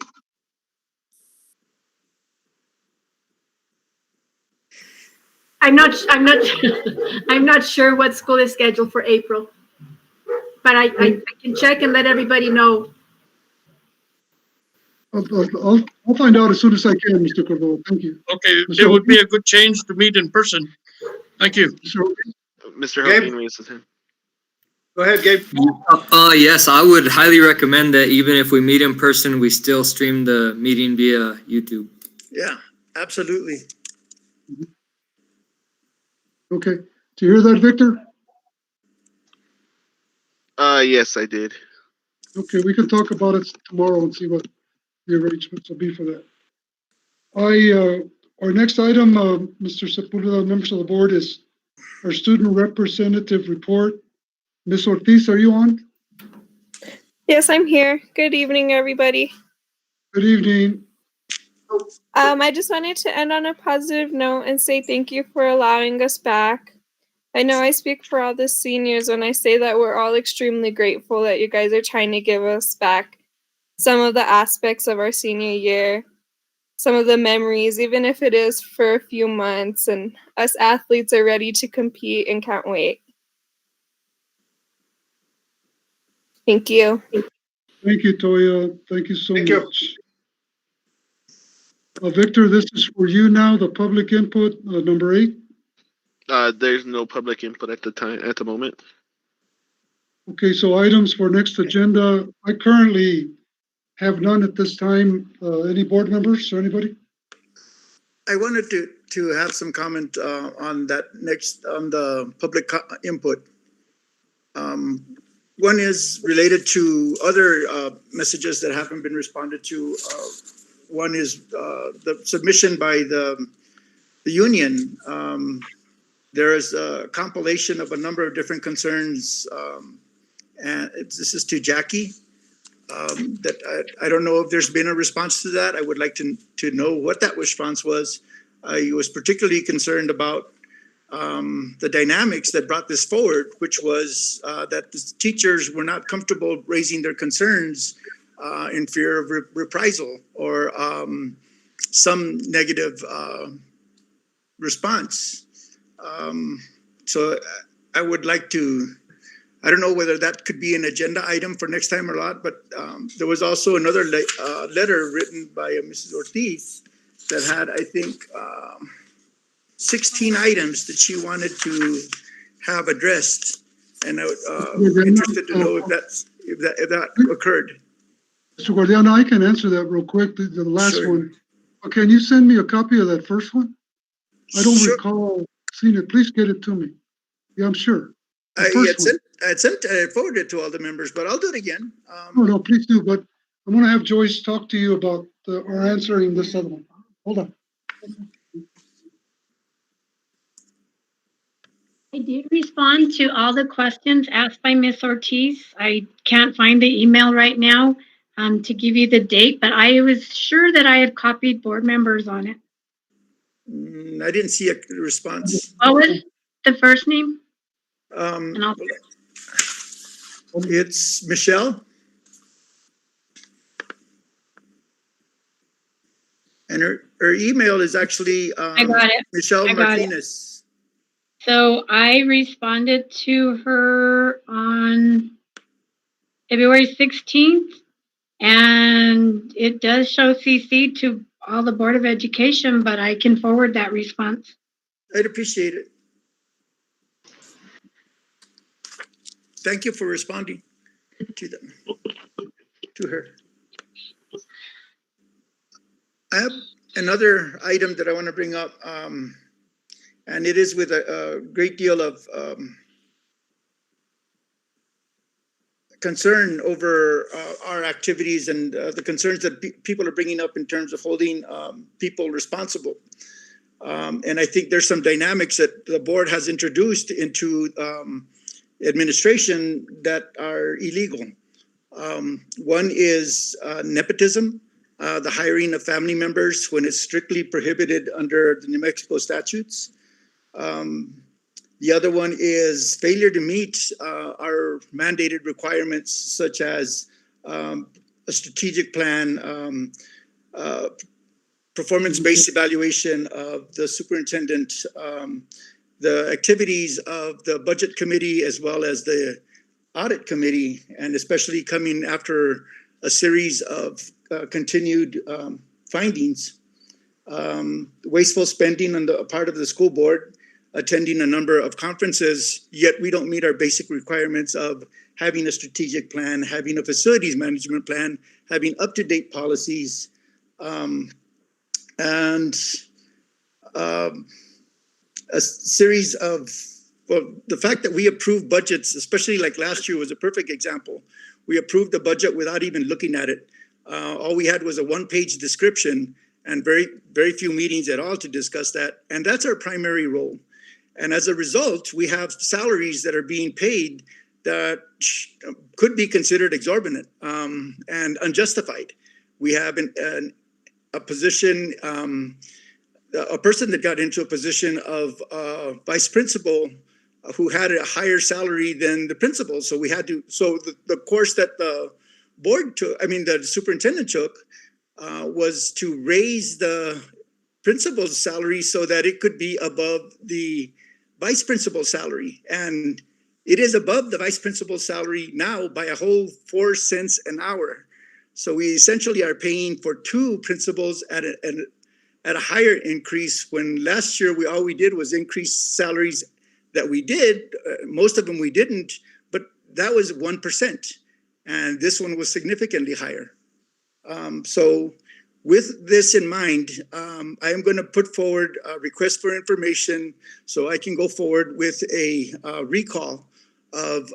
I'm not sure what school is scheduled for April, but I can check and let everybody know. I'll find out as soon as I can, Mr. Cordova. Thank you. Okay, it would be a good change to meet in person. Thank you. Mr. Hopkins raised his hand. Go ahead, Gabe. Yes, I would highly recommend that even if we meet in person, we still stream the meeting via YouTube. Yeah, absolutely. Okay. Do you hear that, Victor? Yes, I did. Okay, we can talk about it tomorrow and see what the arrangements will be for that. Our next item, Mr. Sepulveda, members of the board, is our student representative report. Ms. Ortiz, are you on? Yes, I'm here. Good evening, everybody. Good evening. I just wanted to end on a positive note and say thank you for allowing us back. I know I speak for all the seniors when I say that we're all extremely grateful that you guys are trying to give us back some of the aspects of our senior year, some of the memories, even if it is for a few months, and us athletes are ready to compete and can't wait. Thank you. Thank you, Toya. Thank you so much. Victor, this is for you now, the public input, number 8. There's no public input at the moment. Okay, so items for next agenda, I currently have none at this time. Any board members or anybody? I wanted to have some comment on that next, on the public input. One is related to other messages that haven't been responded to. One is the submission by the union. There is a compilation of a number of different concerns, and this is to Jackie. That I don't know if there's been a response to that. I would like to know what that response was. I was particularly concerned about the dynamics that brought this forward, which was that the teachers were not comfortable raising their concerns in fear of reprisal or some negative response. So I would like to, I don't know whether that could be an agenda item for next time or not, but there was also another letter written by Mrs. Ortiz that had, I think, 16 items that she wanted to have addressed. And I'm interested to know if that occurred. Mr. Guardiana, I can answer that real quick, the last Sure. one. Can you send me a copy of that first one? I don't Sure. recall seeing it. Please get it to me. Yeah, I'm sure. The first one. I forwarded it to all the members, but I'll do it again. No, please do, but I'm gonna have Joyce talk to you about or answering this other one. Hold on. I did respond to all the questions asked by Ms. Ortiz. I can't find the email right now to give you the date, but I was sure that I had copied board members on it. I didn't see a response. What was the first name? And I'll It's Michelle. And her email is actually I got it. Michelle I got it. Martinez. So I responded to her on February 16th, and it does show CC to all the Board of Education, but I can forward that response. I'd appreciate it. Thank you for responding to them, to her. I have another item that I want to bring up, and it is with a great deal of concern over our activities and the concerns that people are bringing up in terms of holding people responsible. And I think there's some dynamics that the board has introduced into administration that are illegal. One is nepotism, the hiring of family members when it's strictly prohibited under the New Mexico statutes. The other one is failure to meet our mandated requirements, such as a strategic plan, performance-based evaluation of the superintendent, the activities of the budget committee, as well as the audit committee, and especially coming after a series of continued findings. Wasteful spending on the part of the school board, attending a number of conferences, yet we don't meet our basic requirements of having a strategic plan, having a facilities management plan, having up-to-date policies, and a series of, well, the fact that we approve budgets, especially like last year was a perfect example. We approved the budget without even looking at it. All we had was a one-page description and very, very few meetings at all to discuss that. And that's our primary role. And as a result, we have salaries that are being paid that could be considered exorbitant and unjustified. We have a position, a person that got into a position of vice principal who had a higher salary than the principal. So we had to, so the course that the board took, I mean, the superintendent took was to raise the principal's salary so that it could be above the vice principal's salary. And it is above the vice principal's salary now by a whole 4 cents an hour. So we essentially are paying for two principals at at a higher increase when last year all we did was increase salaries that we did. Most of them we didn't, but that was 1%. And this one was significantly higher. So with this in mind, I am going to put forward a request for information so I can go forward with a recall of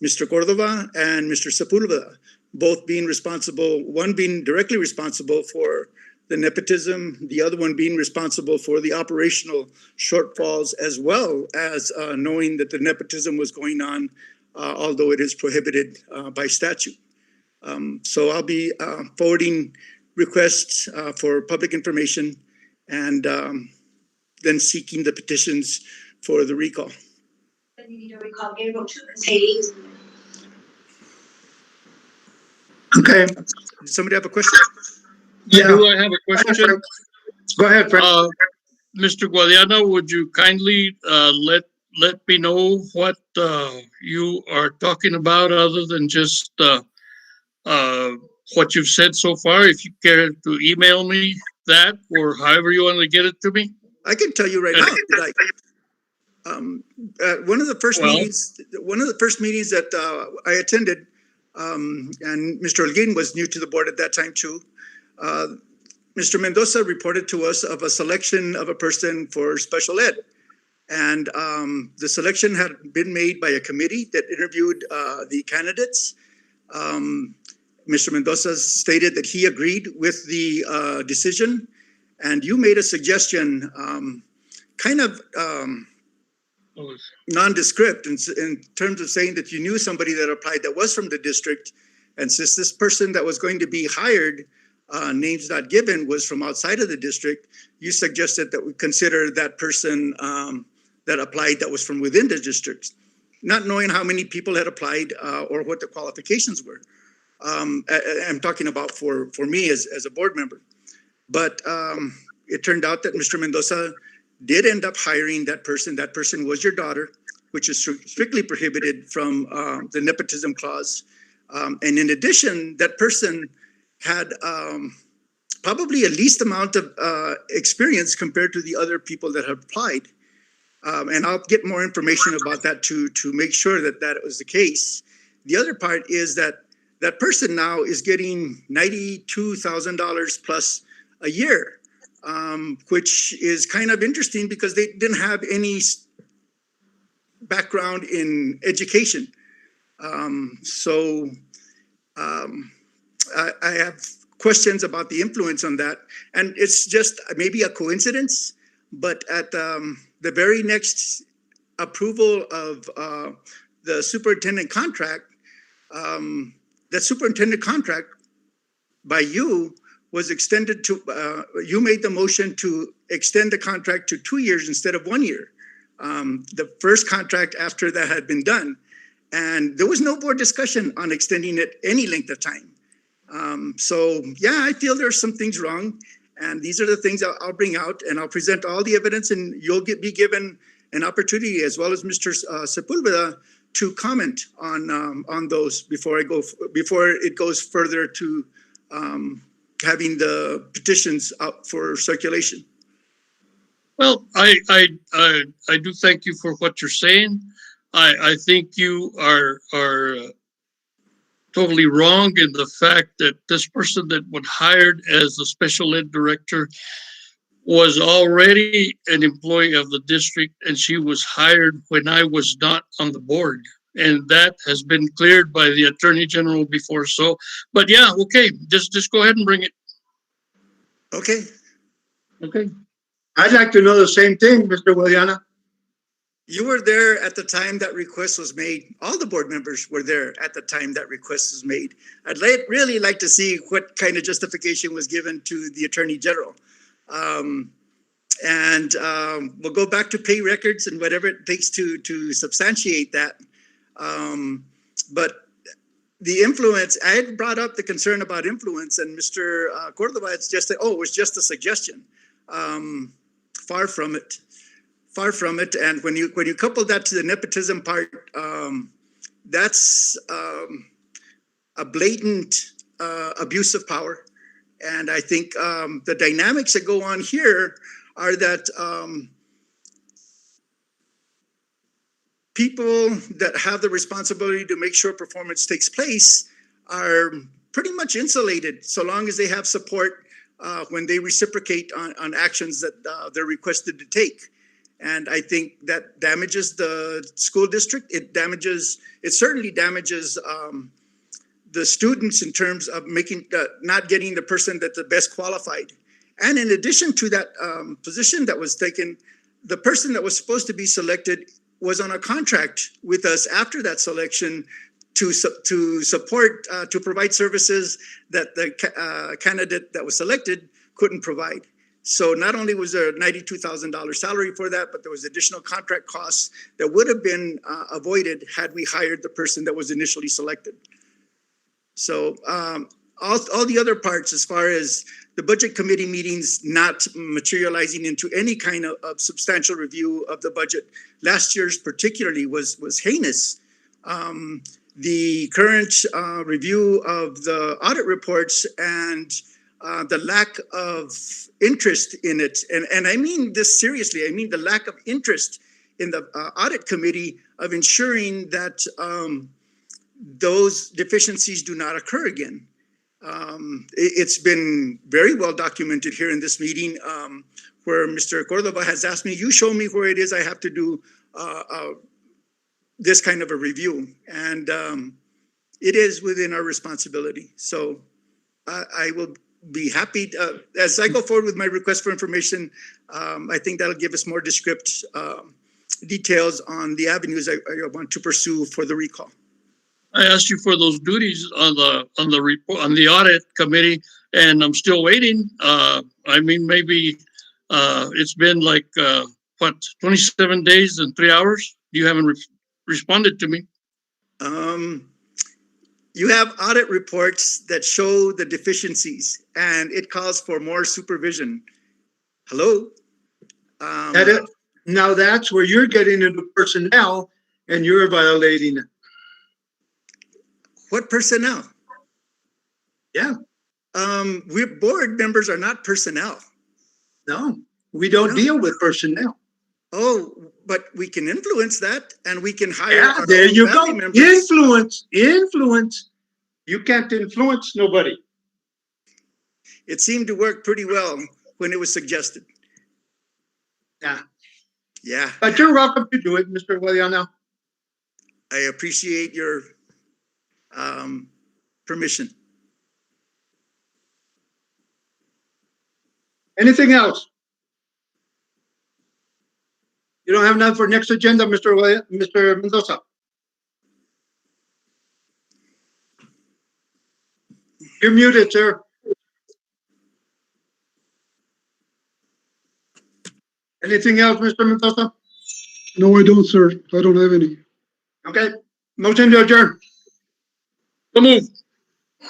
Mr. Cordova and Mr. Sepulveda, both being responsible, one being directly responsible for the nepotism, the other one being responsible for the operational shortfalls, as well as knowing that the nepotism was going on, although it is prohibited by statute. So I'll be forwarding requests for public information and then seeking the petitions for the recall. Okay. Does somebody have a question? Yeah. Do I have a question? Go ahead, Frank. Mr. Guadiana, would you kindly let me know what you are talking about other than just what you've said so far? If you care to email me that or however you want to get it to me. I can tell you right now. Like, one of the first meetings that I attended, and Mr. Holguin was new to the board at that time too. Mr. Mendoza reported to us of a selection of a person for special ed. And the selection had been made by a committee that interviewed the candidates. Mr. Mendoza stated that he agreed with the decision. And you made a suggestion, kind of nondescript in terms of saying that you knew somebody that applied that was from the district. And since this person that was going to be hired, names not given, was from outside of the district, you suggested that we consider that person that applied that was from within the district, not knowing how many people had applied or what the qualifications were. I'm talking about for me as a board member. But it turned out that Mr. Mendoza did end up hiring that person. That person was your daughter, which is strictly prohibited from the nepotism clause. And in addition, that person had probably a least amount of experience compared to the other people that have applied. And I'll get more information about that to make sure that that was the case. The other part is that that person now is getting $92,000 plus a year, which is kind of interesting because they didn't have any background in education. I have questions about the influence on that. And it's just maybe a coincidence, but at the very next approval of the superintendent contract, that superintendent contract by you was extended to, you made the motion to extend the contract to 2 years instead of 1 year. The first contract after that had been done. And there was no board discussion on extending it any length of time. So yeah, I feel there's some things wrong. And these are the things I'll bring out, and I'll present all the evidence, and you'll be given an opportunity, as well as Mr. Sepulveda, to comment on those before it goes further to having the petitions out for circulation. Well, I do thank you for what you're saying. I think you are totally wrong in the fact that this person that was hired as the special ed director was already an employee of the district, and she was hired when I was not on the board. And that has been cleared by the Attorney General before. So, but yeah, okay, just go ahead and bring it. Okay. Okay. I'd like to know the same thing, Mr. Guadiana. You were there at the time that request was made. All the board members were there at the time that request was made. I'd really like to see what kind of justification was given to the Attorney General. We'll go back to pay records and whatever it takes to substantiate that. But the influence, I had brought up the concern about influence, and Mr. Cordova, it was just a suggestion. Far from it. Far from it. And when you couple that to the nepotism part, that's a blatant abuse of power. And I think the dynamics that go on here are that people that have the responsibility to make sure performance takes place are pretty much insulated so long as they have support when they reciprocate on actions that they're requested to take. And I think that damages the school district. It certainly damages the students in terms of not getting the person that's the best qualified. And in addition to that position that was taken, the person that was supposed to be selected was on a contract with us after that selection to support, to provide services that the candidate that was selected couldn't provide. So not only was there a $92,000 salary for that, but there was additional contract costs that would have been avoided had we hired the person that was initially selected. So all the other parts, as far as the budget committee meetings not materializing into any kind of substantial review of the budget, last year's particularly was heinous. The current review of the audit reports and the lack of interest in it, and I mean this seriously, I mean the lack of interest in the audit committee of ensuring that those deficiencies do not occur again. It's been very well documented here in this meeting where Mr. Cordova has asked me, you show me where it is I have to do this kind of a review. And it is within our responsibility. So I will be happy, as I go forward with my request for information, I think that'll give us more descriptive details on the avenues I want to pursue for the recall. I asked you for those duties on the report on the audit committee, and I'm still waiting. I mean, maybe it's been like 27 days and 3 hours. You haven't responded to me. You have audit reports that show the deficiencies, and it calls for more supervision. Hello? Now that's where you're getting into personnel and you're violating it. What personnel? Yeah. We're board members are not personnel. No, we don't deal with personnel. Oh, but we can influence that, and we can hire. Yeah, our there own you go. family members. Influence. You can't influence nobody. It seemed to work pretty well when it was suggested. Yeah. Yeah. But you're welcome to do it, Mr. Guadiana. I appreciate your permission. Anything else? You don't have none for next agenda, Mr. Mendoza. You're muted, sir. Anything else, Mr. Mendoza? No, I don't, sir. I don't have any. Okay. Motion to adjourn. So move.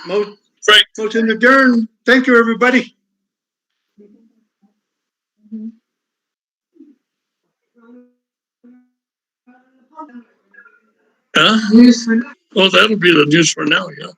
Motion to adjourn. Thank you, everybody. Huh? Well, that'll be the news for now, yeah.